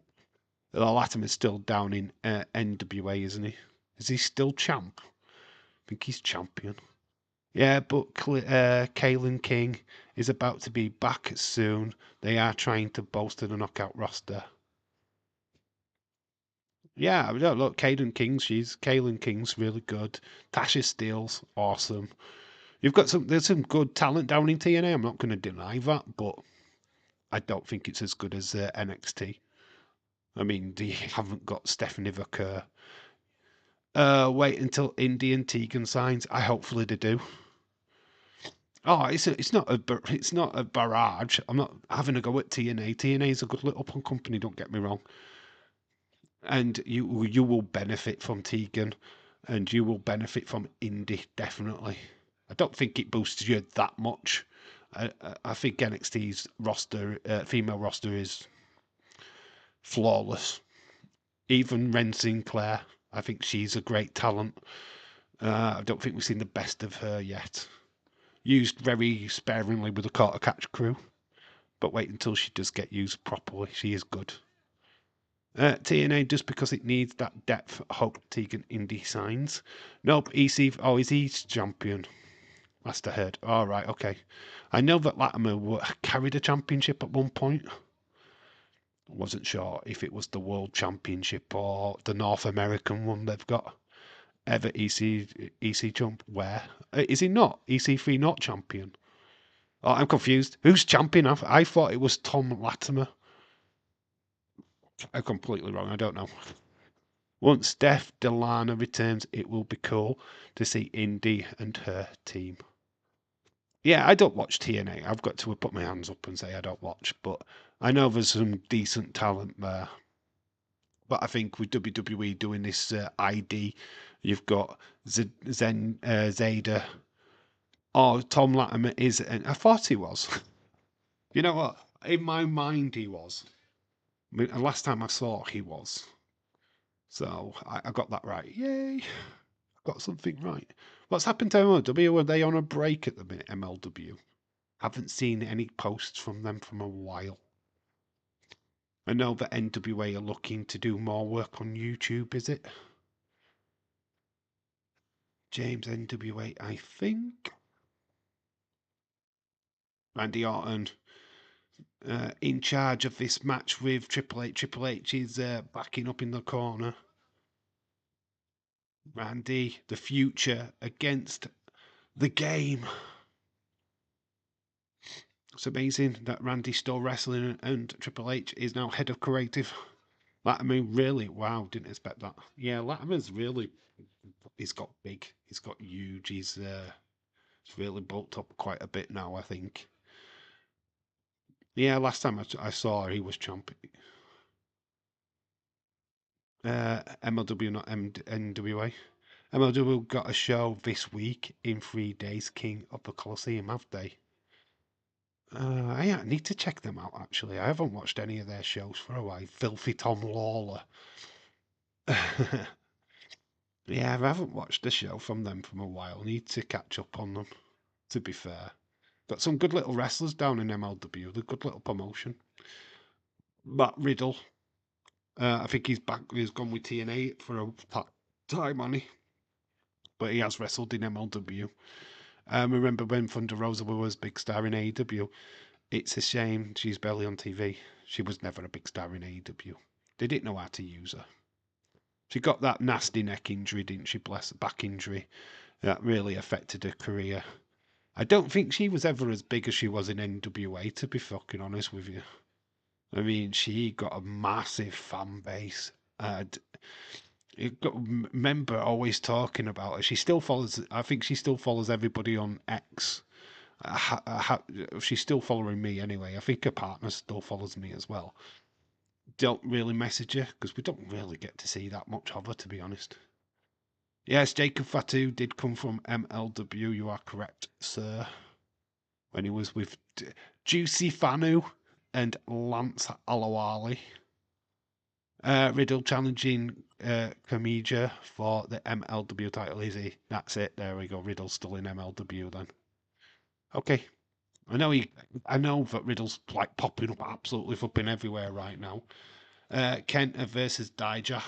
Latimer's still down in NWA, isn't he? Is he still champ? I think he's champion. Yeah, but Kalen King is about to be back soon. They are trying to bolster the knockout roster. Yeah, look, Kalen King's really good. Tasha Steele's awesome. There's some good talent down in TNA. I'm not going to deny that, but I don't think it's as good as NXT. I mean, they haven't got Stephanie Vaquer. Wait until Indy and Tegan signs. Hopefully they do. Oh, it's not a barrage. I'm not having a go at TNA. TNA is a good little company. Don't get me wrong. And you will benefit from Tegan, and you will benefit from Indy definitely. I don't think it boosts you that much. I think NXT's roster, female roster, is flawless. Even Ren Sinclair, I think she's a great talent. I don't think we've seen the best of her yet. Used very sparingly with the Quarter Catch crew, but wait until she does get used properly. She is good. TNA, just because it needs that depth, hope Tegan Indy signs. Nope, EC. Oh, is he champion? Last I heard. All right, okay. I know that Latimer carried a championship at one point. Wasn't sure if it was the World Championship or the North American one they've got. Ever EC champ? Where? Is he not? EC3 not champion? Oh, I'm confused. Who's champion? I thought it was Tom Latimer. I'm completely wrong. I don't know. Once Steph Delana returns, it will be cool to see Indy and her team. Yeah, I don't watch TNA. I've got to put my hands up and say I don't watch, but I know there's some decent talent there. But I think with WWE doing this ID, you've got Zada. Oh, Tom Latimer is, and I thought he was. You know what? In my mind, he was. I mean, last time I saw, he was. So I got that right. Yay! Got something right. What's happened to MLW? Are they on a break at the minute? MLW. Haven't seen any posts from them from a while. I know that NWA are looking to do more work on YouTube, is it? James NWA, I think. Randy Orton in charge of this match with Triple H. Triple H is backing up in the corner. Randy, the future against the game. It's amazing that Randy's still wrestling and Triple H is now head of creative. Latimer, really? Wow, didn't expect that. Yeah, Latimer's really, he's got big, he's got huge, he's really bulked up quite a bit now, I think. Yeah, last time I saw her, he was champion. MLW, not NWA. MLW got a show this week in 3 days, King of the Colosseum, have they? I need to check them out, actually. I haven't watched any of their shows for a while. Filthy Tom Lawler. Yeah, I haven't watched a show from them from a while. Need to catch up on them, to be fair. Got some good little wrestlers down in MLW. The good little promotion. Matt Riddle. I think he's back. He's gone with TNA for a time, on he? But he has wrestled in MLW. Remember when Thunder Rosa was big star in AEW? It's a shame she's barely on TV. She was never a big star in AEW. They didn't know how to use her. She got that nasty neck injury, didn't she? Bless her, back injury. That really affected her career. I don't think she was ever as big as she was in NWA, to be fucking honest with you. I mean, she got a massive fan base. You got remember always talking about her. She still follows. I think she still follows everybody on X. She's still following me anyway. I think her partner still follows me as well. Don't really message her because we don't really get to see that much of her, to be honest. Yes, Jacob Fatu did come from MLW. You are correct, sir. When he was with Juicy Fanu and Lance Alawali. Riddle challenging Kamiya for the MLW title, is he? That's it. There we go. Riddle's still in MLW then. Okay. I know that Riddle's like popping up absolutely flipping everywhere right now. Kenta versus Dijak.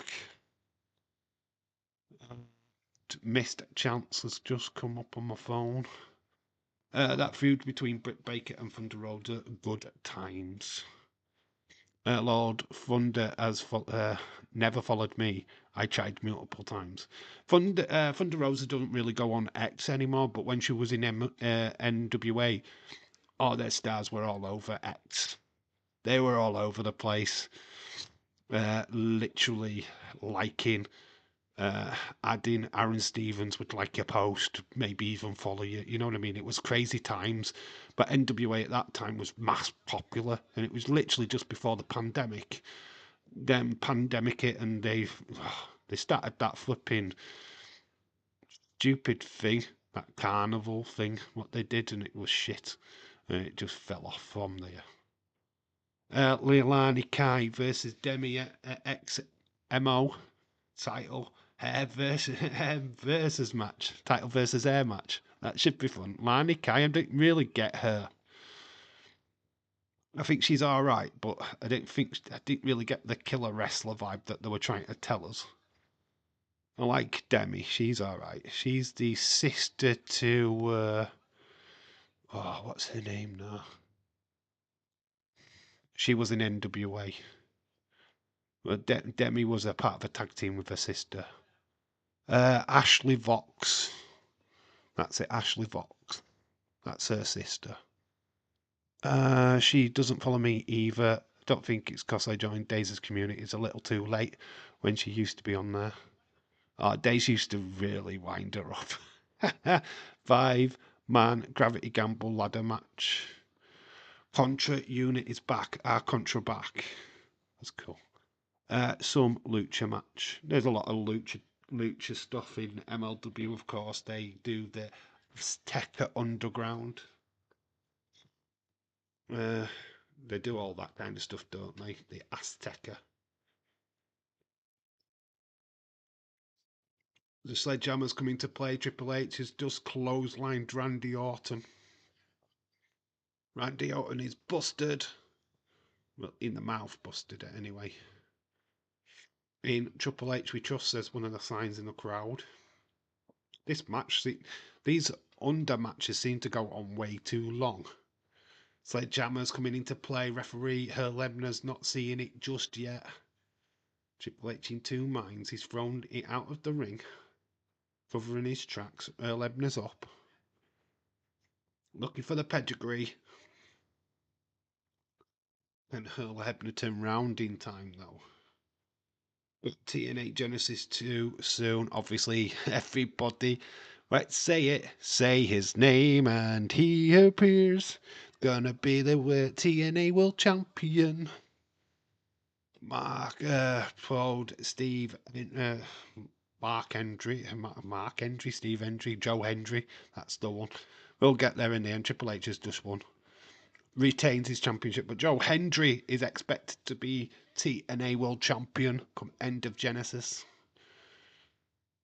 Missed chance has just come up on my phone. That feud between Britt Baker and Thunder Rosa, good times. Lord Thunder has never followed me. I tried multiple times. Thunder Rosa doesn't really go on X anymore, but when she was in NWA, all their stars were all over X. They were all over the place, literally liking, adding Aaron Stevens would like your post, maybe even follow you. You know what I mean? It was crazy times. But NWA at that time was mass popular, and it was literally just before the pandemic. Then pandemic hit, and they started that flipping stupid thing, that carnival thing, what they did, and it was shit. And it just fell off from there. Leilani Kai versus Demi XMO title hair versus match, title versus hair match. That should be fun. Lani Kai, I didn't really get her. I think she's all right, but I didn't really get the killer wrestler vibe that they were trying to tell us. I like Demi. She's all right. She's the sister to what's her name now? She was in NWA. Well, Demi was a part of a tag team with her sister. Ashley Vox. That's it, Ashley Vox. That's her sister. She doesn't follow me either. Don't think it's because I joined Daisy's community. It's a little too late when she used to be on there. Daisy used to really wind her up. 5-man Gravity Gamble ladder match. Contra unit is back. Contra back. That's cool. Some lucha match. There's a lot of lucha stuff in MLW, of course. They do the Azteca Underground. They do all that kind of stuff, don't they? The Azteca. The Sledgehammer's coming to play. Triple H has just clotheslined Randy Orton. Randy Orton is busted. Well, in the mouth busted it anyway. In Triple H we trust, says one of the signs in the crowd. This match, these under matches seem to go on way too long. Sledgehammer's coming into play. Referee Herr Lebner's not seeing it just yet. Triple H in two minds. He's thrown it out of the ring, covering his tracks. Earl Ebner's up, looking for the pedigree. And Earl Ebner turned round in time, though. But TNA Genesis 2 soon. Obviously, everybody, let's say it. Say his name and he appears. Gonna be the TNA World Champion. Mark Steve Mark Hendry, Steve Hendry, Joe Hendry. That's the one. We'll get there in the end. Triple H has just won. retains his championship. But Joe Hendry is expected to be TNA World Champion come end of Genesis.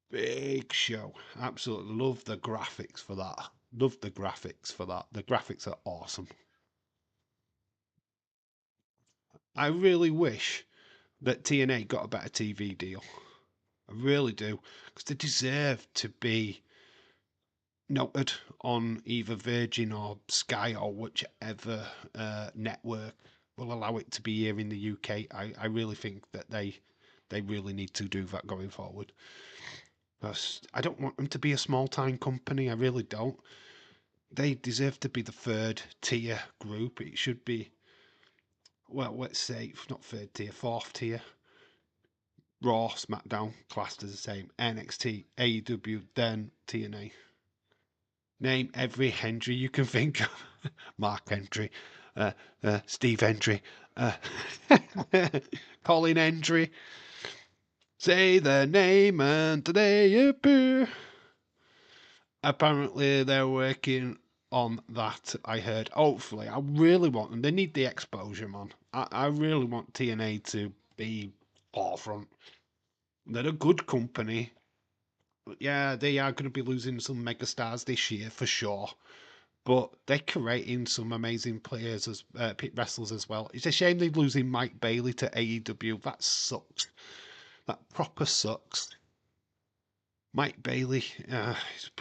Big show. Absolutely love the graphics for that. Love the graphics for that. The graphics are awesome. I really wish that TNA got a better TV deal. I really do. Because they deserve to be noted on either Virgin or Sky or whichever network will allow it to be here in the UK. I really think that they really need to do that going forward. Because I don't want them to be a small time company. I really don't. They deserve to be the third tier group. It should be, well, let's say not third tier, fourth tier. Raw, SmackDown, classed as the same. NXT, AEW, then TNA. Name every Hendry you can think of. Mark Hendry, Steve Hendry, Colin Hendry. Say their name and they appear. Apparently they're working on that, I heard. Hopefully, I really want them. They need the exposure, man. I really want TNA to be forefront. They're a good company. Yeah, they are going to be losing some megastars this year for sure. But they're creating some amazing players as wrestlers as well. It's a shame they're losing Mike Bailey to AEW. That sucks. That proper sucks. Mike Bailey,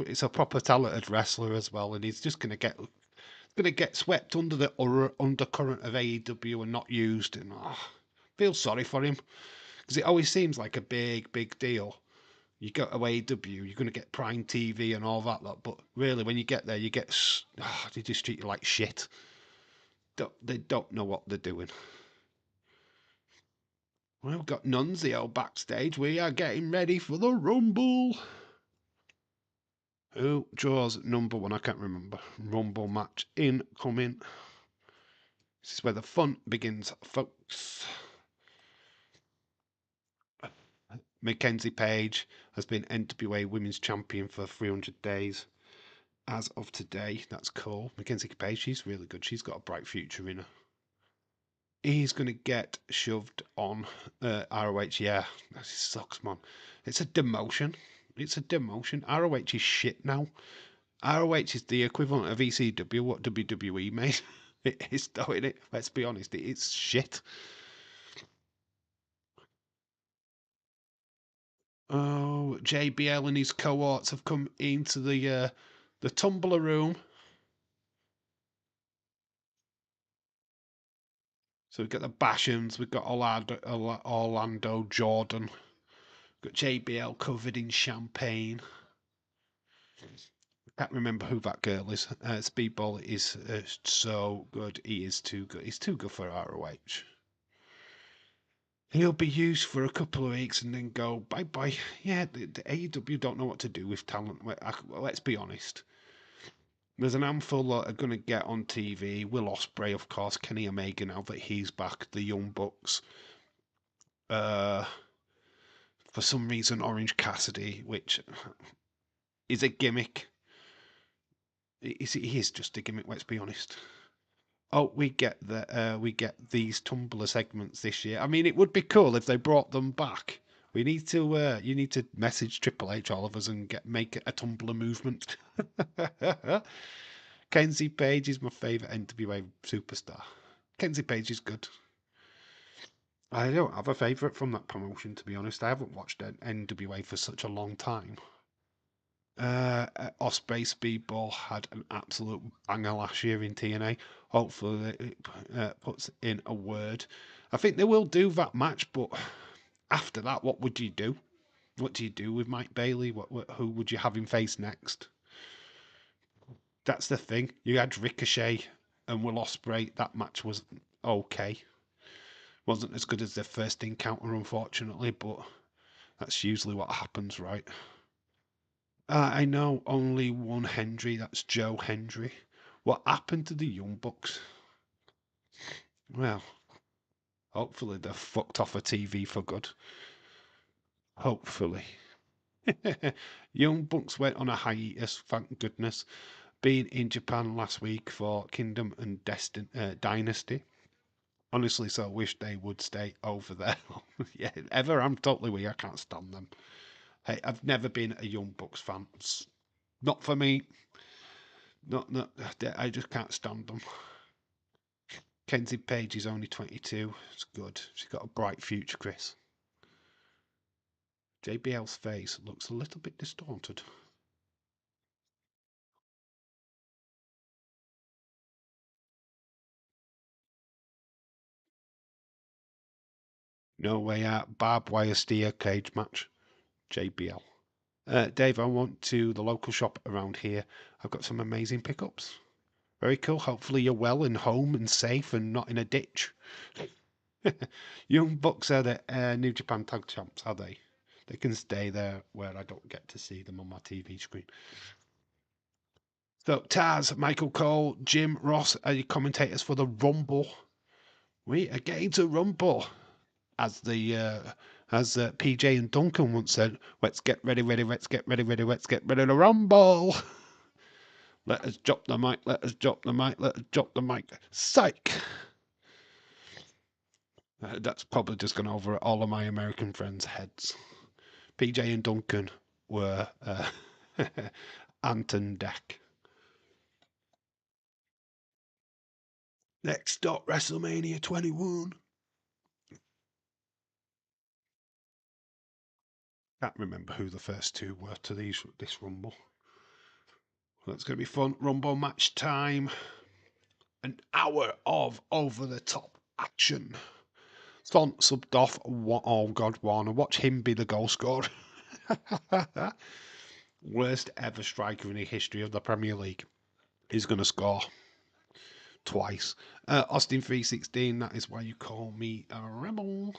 it's a proper talented wrestler as well, and he's just gonna get swept under the undercurrent of AEW and not used. And feel sorry for him because it always seems like a big deal. You go to AEW, you're gonna get Prime TV and all that lot, but really, when you get there, they just treat you like shit. They don't know what they're doing. Well, we've got Nunzio backstage. We are getting ready for the Rumble. Who draws number one? I can't remember. Rumble match incoming. This is where the fun begins, folks. Mackenzie Page has been NWA Women's Champion for 300 days as of today. That's cool. Mackenzie Page, she's really good. She's got a bright future in her. He's going to get shoved on ROH. Yeah, that sucks, man. It's a demotion. It's a demotion. ROH is shit now. ROH is the equivalent of ECW, what WWE made. It is, though, isn't it? Let's be honest, it's shit. Oh, JBL and his cohorts have come into the tumbler room. So we've got the Bashams, we've got Orlando Jordan, we've got JBL covered in champagne. I can't remember who that girl is. Speedball is so good. He is too good. He's too good for ROH. He'll be used for a couple of weeks and then go bye bye. Yeah, the AEW don't know what to do with talent. Let's be honest. There's an handful that are going to get on TV. Will Ospreay, of course. Kenny Omega now that he's back. The Young Bucks. For some reason, Orange Cassidy, which is a gimmick. He is just a gimmick. Let's be honest. Oh, we get these Tumblr segments this year. I mean, it would be cool if they brought them back. We need to. You need to message Triple H, all of us, and make it a Tumblr movement. Kenzie Page is my favourite NWA superstar. Kenzie Page is good. I don't have a favourite from that promotion, to be honest. I haven't watched NWA for such a long time. Ospreay Speedball had an absolute banger last year in TNA. Hopefully it puts in a word. I think they will do that match, but after that, what would you do? What do you do with Mike Bailey? Who would you have him face next? That's the thing. You had Ricochet and Will Ospreay. That match was okay. Wasn't as good as their first encounter, unfortunately, but that's usually what happens, right? I know only one Hendry. That's Joe Hendry. What happened to the Young Bucks? Well, hopefully they're fucked off a TV for good. Hopefully. Young Bucks went on a hiatus, thank goodness. Being in Japan last week for Kingdom and Dynasty. Honestly, so wish they would stay over there. Yeah, ever. I'm totally with you. I can't stand them. Hey, I've never been a Young Bucks fan. It's not for me. Not. I just can't stand them. Kenzie Page is only 22. It's good. She's got a bright future, Chris. JBL's face looks a little bit distorted. No way out. Barbed wire steel cage match. JBL. Dave, I went to the local shop around here. I've got some amazing pickups. Very cool. Hopefully you're well and home and safe and not in a ditch. Young Bucks are the New Japan Tag Champs, are they? They can stay there where I don't get to see them on my TV screen. So Taz, Michael Cole, Jim Ross are your commentators for the Rumble. We are getting to Rumble, as PJ and Duncan once said. Let's get ready, let's get ready, let's get ready to Rumble. Let us drop the mic, let us drop the mic, let us drop the mic. Psych. That's probably just gone over all of my American friends' heads. PJ and Duncan were Ant and Deck. Next up, WrestleMania 21. Can't remember who the first two were to this Rumble. That's going to be fun. Rumble match time. An hour of over-the-top action. Thon subbed off. Oh, God, Warner. Watch him be the goal scorer. Worst ever striker in the history of the Premier League. He's going to score twice. Austin 316, that is why you call me a rebel.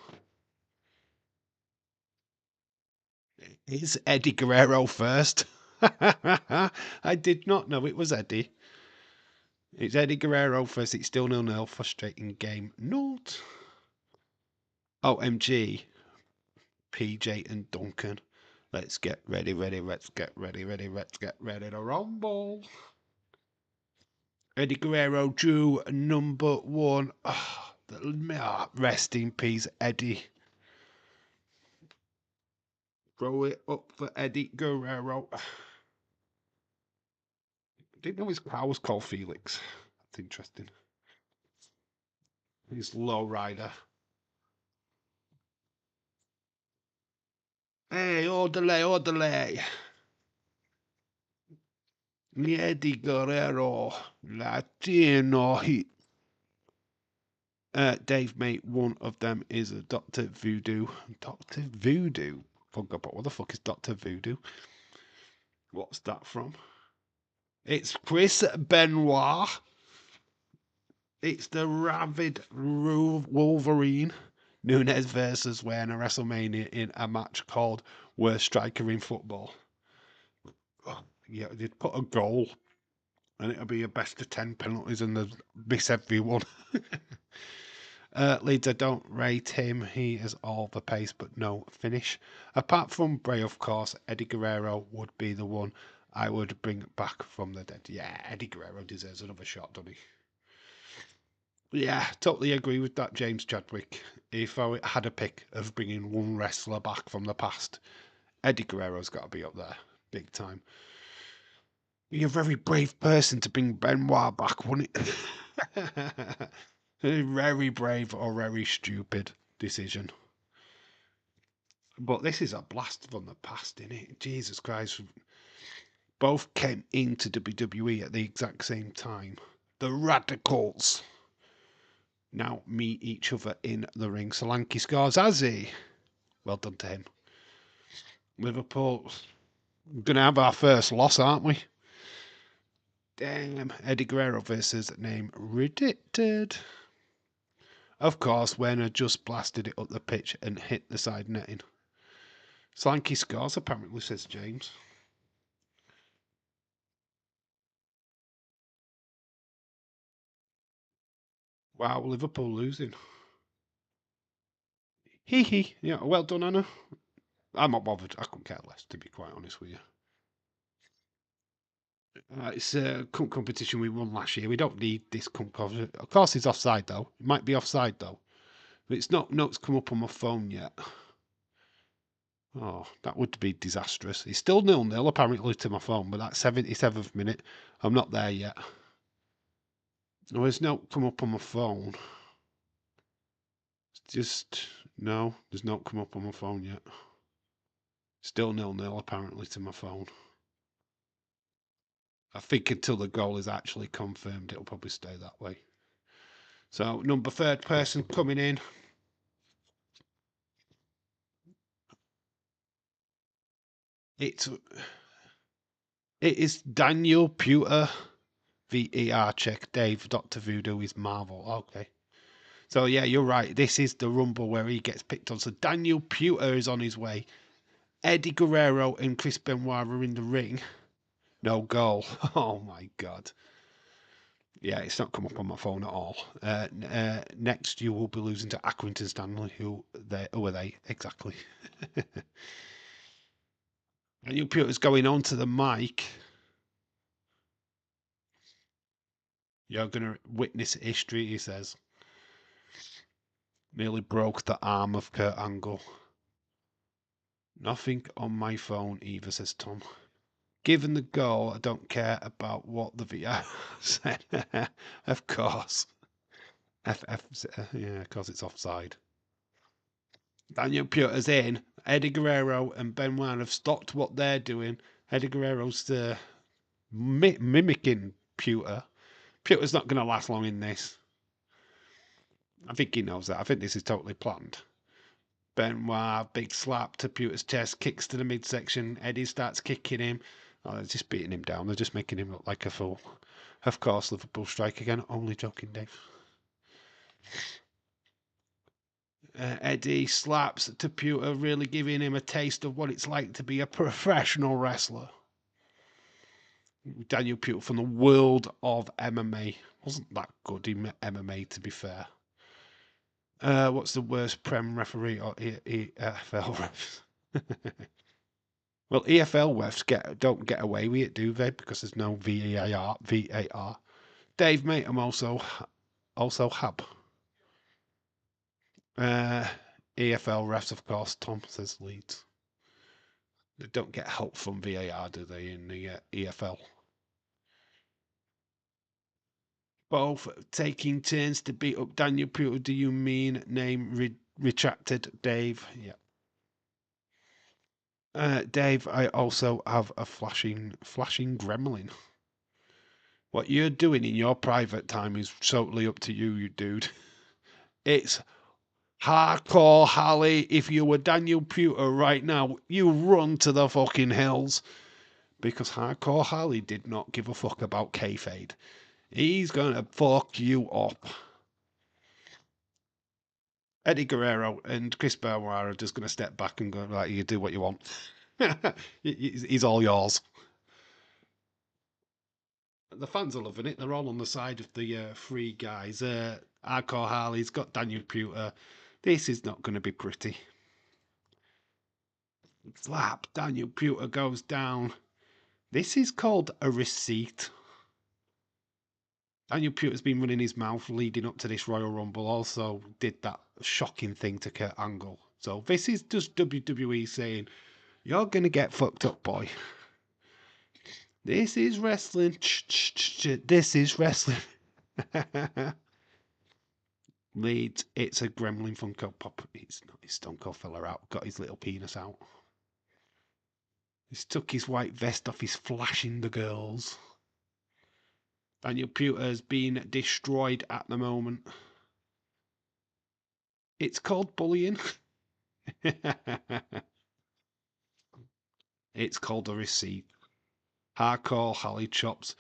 Is Eddie Guerrero first? I did not know it was Eddie. It's Eddie Guerrero first. It's still 0-0. Frustrating game. Not. OMG. PJ and Duncan. Let's get ready, let's get ready, let's get ready to rumble. Eddie Guerrero drew number one. Rest in peace, Eddie. Throw it up for Eddie Guerrero. Didn't know his car was called Felix. That's interesting. He's low rider. Hey, orderly, orderly. Eddie Guerrero, Latino heat. Dave, mate, one of them is a Dr. Voodoo. Dr. Voodoo? Forgot, but what the fuck is Dr. Voodoo? What's that from? It's Chris Benoit. It's the Rabid Wolverine. Nunes versus Werner WrestleMania in a match called Worst Striker in Football. Oh, yeah, they'd put a goal and it'll be a best of 10 penalties and they'd miss everyone. Leeds, I don't rate him. He is all the pace but no finish. Apart from Bray, of course, Eddie Guerrero would be the one I would bring back from the dead. Yeah, Eddie Guerrero deserves another shot, doesn't he? Yeah, totally agree with that, James Chadwick. If I had a pick of bringing one wrestler back from the past, Eddie Guerrero's got to be up there, big time. You're a very brave person to bring Benoit back, wouldn't it? Very brave or very stupid decision. But this is a blast from the past, isn't it? Jesus Christ. Both came into WWE at the exact same time. The Radicals now meet each other in the ring. Solanke scores, has he? Well done to him. Liverpool, going to have our first loss, aren't we? Damn. Eddie Guerrero versus name Redacted. Of course, Werner just blasted it up the pitch and hit the side netting. Slanky scores, apparently, says James. Wow, Liverpool losing. Hee hee. Yeah, well done, Anna. I'm not bothered. I couldn't care less, to be quite honest with you. It's a cup competition we won last year. We don't need this cup competition. Of course, he's offside though. It might be offside though. But it's not notes come up on my phone yet. Oh, that would be disastrous. It's still 0-0 apparently to my phone, but that's 77th minute. I'm not there yet. No, there's no come up on my phone. It's just no, there's not come up on my phone yet. Still 0-0 apparently to my phone. I think until the goal is actually confirmed, it'll probably stay that way. So third person coming in. It is Daniel Pewter. VER check. Dave, Dr. Voodoo is Marvel. Okay. So yeah, you're right. This is the Rumble where he gets picked on. So Daniel Pewter is on his way. Eddie Guerrero and Chris Benoit are in the ring. No goal. Oh my god. Yeah, it's not come up on my phone at all. Next, you will be losing to Accrington Stanley. Who are they exactly? Daniel Pewter's going on to the mic. You're going to witness history, he says. Nearly broke the arm of Kurt Angle. Nothing on my phone either, says Tom. Given the goal, I don't care about what the VR said. Of course. Yeah, because it's offside. Daniel Pewter's in. Eddie Guerrero and Benoit have stopped what they're doing. Eddie Guerrero's mimicking Pewter. Pewter's not going to last long in this. I think he knows that. I think this is totally planned. Benoit, big slap to Pewter's chest, kicks to the midsection. Eddie starts kicking him. Oh, they're just beating him down. They're just making him look like a fool. Of course, Liverpool strike again. Only joking, Dave. Eddie slaps to Pewter, really giving him a taste of what it's like to be a professional wrestler. Daniel Pewter from the world of MMA. Wasn't that good in MMA, to be fair. What's the worst Prem referee or EFL refs? Well, EFL refs don't get away with it, do they? Because there's no VAR. Dave, mate, I'm also Hab. EFL refs, of course. Tom says Leeds. They don't get help from VAR, do they, in the EFL? Both taking turns to beat up Daniel Pewter. Do you mean name retracted, Dave? Yeah. Dave, I also have a flashing gremlin. What you're doing in your private time is totally up to you, you dude. It's hardcore, Harley. If you were Daniel Pewter right now, you run to the fucking hills. Because hardcore Harley did not give a fuck about kayfabe. He's gonna fuck you up. Eddie Guerrero and Chris Benoit are just gonna step back and go, like, you do what you want. He's all yours. The fans are loving it. They're all on the side of the three guys. Hardcore Harley's got Daniel Pewter. This is not going to be pretty. Slap. Daniel Pewter goes down. This is called a receipt. Daniel Pewter's been running his mouth leading up to this Royal Rumble. Also did that shocking thing to Kurt Angle. So this is just WWE saying, you're going to get fucked up, boy. This is wrestling. This is wrestling. Leeds, it's a gremlin Funko Pop. It's not his Stone Cold fella out. Got his little penis out. He's took his white vest off. He's flashing the girls. Daniel Pewter's been destroyed at the moment. It's called bullying. It's called a receipt. Hardcore Holly chops.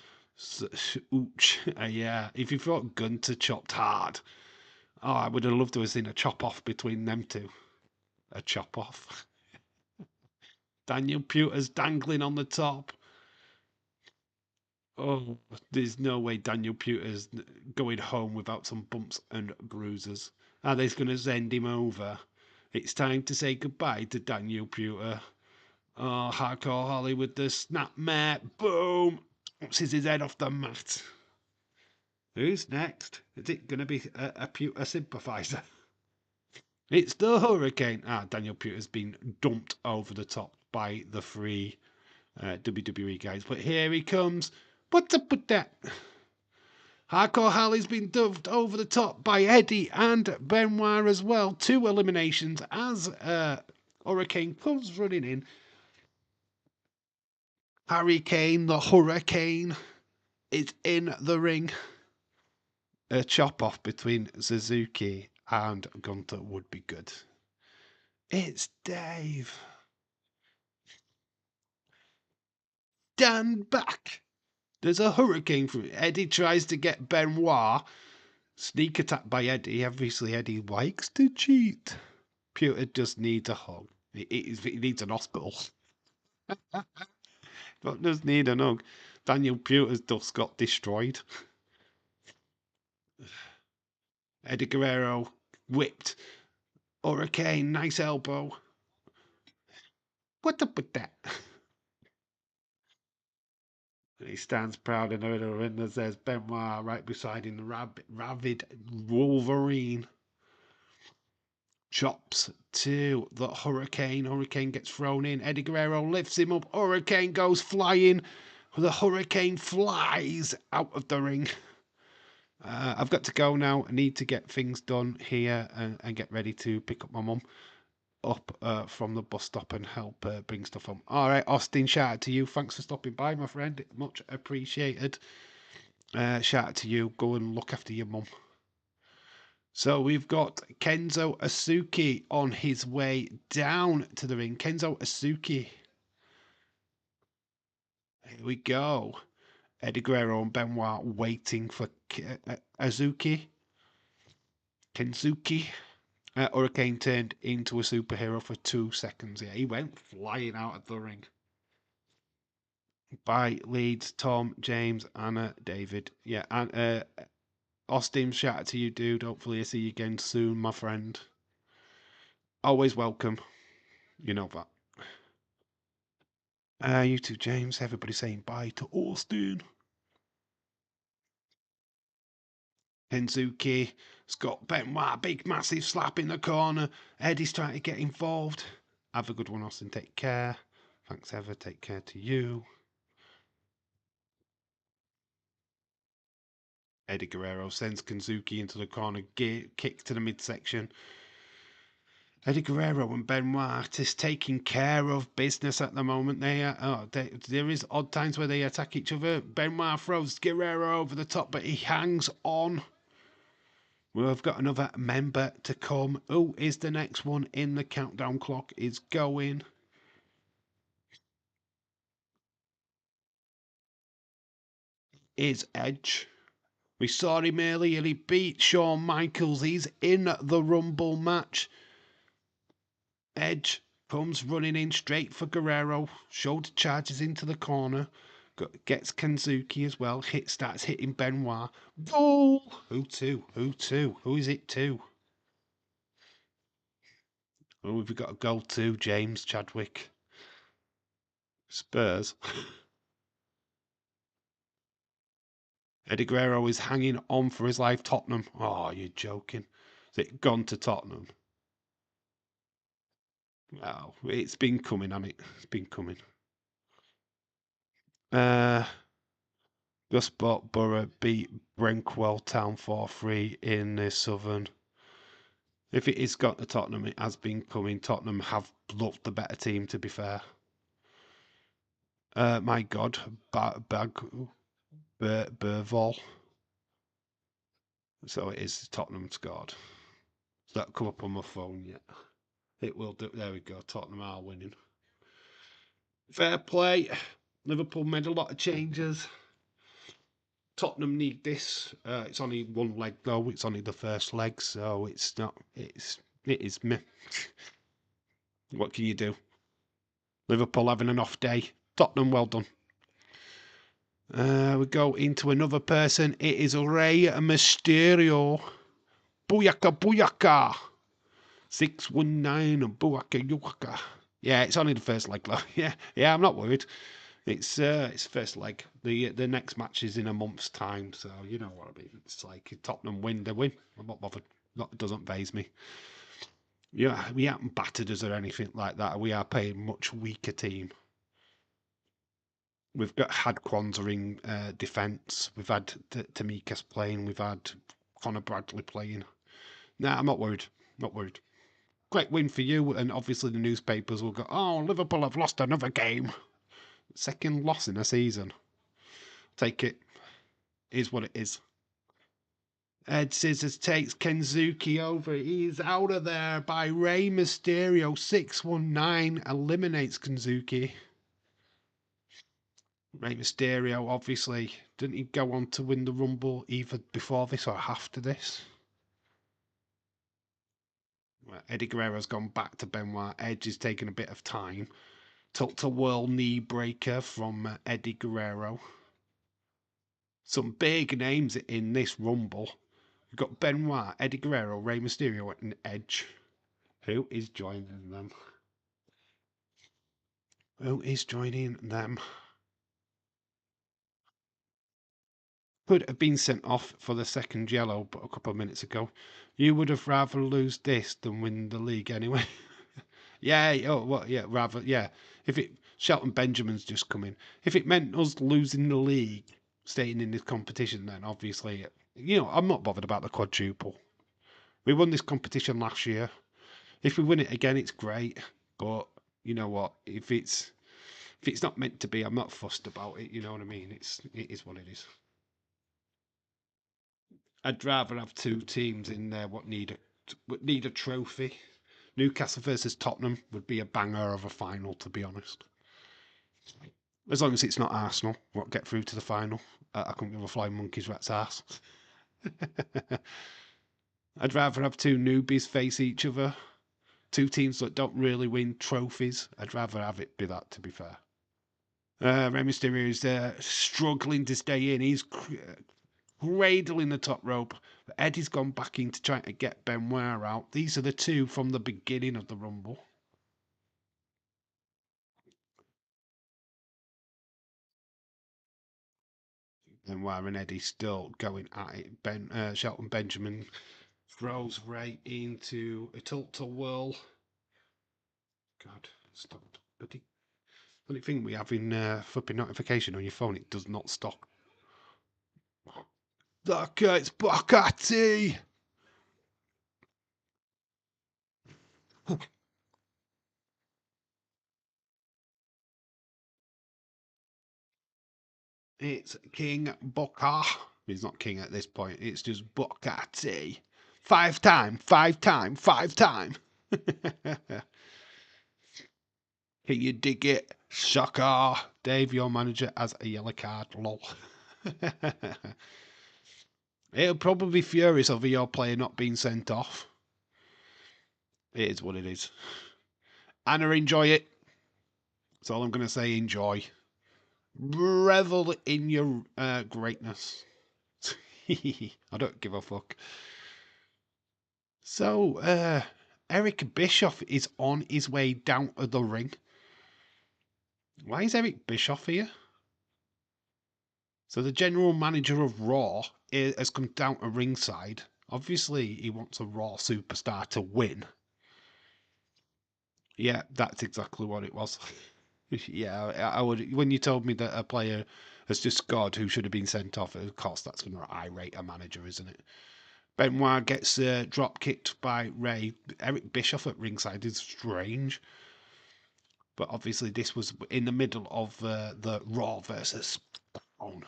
Ooch. Yeah, if you thought Gunter chopped hard. Oh, I would have loved to have seen a chop off between them two. A chop off. Daniel Pewter's dangling on the top. Oh, there's no way Daniel Pewter's going home without some bumps and bruises. Are they going to send him over? It's time to say goodbye to Daniel Pewter. Oh, Hardcore Holly with the snap mare. Boom. bounces his head off the mat. Who's next? Is it going to be a sympathiser? It's the Hurricane. Daniel Pewter's been dumped over the top by the three WWE guys. But here he comes. What's up with that? Hardcore Harley's been dumped over the top by Eddie and Benoit as well. 2 eliminations as Hurricane comes running in. Harry Kane, the Hurricane, is in the ring. A chop off between Suzuki and Gunther would be good. It's Dave. Stand back. There's a hurricane through. Eddie tries to get Benoit. Sneak attack by Eddie. Obviously, Eddie likes to cheat. Pewter just needs a hug. He needs an hospital. But does need a hug. Daniel Pewter's just got destroyed. Eddie Guerrero whipped. Hurricane, nice elbow. What's up with that? He stands proud in the middle of the ring. There's Benoit right beside him, the rabid Wolverine. Chops to the Hurricane. Hurricane gets thrown in. Eddie Guerrero lifts him up. Hurricane goes flying. The Hurricane flies out of the ring. I've got to go now. I need to get things done here and get ready to pick up my mum up from the bus stop and help bring stuff home. All right, Austin, shout out to you. Thanks for stopping by, my friend. Much appreciated. Shout out to you. Go and look after your mum. So we've got Kenzo Asuki on his way down to the ring. Kenzo Asuki. Here we go. Eddie Guerrero and Benoit waiting for Azuki. Kenzuki. Hurricane turned into a superhero for 2 seconds. Yeah, he went flying out of the ring. By Leeds, Tom, James, Anna, David. Yeah, and Austin, shout out to you, dude. Hopefully I see you again soon, my friend. Always welcome. You know that. You too, James. Everybody saying bye to Austin. Kenzuki. Scott Benoit. Big, massive slap in the corner. Eddie's trying to get involved. Have a good one, Austin. Take care. Thanks, Ever. Take care to you. Eddie Guerrero sends Kenzuki into the corner. Kick to the midsection. Eddie Guerrero and Benoit is taking care of business at the moment. There is odd times where they attack each other. Benoit throws Guerrero over the top, but he hangs on. We've got another member to come. Who is the next one in the countdown clock is going? Is Edge. We saw him earlier. He beat Shawn Michaels. He's in the Rumble match. Edge comes running in straight for Guerrero. Shoulder charges into the corner. Gets Kenzuki as well. Starts hitting Benoit. Goal! Who to? Who is it to? Oh, we've got a goal to James Chadwick. Spurs. Eddie Guerrero is hanging on for his life. Tottenham. Oh, you're joking. Is it gone to Tottenham? Oh, it's been coming, hasn't it? It's been coming. Gosport Borough beat Brenkwell Town 4-3 in the Southern. If it is got to Tottenham, it has been coming. Tottenham have looked the better team, to be fair. My God, Burvall. So it is Tottenham scored. So that'll come up on my phone yet. It will do. There we go. Tottenham are winning. Fair play. Liverpool made a lot of changes. Tottenham need this. It's only one leg though. It's only the first leg, so it's not. It is meh. What can you do? Liverpool having an off day. Tottenham, well done. We go into another person. It is Rey Mysterio. Booyaka, booyaka. 619 Booyaka, yuaka. Yeah, it's only the first leg though. Yeah, I'm not worried. It's first leg. The next match is in a month's time, so you know what I mean. It's like if Tottenham win, they win. I'm not bothered. Not doesn't faze me. Yeah, we haven't battered us or anything like that. We are playing much weaker team. We've had Kwanzaa in defence. We've had Tamika's playing. We've had Connor Bradley playing. Nah, I'm not worried. Not worried. Great win for you, and obviously the newspapers will go, "Oh, Liverpool have lost another game. Second loss in a season." Take it. Is what it is. Ed Scissors takes Kenzuki over. He's out of there by Rey Mysterio. 619 eliminates Kenzuki. Rey Mysterio, obviously, didn't he go on to win the Rumble either before this or after this? Well, Eddie Guerrero's gone back to Benoit. Edge is taking a bit of time. Tucked a world knee breaker from Eddie Guerrero. Some big names in this Rumble. We've got Benoit, Eddie Guerrero, Rey Mysterio, and Edge. Who is joining them? Who is joining them? Could have been sent off for the second yellow, but a couple of minutes ago. You would have rather lose this than win the league anyway. Yeah, oh, what? Yeah, rather, yeah. If it Shelton Benjamin's just come in. If it meant us losing the league, staying in this competition, then obviously, I'm not bothered about the quadruple. We won this competition last year. If we win it again, it's great. But you know what? If it's not meant to be, I'm not fussed about it. You know what I mean? It is what it is. I'd rather have two teams in there what need a trophy. Newcastle versus Tottenham would be a banger of a final, to be honest. As long as it's not Arsenal, what get through to the final. I couldn't give a flying monkey's rat's ass. I'd rather have two newbies face each other. Two teams that don't really win trophies. I'd rather have it be that, to be fair. Rey Mysterio is struggling to stay in. He's cradling the top rope. But Eddie's gone back into trying to get Benoit out. These are the two from the beginning of the Rumble. Benoit and Eddie still going at it. Shelton Benjamin throws Ray into a tilt-a-whirl. God, stop. Bloody funny thing we have in flipping notification on your phone, it does not stop. Look, it's Bocati! It's King Booker. He's not king at this point. It's just Bocati. Five time. Can you dig it? Sucker. Dave, your manager, has a yellow card. Lol. He'll probably be furious over your player not being sent off. It is what it is. Anna, enjoy it. That's all I'm going to say. Enjoy. Revel in your greatness. I don't give a fuck. So, Eric Bischoff is on his way down to the ring. Why is Eric Bischoff here? So the general manager of Raw has come down to ringside. Obviously, he wants a Raw superstar to win. Yeah, that's exactly what it was. Yeah, I would. When you told me that a player has just scored who should have been sent off, of course that's going to irate a manager, isn't it? Benoit gets drop kicked by Ray. Eric Bischoff at ringside is strange. But obviously, this was in the middle of the Raw versus Stone.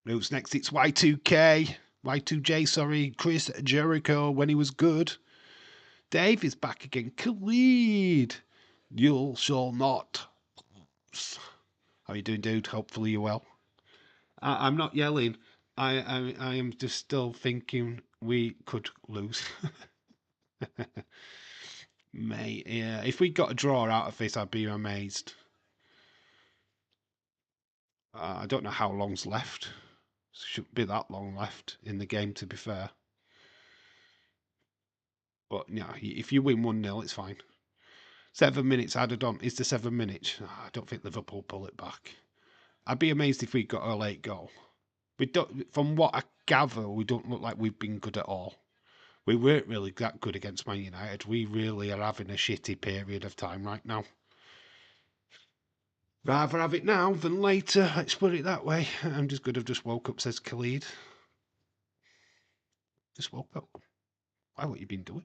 Who's next? It's Y2K. Y2J, sorry. Chris Jericho when he was good. Dave is back again. Khalid. You shall not. How are you doing, dude? Hopefully you're well. I'm not yelling. I am just still thinking we could lose. Mate, yeah. If we got a draw out of this, I'd be amazed. I don't know how long's left. Shouldn't be that long left in the game, to be fair. But yeah, if you win 1-0, it's fine. 7 minutes added on. Is the 7 minutes? Oh, I don't think Liverpool pull it back. I'd be amazed if we got a late goal. We don't. From what I gather, we don't look like we've been good at all. We weren't really that good against Man United. We really are having a shitty period of time right now. Rather have it now than later, let's put it that way. I'm just good. I've just woke up, says Khalid. Just woke up. Why, what you been doing?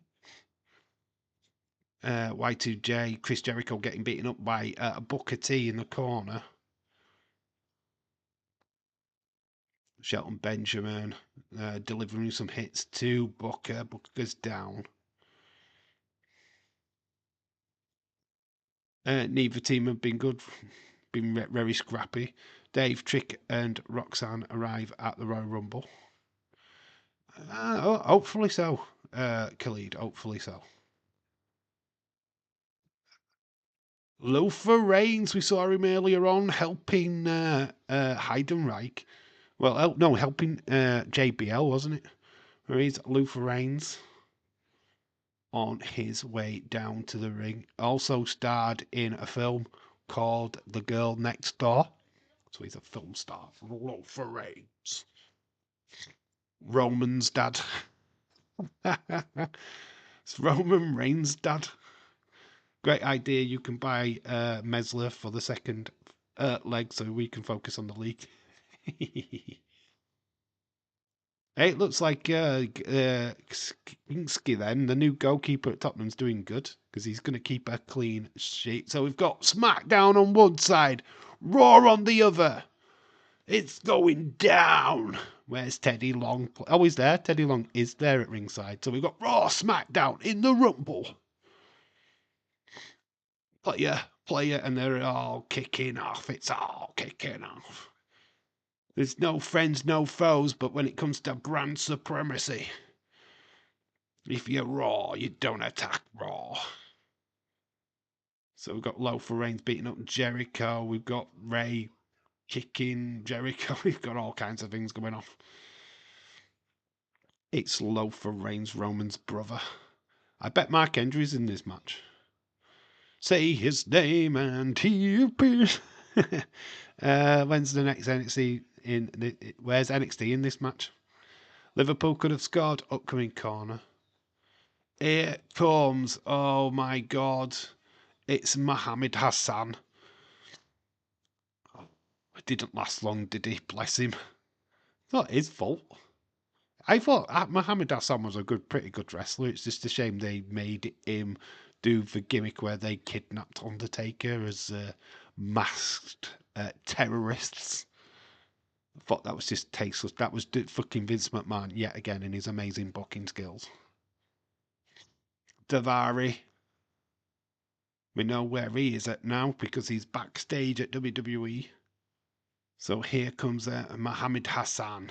Y2J, Chris Jericho getting beaten up by Booker T in the corner. Shelton Benjamin delivering some hits to Booker. Booker's down. Neither team have been good, been very scrappy. Dave, Trick, and Roxanne arrive at the Royal Rumble. Hopefully so, Khalid. Hopefully so. Luther Reigns, we saw him earlier on helping Heidenreich. Well, no, helping JBL, wasn't it? Where he's Luther Reigns on his way down to the ring. Also starred in a film called The Girl Next Door. So he's a film star. Luther Reigns. Roman's dad. It's Roman Reigns' dad. Great idea. You can buy Mesler for the second leg so we can focus on the league. Hey, it looks like Kinsky then, the new goalkeeper at Tottenham's doing good because he's going to keep a clean sheet. So we've got SmackDown on one side, Raw on the other. It's going down. Where's Teddy Long? Oh, he's there. Teddy Long is there at ringside. So we've got Raw, SmackDown in the Rumble. Player, and they're all kicking off. It's all kicking off. There's no friends, no foes, but when it comes to brand supremacy, if you're Raw, you don't attack Raw. So we've got Luther Reigns beating up Jericho. We've got Ray kicking Jericho. We've got all kinds of things going on. It's Luther Reigns, Roman's brother. I bet Mark Henry's in this match. Say his name and he appears. When's the next NXT where's NXT in this match? Liverpool could have scored. Upcoming corner. Here comes. Oh my God. It's Mohammed Hassan. It didn't last long, did he? Bless him. It's not his fault. I thought Mohammed Hassan was a pretty good wrestler. It's just a shame they made him do the gimmick where they kidnapped Undertaker as masked terrorists. I thought that was just tasteless. That was fucking Vince McMahon yet again in his amazing booking skills. Davari. We know where he is at now because he's backstage at WWE. So here comes Mohammed Hassan.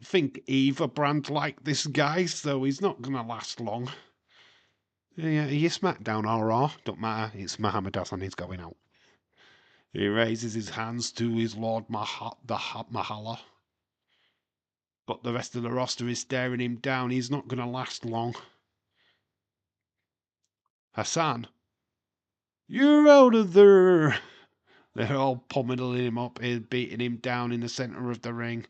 Think Eva brand like this guy, so he's not going to last long. Yeah, you SmackDown or Raw, don't matter. It's Mohammed Hassan, he's going out. He raises his hands to his Lord Mahala. But the rest of the roster is staring him down. He's not going to last long. Hassan, you're out of there. They're all pummeling him up, beating him down in the center of the ring.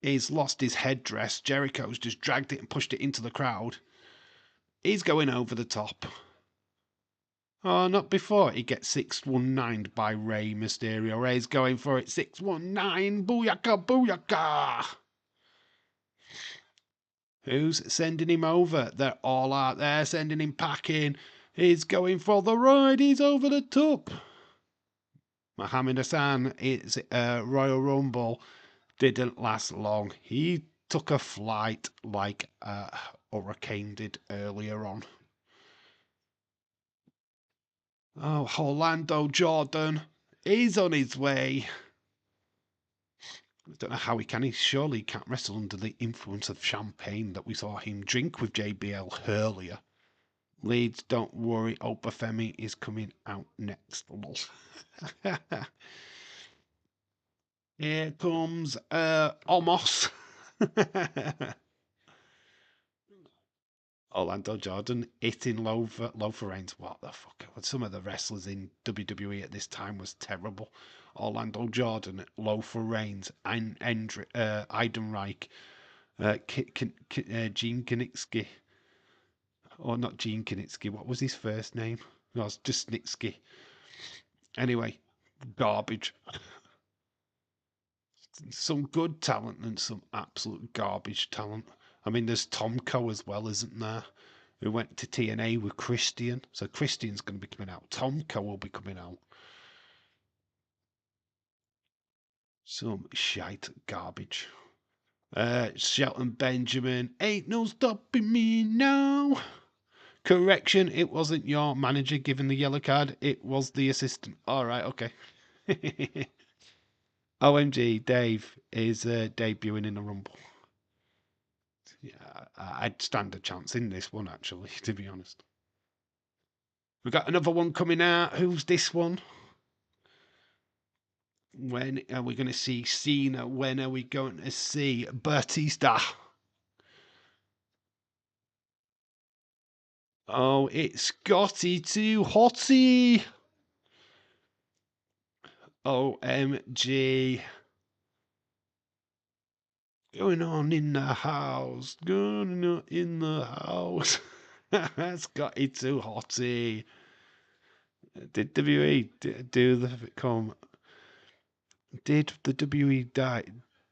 He's lost his headdress. Jericho's just dragged it and pushed it into the crowd. He's going over the top. Oh, not before he gets 619'd by Rey Mysterio. Rey's going for it. 619. Booyaka, booyaka. Who's sending him over? They're all out there sending him packing. He's going for the ride. He's over the top. Mohammed Hassan, it's Royal Rumble. Didn't last long. He took a flight like a hurricane did earlier on. Oh, Orlando Jordan. He's on his way. I don't know how he can. He surely can't wrestle under the influence of champagne that we saw him drink with JBL earlier. Leeds, don't worry. Opafemi is coming out next. Here comes Omos. Orlando Jordan hitting low for Reigns. What the fuck? Some of the wrestlers in WWE at this time was terrible. Orlando Jordan, low for Reigns, Eidenreich, Gene Knitsky, or not Gene Knitsky. What was his first name? No, it's just Snitsky. Anyway, garbage. Some good talent and some absolute garbage talent. I mean, there's Tomko as well, isn't there? Who went to TNA with Christian. So Christian's going to be coming out. Tomko will be coming out. Some shite garbage. Shelton Benjamin. Ain't no stopping me now. Correction, it wasn't your manager giving the yellow card. It was the assistant. All right, okay. OMG, Dave is debuting in the Rumble. Yeah, I'd stand a chance in this one, actually, to be honest. We got another one coming out. Who's this one? When are we going to see Cena? When are we going to see Batista? Oh, it's Scotty 2 Hottie. OMG. Going on in the house. Going on in the house. Scotty 2 Hottie. Did WWE do the come? Did the WWE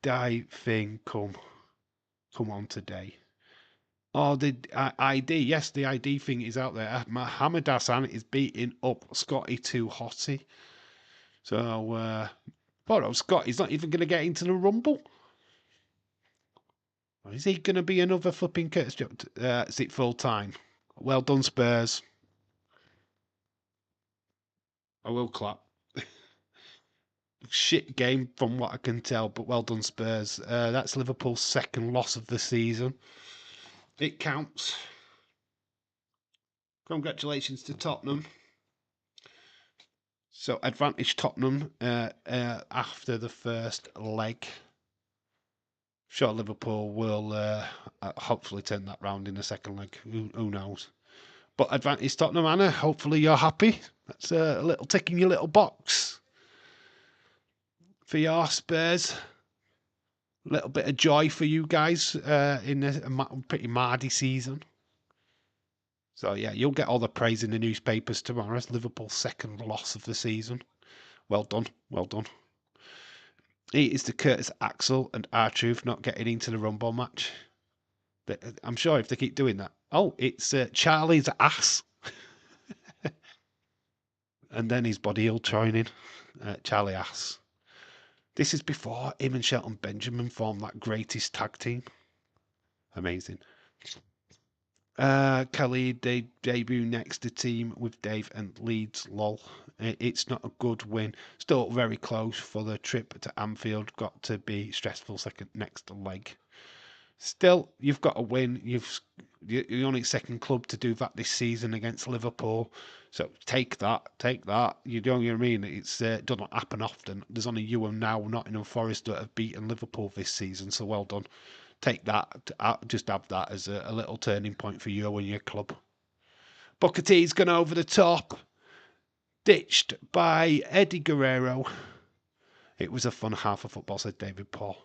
die thing come on today? Oh, the ID. Yes, the ID thing is out there. Muhammad Hassan is beating up Scotty 2 Hottie. So, poor Scotty's not even going to get into the Rumble. Or is he going to be another flipping Curtis Jones? Is it full time? Well done, Spurs. I will clap. Shit game from what I can tell, but well done, Spurs. That's Liverpool's second loss of the season. It counts. Congratulations to Tottenham. So advantage Tottenham after the first leg. Sure, Liverpool will hopefully turn that round in the second leg. Who knows? But advantage Tottenham, Anna. Hopefully you're happy. That's a little tick in your little box for your Spurs. A little bit of joy for you guys in a pretty mardy season. So yeah, you'll get all the praise in the newspapers tomorrow. It's Liverpool's second loss of the season. Well done, well done. It is the Curtis Axel and R-Truth not getting into the Rumble match. I'm sure if they keep doing that. Oh, it's Charlie's ass. And then his body heel joining. Charlie ass. This is before him and Shelton Benjamin formed that greatest tag team. Amazing. Kelly, they debut next to team with Dave and Leeds. Lol. It's not a good win. Still very close for the trip to Anfield. Got to be stressful second next leg. Still, you've got to win. You're only second club to do that this season against Liverpool. So take that. You know what I mean? It's doesn't happen often. There's only you and now Nottingham Forest that have beaten Liverpool this season. So well done. Take that. Just have that as a little turning point for you and your club. Booker T's gone over the top. Ditched by Eddie Guerrero. It was a fun half of football, said David Paul.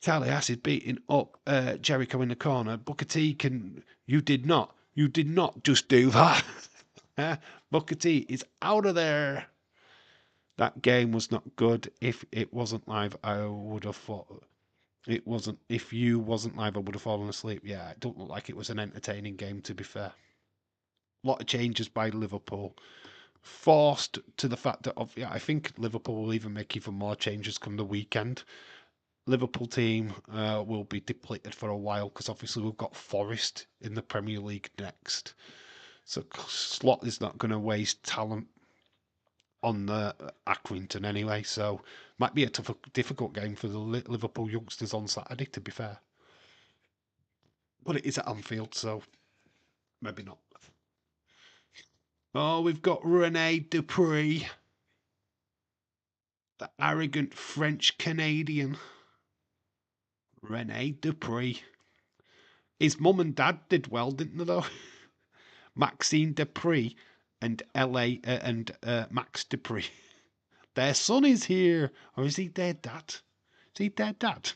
Charlie Acid beating up Jericho in the corner. Booker T you did not just do that. Booker T is out of there. That game was not good. If it wasn't live, I would have thought it wasn't. If you wasn't live, I would have fallen asleep. Yeah, it don't look like it was an entertaining game, to be fair. A lot of changes by Liverpool. Forced to the fact that, I think Liverpool will even make even more changes come the weekend. Liverpool team will be depleted for a while because obviously we've got Forest in the Premier League next. So Slot is not going to waste talent on the Accrington anyway. So might be a difficult game for the Liverpool youngsters on Saturday, to be fair. But it is at Anfield, so maybe not. Oh, we've got Rene Dupree The arrogant French Canadian, Rene Dupree. His mum and dad did well, didn't they, though? Maxine Dupree and Max Dupree. Their son is here. Or is he their dad? Is he their dad?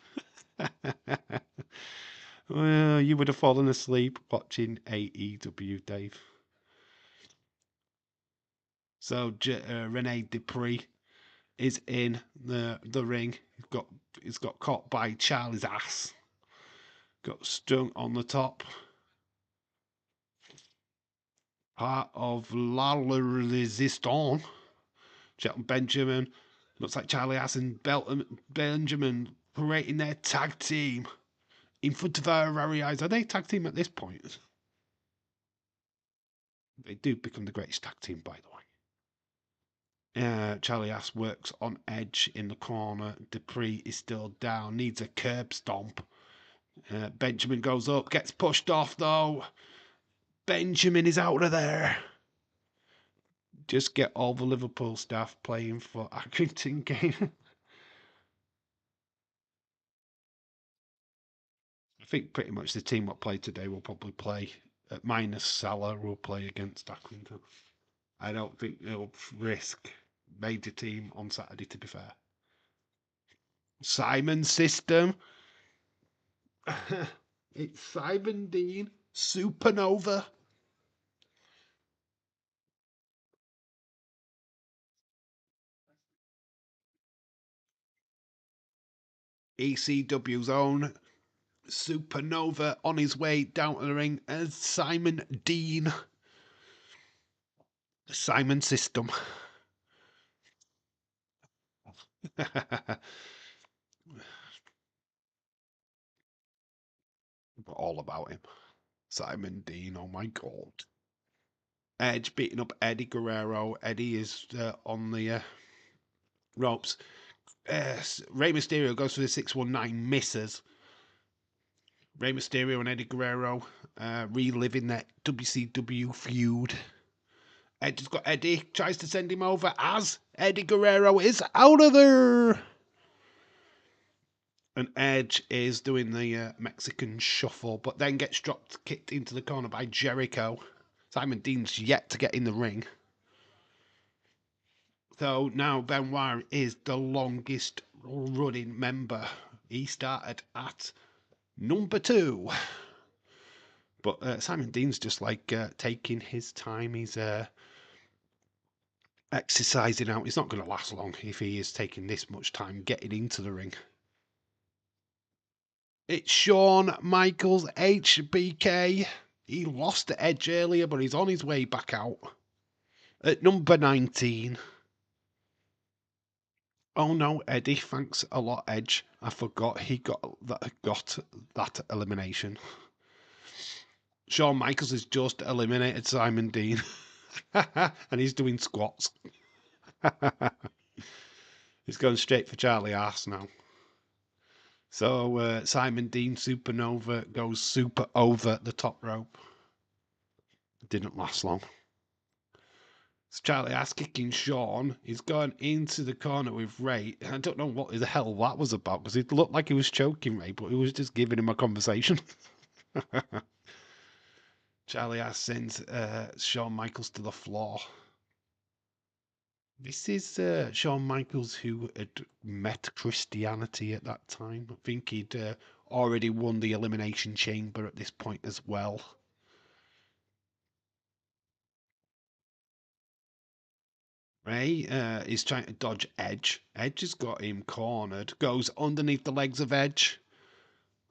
Well, you would have fallen asleep watching AEW, Dave. So Rene Dupree is in the ring. He's got caught by Charlie's ass. Got stung on the top. Part of La Resistance. Shelton Benjamin. Looks like Charlie Ass and Benjamin creating their tag team in front of our very eyes. Are they tag team at this point? They do become the greatest tag team, by the way. Charlie Ass works on Edge in the corner. Dupree is still down, needs a curb stomp. Benjamin goes up, gets pushed off though. Benjamin is out of there. Just get all the Liverpool staff playing for Accrington game. I think pretty much the team that played today will probably play, minus Salah, will play against Accrington. I don't think they'll risk major team on Saturday, to be fair. Simon system. It's Simon Dean, Supernova. ECW's own Supernova on his way down to the ring as Simon Dean. The Simon system. All about him. Simon Dean, oh my god. Edge beating up Eddie Guerrero. Eddie is on the ropes. Rey Mysterio goes for the 619, misses. Rey Mysterio and Eddie Guerrero reliving that WCW feud. Edge has got Eddie, tries to send him over as Eddie Guerrero is out of there. And Edge is doing the Mexican shuffle, but then gets kicked into the corner by Jericho. Simon Dean's yet to get in the ring. So now Benoit is the longest running member. He started at number 2. But Simon Dean's just like taking his time. He's exercising out. He's not going to last long if he is taking this much time getting into the ring. It's Shawn Michaels, HBK. He lost to Edge earlier, but he's on his way back out. At number 19. Oh no, Eddie, thanks a lot, Edge. I forgot he got that elimination. Shawn Michaels has just eliminated Simon Dean. And he's doing squats. He's going straight for Charlie Ass now. So Simon Dean Supernova goes super over the top rope. Didn't last long. So Charlie Ass kicking Shawn. He's going into the corner with Ray. I don't know what the hell that was about because it looked like he was choking Ray, but he was just giving him a conversation. Charlie Ass sends Shawn Michaels to the floor. This is Shawn Michaels who had met Christianity at that time. I think he'd already won the Elimination Chamber at this point as well. Ray is trying to dodge Edge. Edge has got him cornered. Goes underneath the legs of Edge.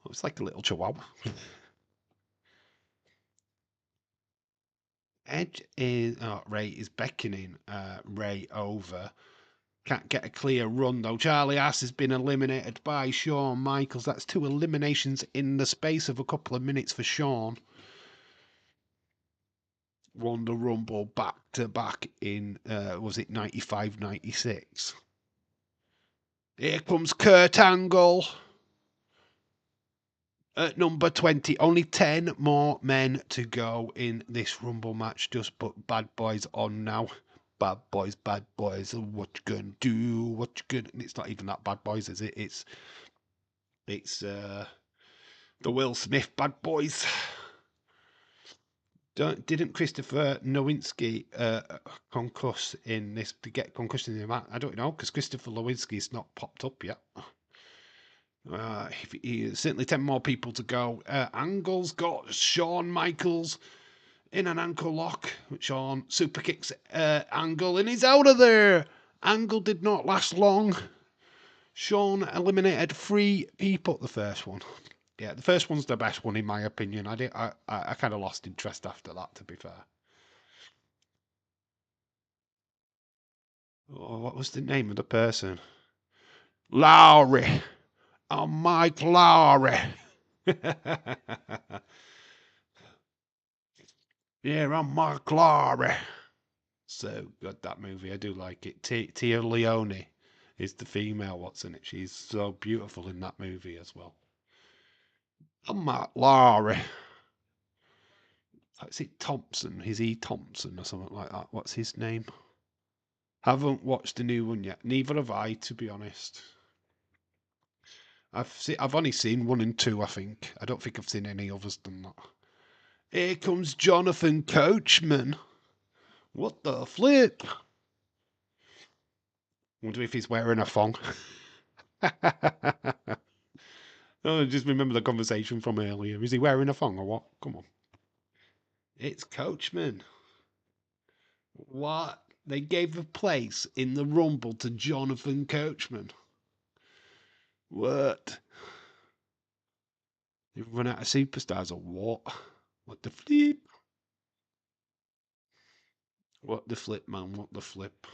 Looks like a little chihuahua. Ray is beckoning Ray over. Can't get a clear run though. Charlie Ass has been eliminated by Shawn Michaels. That's 2 eliminations in the space of a couple of minutes for Shawn. Won the Rumble back to back in, was it 95, 96? Here comes Kurt Angle. At number 20, only 10 more men to go in this Rumble match. Just put Bad Boys on now. Bad boys. What you gonna do? What you gonna? It's not even that Bad Boys, is it? It's the Will Smith Bad Boys. Didn't Christopher Nowinski concuss in this to get concussion in the match? I don't know because Christopher Nowinski's not popped up yet. Certainly 10 more people to go. Angle's got Shawn Michaels in an ankle lock. Shawn super kicks Angle and he's out of there. Angle did not last long. Shawn eliminated 3 people. The first one. Yeah, the first one's the best one in my opinion. I kind of lost interest after that, to be fair. Oh, what was the name of the person? Lowry. I'm Mike Lowry. Yeah, I'm Mike Lowry. So good, that movie. I do like it. Tia Leone is the female what's in it. She's so beautiful in that movie as well. I'm Mike Lowry. Is it Thompson? Is he Thompson or something like that? What's his name? Haven't watched the new one yet. Neither have I, to be honest. I've only seen 1 and 2, I think. I don't think I've seen any others than that. Here comes Jonathan Coachman. What the flip? Wonder if he's wearing a thong. Oh, just remember the conversation from earlier. Is he wearing a thong or what? Come on. It's Coachman. What? They gave a place in the Rumble to Jonathan Coachman. What? They've run out of superstars or what? What the flip? What the flip, man? What the flip?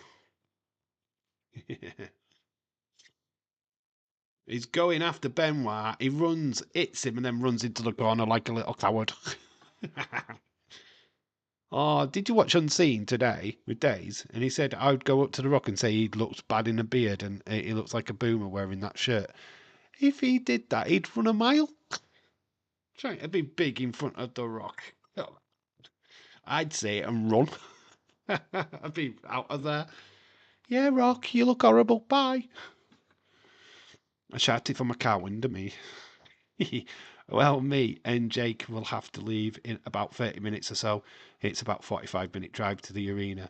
He's going after Benoit. He runs, hits him, and then runs into the corner like a little coward. Oh, did you watch Unseen today with Days? And he said I would go up to The Rock and say he looks bad in a beard and he looks like a boomer wearing that shirt. If he did that, he'd run a mile. Trying to be big in front of The Rock. I'd say it and run. I'd be out of there. Yeah, Rock, you look horrible. Bye. I shouted from my car window, me. Well, me and Jake will have to leave in about 30 minutes or so. It's about 45-minute drive to the arena,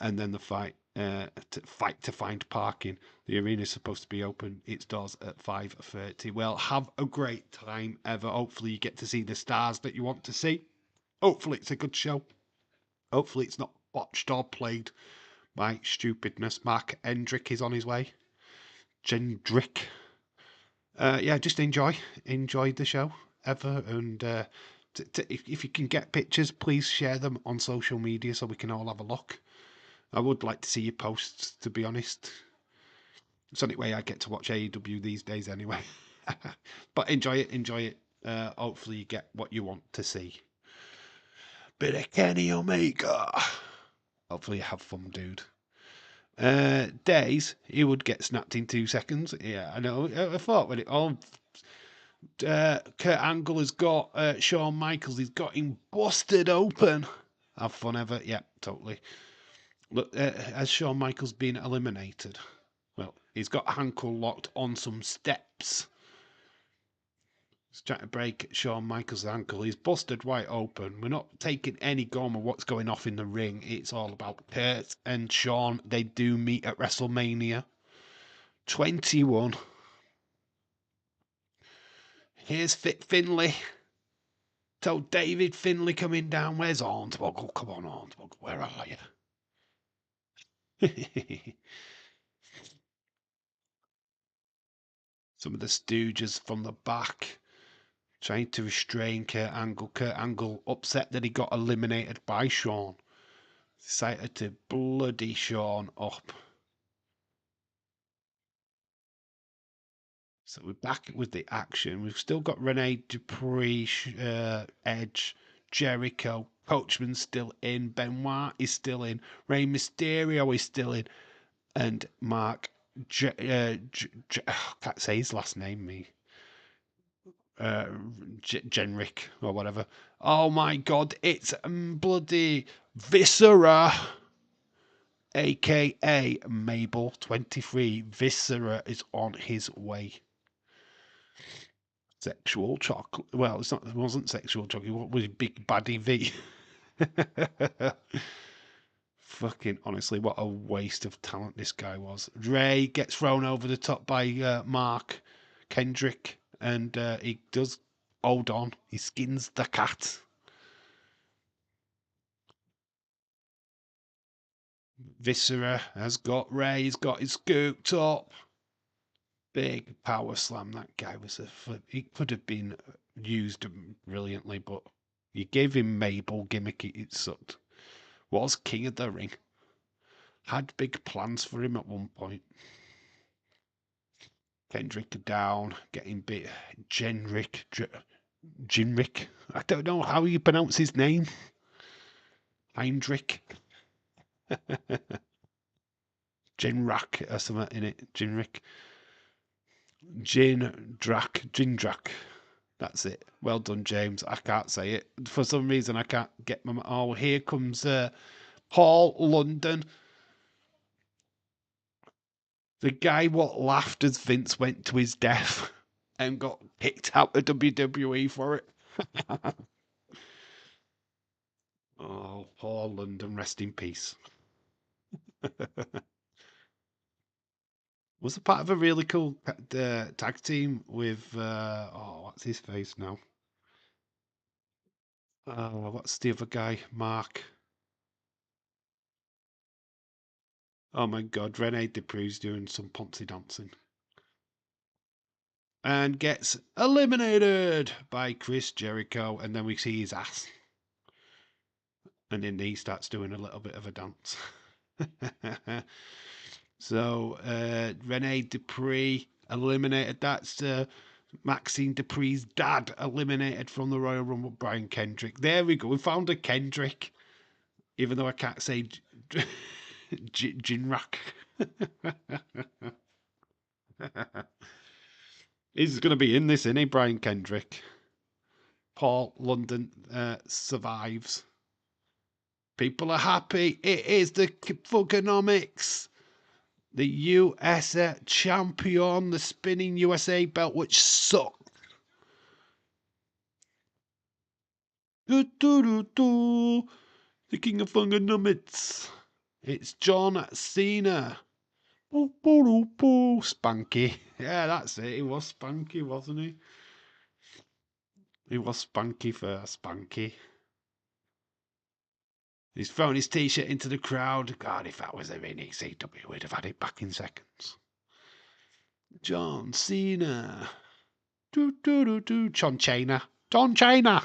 and then the fight to find parking. The arena is supposed to be open its doors at 5:30. Well, have a great time ever. Hopefully, you get to see the stars that you want to see. Hopefully, it's a good show. Hopefully, it's not botched or played by stupidness. Mark Hendrick is on his way. Gendrick. Yeah, just enjoy the show ever, and if you can get pictures, please share them on social media so we can all have a look. I would like to see your posts, to be honest. It's the only way I get to watch AEW these days, anyway. But enjoy it. Hopefully, you get what you want to see. Bit of Kenny Omega. Hopefully, you have fun, dude. Days, he would get snapped in 2 seconds. Yeah, I know. I thought when it all. Kurt Angle has got Shawn Michaels. He's got him busted open. Have fun ever? Yeah, totally. Look, has Shawn Michaels been eliminated? Well, he's got ankle locked on some steps. He's trying to break Shawn Michaels' ankle. He's busted wide open. We're not taking any gom of what's going off in the ring. It's all about Kurt and Shawn. They do meet at WrestleMania 21. Here's Fit Finlay. So David Finlay coming down. Where's Hornswoggle? Come on, Hornswoggle. Where are you? Some of the Stooges from the back trying to restrain Kurt Angle. Kurt Angle upset that he got eliminated by Shawn. Decided to bloody Shawn up. So we're back with the action. We've still got Rene Dupree, Edge, Jericho. Coachman's still in. Benoit is still in. Rey Mysterio is still in. And Mark, can't say his last name, me. Genrick or whatever. Oh my god, it's bloody Viscera. aka Mabel 23. Viscera is on his way. Sexual chocolate. Well, it's not. It wasn't sexual chocolate. What was Big Baddie V? Fucking honestly, what a waste of talent this guy was. Ray gets thrown over the top by Mark Kendrick, and he does hold on. He skins the cat. Viscera has got Ray. He's got his scooped up. Big power slam. That guy was a. He could have been used brilliantly, but you gave him Mabel gimmick. It sucked. Was king of the ring. Had big plans for him at one point. Kendrick down, getting bit. Jinrick. I don't know how you pronounce his name. Heinrich. Jinrak or something in it. Jinrick. Jindrak. That's it. Well done, James. I can't say it. For some reason, I can't get my... Oh, here comes Paul London. The guy what laughed as Vince went to his death and got kicked out of WWE for it. Oh, Paul London, rest in peace. Was a part of a really cool tag team with what's his face now? What's the other guy? Mark. Oh my God, Rene Dupree's doing some poncy dancing. And gets eliminated by Chris Jericho, and then we see his ass. And then he starts doing a little bit of a dance. So Rene Dupree eliminated. That's Maxine Dupree's dad eliminated from the Royal Rumble. Brian Kendrick. There we go. We found a Kendrick. Even though I can't say Jinrak. He's going to be in this, isn't he, Brian Kendrick? Paul London survives. People are happy. It is the Fugonomics. The US champion, the spinning USA belt, which sucked. The king of Fugonomics. It's John Cena. Spanky. Yeah, that's it. He was Spanky, wasn't he? He was Spanky for Spanky. He's thrown his t-shirt into the crowd. God, if that was a in ECW, we'd have had it back in seconds. John Cena. John Cena. John Cena.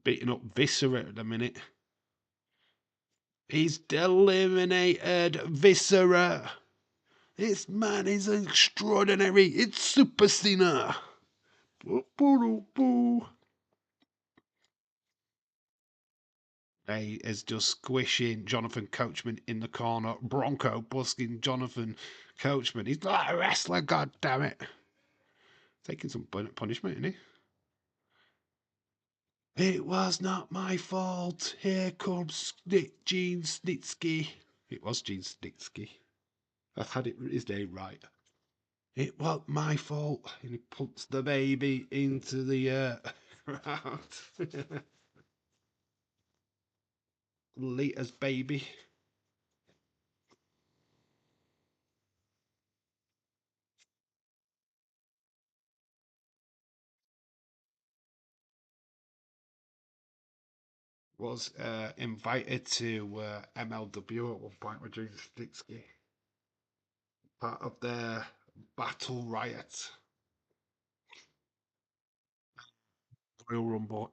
Beating up Viscera at the minute. He's eliminated Viscera. This man is extraordinary. It's Super Cena. He is just squishing Jonathan Coachman in the corner. Bronco busking Jonathan Coachman. He's not a wrestler, god damn it. Taking some punishment, isn't he? It was not my fault. Here comes Gene Snitsky. It was Gene Snitsky. I've had his name right. It wasn't my fault. And he puts the baby into the crowd. Lita's baby. Was invited to MLW at one point with Gene Snitsky. Part of their Battle Riot. Royal Rumble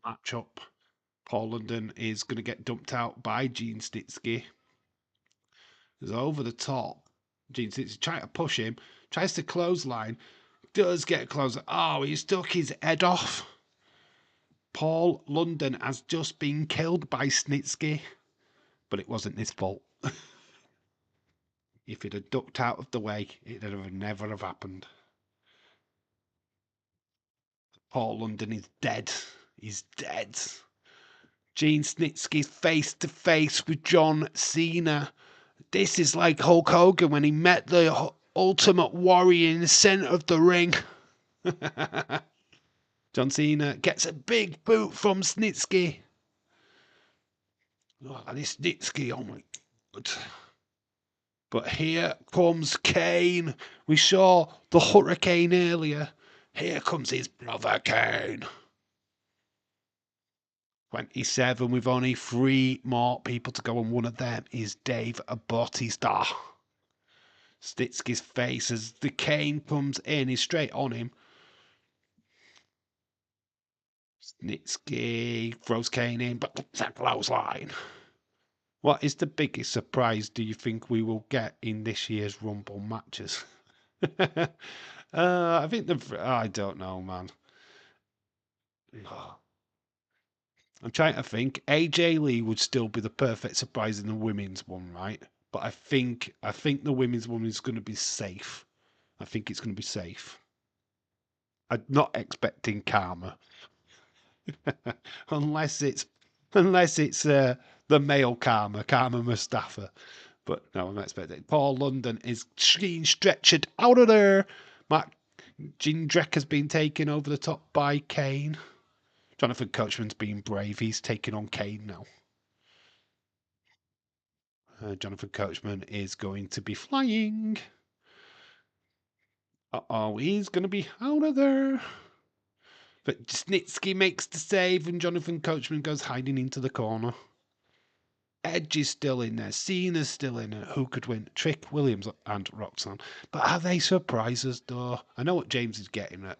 matchup. Paul London is going to get dumped out by Gene Snitsky. He's over the top. Gene Snitsky trying to push him, tries to clothesline, does get closer. Oh, he stuck his head off. Paul London has just been killed by Snitsky, but it wasn't his fault. If he'd have ducked out of the way, it would have never have happened. Paul London is dead. He's dead. Gene Snitsky's face to face with John Cena. This is like Hulk Hogan when he met the Ultimate Warrior in the center of the ring. John Cena gets a big boot from Snitsky. Oh, this Snitsky, oh my God. But here comes Kane. We saw the Hurricane earlier. Here comes his brother Kane. 27, with only 3 more people to go, and one of them is Dave Bautista. Snitsky's face as the Kane comes in is straight on him. Snitsky throws Kane in, but it's a clothesline. What is the biggest surprise do you think we will get in this year's Rumble matches? I think I don't know, man. I'm trying to think. AJ Lee would still be the perfect surprise in the women's one, right? But I think the women's one is going to be safe. I think it's going to be safe. I'm not expecting Karma, unless it's the male Karma Mustafa. But no, I'm not expecting it. Paul London is being stretchered out of there. Matt Jindrak has been taken over the top by Kane. Jonathan Coachman's been brave. He's taking on Kane now. Jonathan Coachman is going to be flying. Uh-oh, he's going to be out of there. But Snitsky makes the save and Jonathan Coachman goes hiding into the corner. Edge is still in there. Cena's still in there. Who could win? Trick Williams and Roxanne. But are they surprises, though? I know what James is getting at.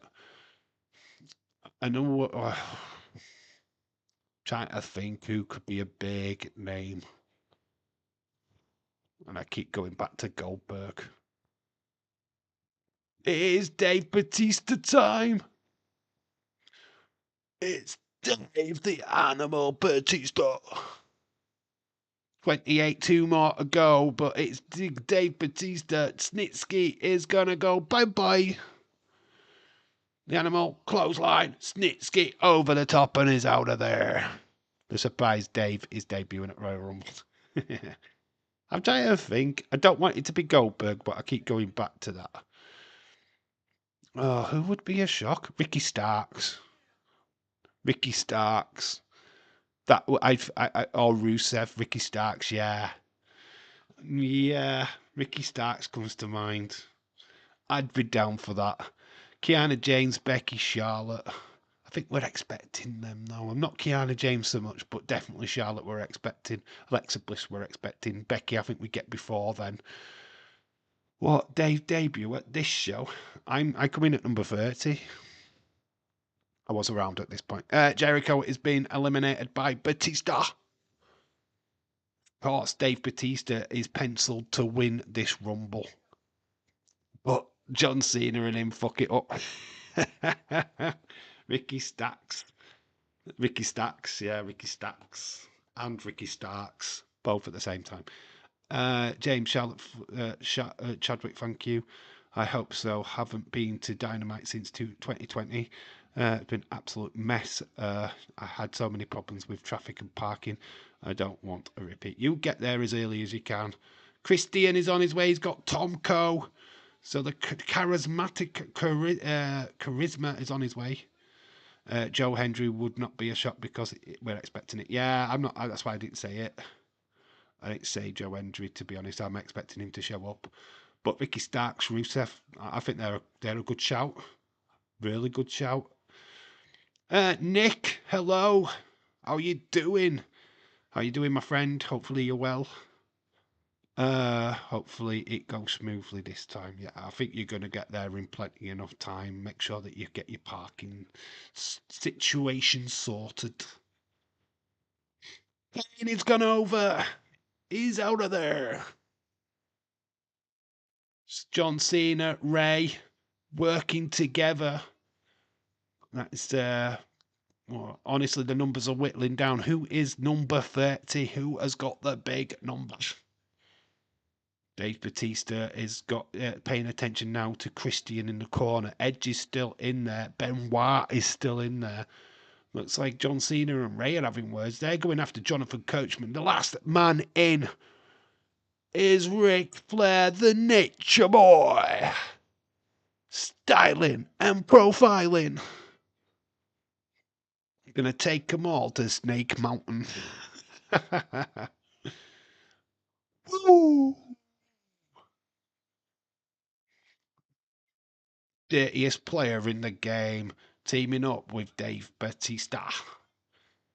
I know what... trying to think who could be a big name. And I keep going back to Goldberg. It is Dave Bautista time. It's Dave the Animal Bautista. 28, 2 more to go, but it's Dave Bautista. Snitsky is going to go bye-bye. The Animal, clothesline, Snitsky over the top and is out of there. The surprise Dave is debuting at Royal Rumble. I'm trying to think. I don't want it to be Goldberg, but I keep going back to that. Oh, who would be a shock? Ricky Starks. Ricky Starks. That or Rusev. Ricky Starks. Yeah. Ricky Starks comes to mind. I'd be down for that. Kiana James, Becky, Charlotte. I think we're expecting them though. I'm not Kiana James so much, but definitely Charlotte we're expecting. Alexa Bliss we're expecting. Becky I think we get before then. What debut at this show? I come in at number 30. I was around at this point. Jericho is being eliminated by Batista. Of course, Dave Batista is penciled to win this Rumble. But John Cena and him fuck it up. Ricky Starks. Ricky Starks. And Ricky Starks. Both at the same time. James Charlotte Chadwick, thank you. I hope so. Haven't been to Dynamite since 2020. It's been an absolute mess. I had so many problems with traffic and parking. I don't want a repeat. You get there as early as you can. Christian is on his way. He's got Tomko. So the charismatic charisma is on his way. Joe Hendry would not be a shock because we're expecting it. Yeah, I'm not. That's why I didn't say it. I didn't say Joe Hendry, to be honest. I'm expecting him to show up. But Ricky Starks, Rusev, I think they're a good shout. Really good shout. Nick, hello. How you doing? How you doing, my friend? Hopefully you're well. Hopefully it goes smoothly this time. Yeah, I think you're going to get there in plenty enough time. Make sure that you get your parking situation sorted. Kane has gone over. He's out of there. John Cena, Ray, working together. That's well, honestly, the numbers are whittling down. Who is number 30? Who has got the big numbers? Dave Bautista is paying attention now to Christian in the corner. Edge is still in there. Benoit is still in there. Looks like John Cena and Ray are having words. They're going after Jonathan Coachman. The last man in is Ric Flair, the Nature Boy. Styling and profiling. Gonna take them all to Snake Mountain. Woo! Dirtiest player in the game, teaming up with Dave Batista.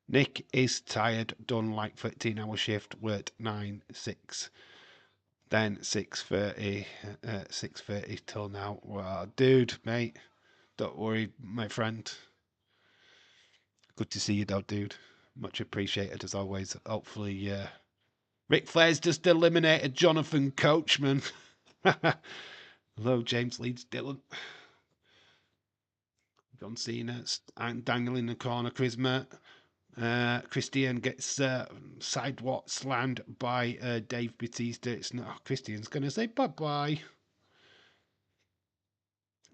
Nick is tired, done like 13-hour shift, worked 9, 6, then 6:30, 6:30 till now. Well, dude, mate, don't worry, my friend. Good to see you, though, dude. Much appreciated as always. Hopefully, Ric Flair's just eliminated Jonathan Coachman. Hello, James Leeds Dillon. John Cena dangling in the corner. Charisma. Christian gets sidewalk slammed by Dave Batista. It's not. Christian's going to say bye-bye.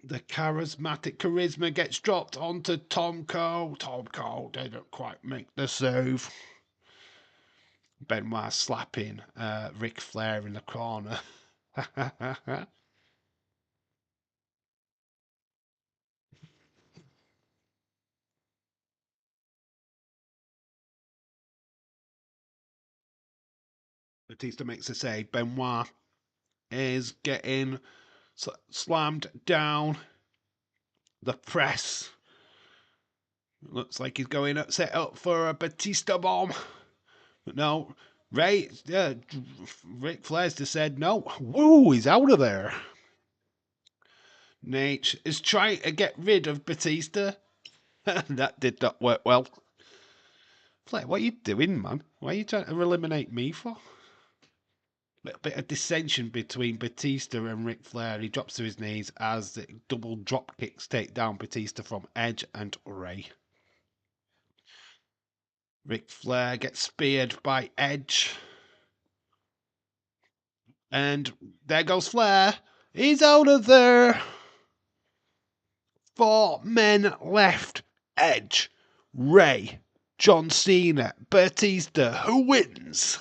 The charismatic Charisma gets dropped onto Tom Cole. Tom Cole didn't quite make the save. Benoit slapping Ric Flair in the corner. Batista makes a save. Benoit is getting slammed down. The press. Looks like he's going up, set up for a Batista bomb. But no, Ric Flair's just said no. Woo, he's out of there. Nate is trying to get rid of Batista. That did not work well. Flair, what are you doing, man? Why are you trying to eliminate me for? Little bit of dissension between Batista and Ric Flair. He drops to his knees as the double drop kicks take down Batista from Edge and Ray. Ric Flair gets speared by Edge. And there goes Flair. He's out of there. 4 men left. Edge, Ray, John Cena, Batista. Who wins?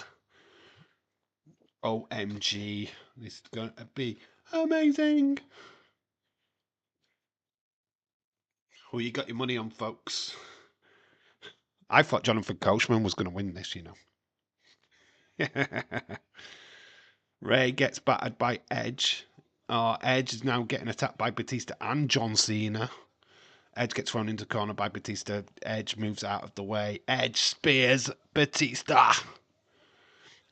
OMG. This is going to be amazing. Who you got your money on, folks? I thought Jonathan Coachman was going to win this, you know. Ray gets battered by Edge. Edge is now getting attacked by Batista and John Cena. Edge gets thrown into the corner by Batista. Edge moves out of the way. Edge spears Batista.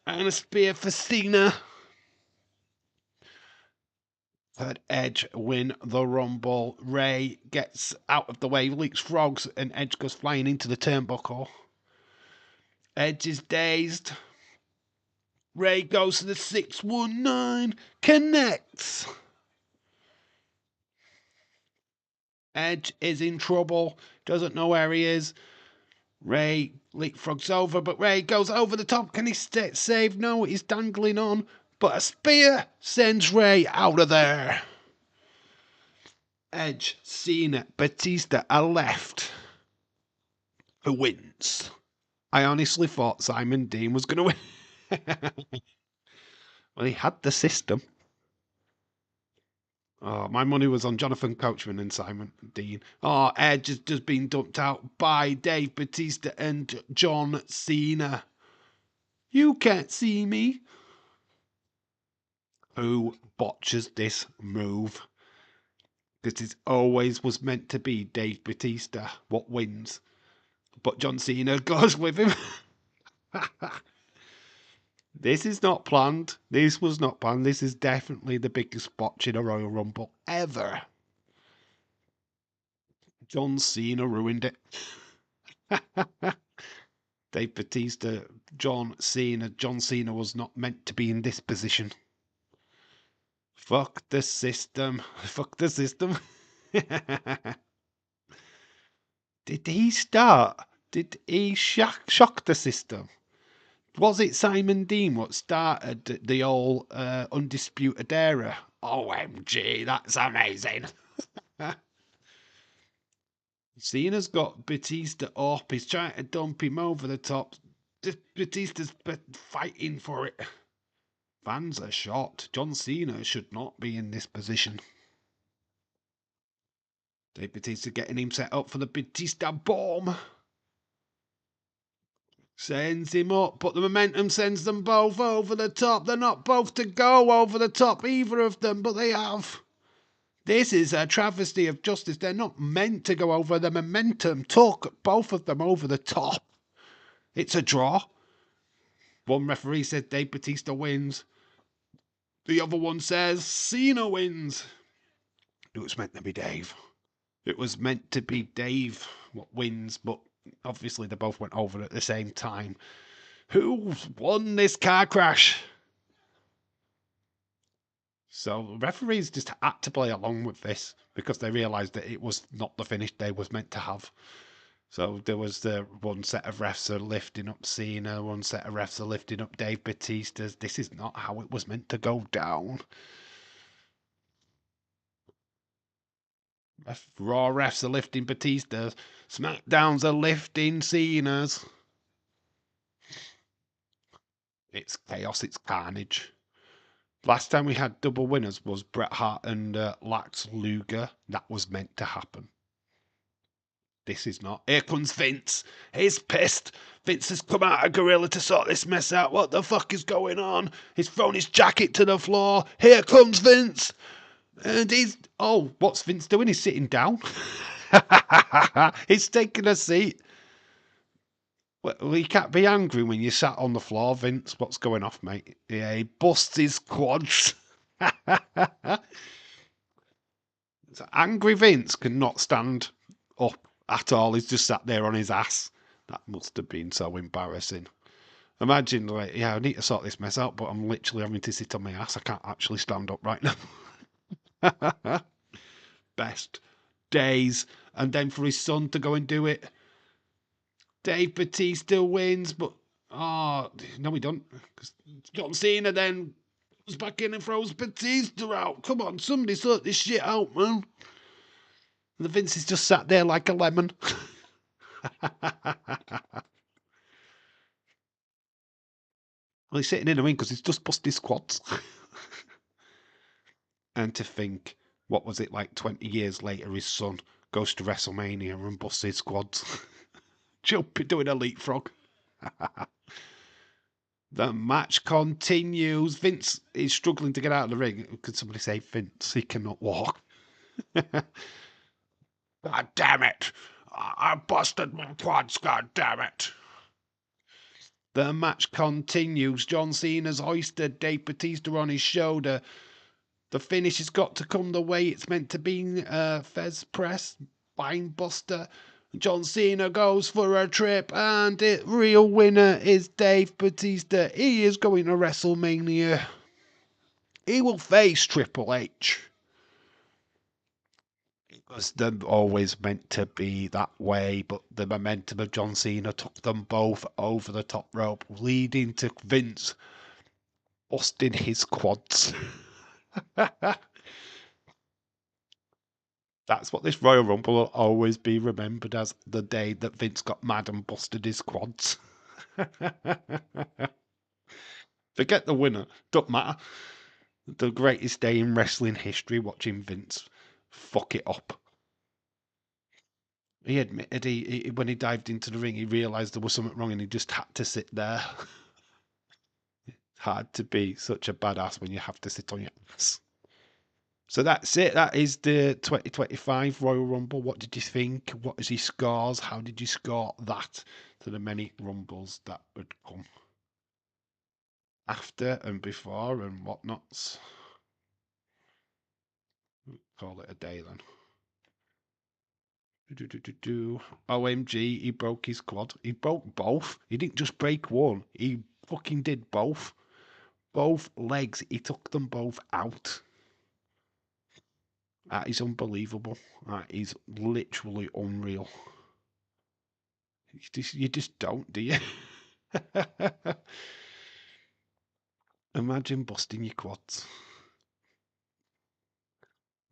And a spear for Cena. Third Edge win the Rumble. Ray gets out of the way, leaks frogs, and Edge goes flying into the turnbuckle. Edge is dazed. Ray goes to the 619. Connects. Edge is in trouble. Doesn't know where he is. Ray leapfrogs over, but Ray goes over the top. Can he save? No, he's dangling on. But a spear sends Ray out of there. Edge, Cena, Batista are left. Who wins? I honestly thought Simon Dean was going to win. Well, he had the system. Oh, my money was on Jonathan Coachman and Simon Dean. Oh, Edge has just been dumped out by Dave Batista and John Cena. You can't see me. Who botches this move? This is always was meant to be Dave Batista. What wins? But John Cena goes with him. This is not planned. This was not planned. This is definitely the biggest botch in a Royal Rumble ever. John Cena ruined it. Dave Batista, John Cena. John Cena was not meant to be in this position. Fuck the system. Fuck the system. Did he start? Did he shock the system? Was it Simon Dean what started the old Undisputed Era? OMG, that's amazing. Cena's got Batista up. He's trying to dump him over the top. Batista's fighting for it. Fans are shocked. John Cena should not be in this position. Dave Batista getting him set up for the Batista bomb. Sends him up, but the momentum sends them both over the top. They're not both to go over the top, either of them, but they have. This is a travesty of justice. They're not meant to go over. The momentum took both of them over the top. It's a draw. One referee said Dave Batista wins. The other one says Cena wins. It was meant to be Dave. It was meant to be Dave what wins, but obviously they both went over at the same time. Who won this car crash? So referees just had to play along with this because they realised that it was not the finish they was meant to have. So there was the one set of refs are lifting up Cena, one set of refs are lifting up Dave Batista. This is not how it was meant to go down. Raw refs are lifting Batista's. SmackDowns are lifting Cena's. It's chaos, it's carnage. Last time we had double winners was Bret Hart and Lex Luger. That was meant to happen. This is not. Here comes Vince. He's pissed. Vince has come out of Gorilla to sort this mess out. What the fuck is going on? He's thrown his jacket to the floor. Here comes Vince. And he's... Oh, what's Vince doing? He's sitting down. He's taking a seat. Well, you can't be angry when you sat on the floor, Vince. What's going off, mate? Yeah, he busts his quads. So angry Vince cannot stand up at all. He's just sat there on his ass. That must have been so embarrassing. Imagine, like, yeah, I need to sort this mess out, but I'm literally having to sit on my ass. I can't actually stand up right now. Best days. And then for his son to go and do it. Dave Batista wins, but oh no, we don't. Because John Cena then goes back in and throws Batista out. Come on, somebody sort this shit out, man. And the Vince is just sat there like a lemon. Well, he's sitting in the ring because he's just busted his quads. And to think, what was it like 20 years later, his son goes to WrestleMania and busts his quads. Jumping, doing a leapfrog. The match continues. Vince is struggling to get out of the ring. Could somebody say Vince? He cannot walk. God damn it. I busted my quads, god damn it. The match continues. John Cena's hoisted Dave Batista on his shoulder. The finish has got to come the way it's meant to be. Fez press, Spinebuster. John Cena goes for a trip, and the real winner is Dave Batista. He is going to WrestleMania. He will face Triple H. Was them always meant to be that way, but the momentum of John Cena took them both over the top rope, leading to Vince busting his quads. That's what this Royal Rumble will always be remembered as, the day that Vince got mad and busted his quads. Forget the winner, don't matter. The greatest day in wrestling history, watching Vince fuck it up. He admitted when he dived into the ring, he realised there was something wrong and he just had to sit there. It's hard to be such a badass when you have to sit on your ass. So that's it. That is the 2025 Royal Rumble. What did you think? What is his scores? How did you score that to the many Rumbles that would come after and before and whatnots? Call it a day then. OMG, he broke his quad. He broke both. He didn't just break one. He fucking did both. Both legs. He took them both out. That is unbelievable. That is literally unreal. You just don't, do you? Imagine busting your quads.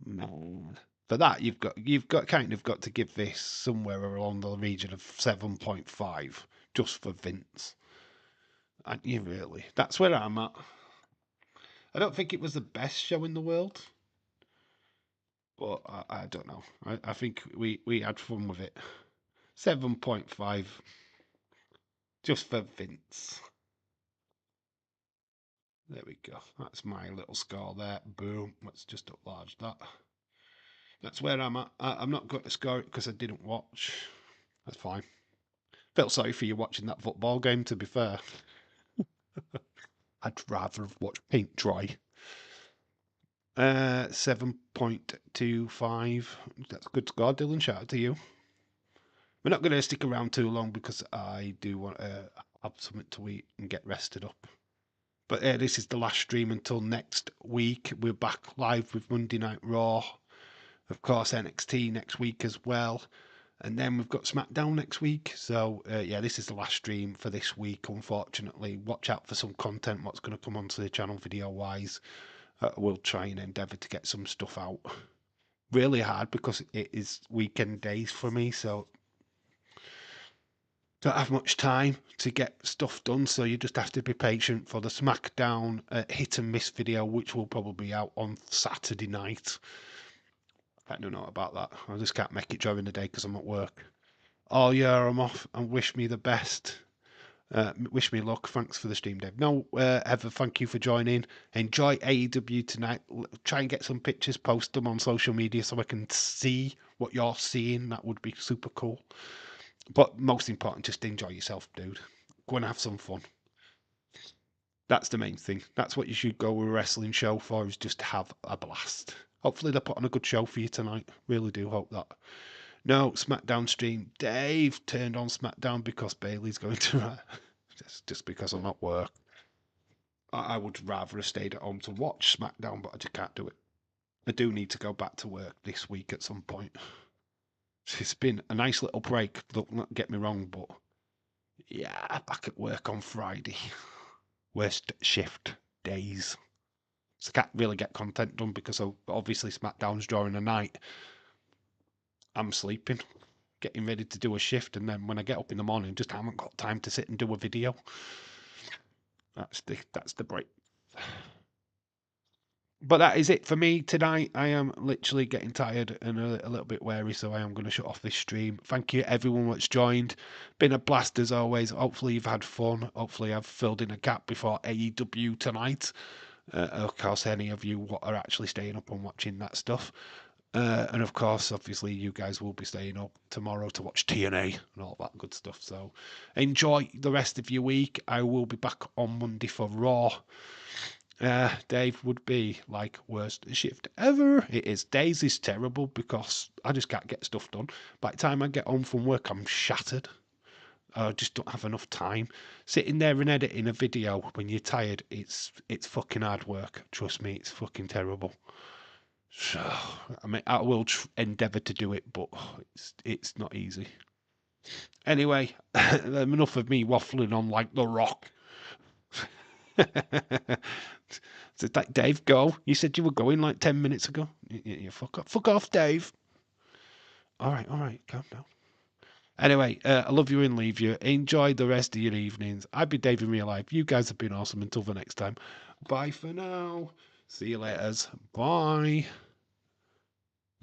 Man. For that, you've kind of got to give this somewhere along the region of 7.5 just for Vince. And you really, that's where I'm at. I don't think it was the best show in the world, but I don't know. I think we had fun with it. 7.5 just for Vince. There we go. That's my little score there. Boom. Let's just enlarge that. That's where I'm at. I'm not going to score it because I didn't watch. That's fine. Felt sorry for you watching that football game, to be fair. I'd rather have watched paint dry. 7.25. That's a good score, Dylan. Shout out to you. We're not going to stick around too long because I do want to have something to eat and get rested up. But this is the last stream until next week. We're back live with Monday Night Raw. Of course, NXT next week as well. And then we've got SmackDown next week. So, yeah, this is the last stream for this week, unfortunately. Watch out for some content, what's going to come onto the channel video-wise. We'll try and endeavour to get some stuff out. Really hard because it is weekend days for me, so don't have much time to get stuff done, so you just have to be patient for the SmackDown hit and miss video, which will probably be out on Saturday night. I don't know about that. I just can't make it during the day because I'm at work. Oh yeah, I'm off, and wish me the best. Wish me luck. Thanks for the stream, Dave. No, Heather, thank you for joining. Enjoy AEW tonight. Try and get some pictures, post them on social media so I can see what you're seeing. That would be super cool. But most important, just enjoy yourself, dude. Go and have some fun. That's the main thing. That's what you should go to a wrestling show for, is just have a blast. Hopefully they put on a good show for you tonight. Really do hope that. No, SmackDown stream. Dave turned on SmackDown because Bailey's going to... just because I'm at work. I would rather have stayed at home to watch SmackDown, but I just can't do it. I do need to go back to work this week at some point. It's been a nice little break, don't get me wrong, but yeah, back at work on Friday. Worst shift days. So I can't really get content done because obviously SmackDown's during the night. I'm sleeping, getting ready to do a shift, and then when I get up in the morning, just haven't got time to sit and do a video. That's the break. But that is it for me tonight. I am literally getting tired and a little bit wary, so I am going to shut off this stream. Thank you everyone that's joined. Been a blast as always. Hopefully you've had fun. Hopefully I've filled in a gap before AEW tonight. Of course, any of you what are actually staying up and watching that stuff. And of course, obviously, you guys will be staying up tomorrow to watch TNA and all that good stuff. So enjoy the rest of your week. I will be back on Monday for Raw. Dave would be like, worst shift ever. It is. Days is terrible because I just can't get stuff done. By the time I get home from work, I'm shattered. I just don't have enough time. Sitting there and editing a video when you're tired, it's fucking hard work. Trust me, it's fucking terrible. So, I mean, I will endeavour to do it, but it's not easy. Anyway, enough of me waffling on like The Rock. So, Dave, go. You said you were going like 10 minutes ago. You fuck off. Fuck off, Dave. All right, calm down. Anyway, I love you and leave you. Enjoy the rest of your evenings. I've been Dave in real life. You guys have been awesome. Until the next time. Bye for now. See you later. Bye.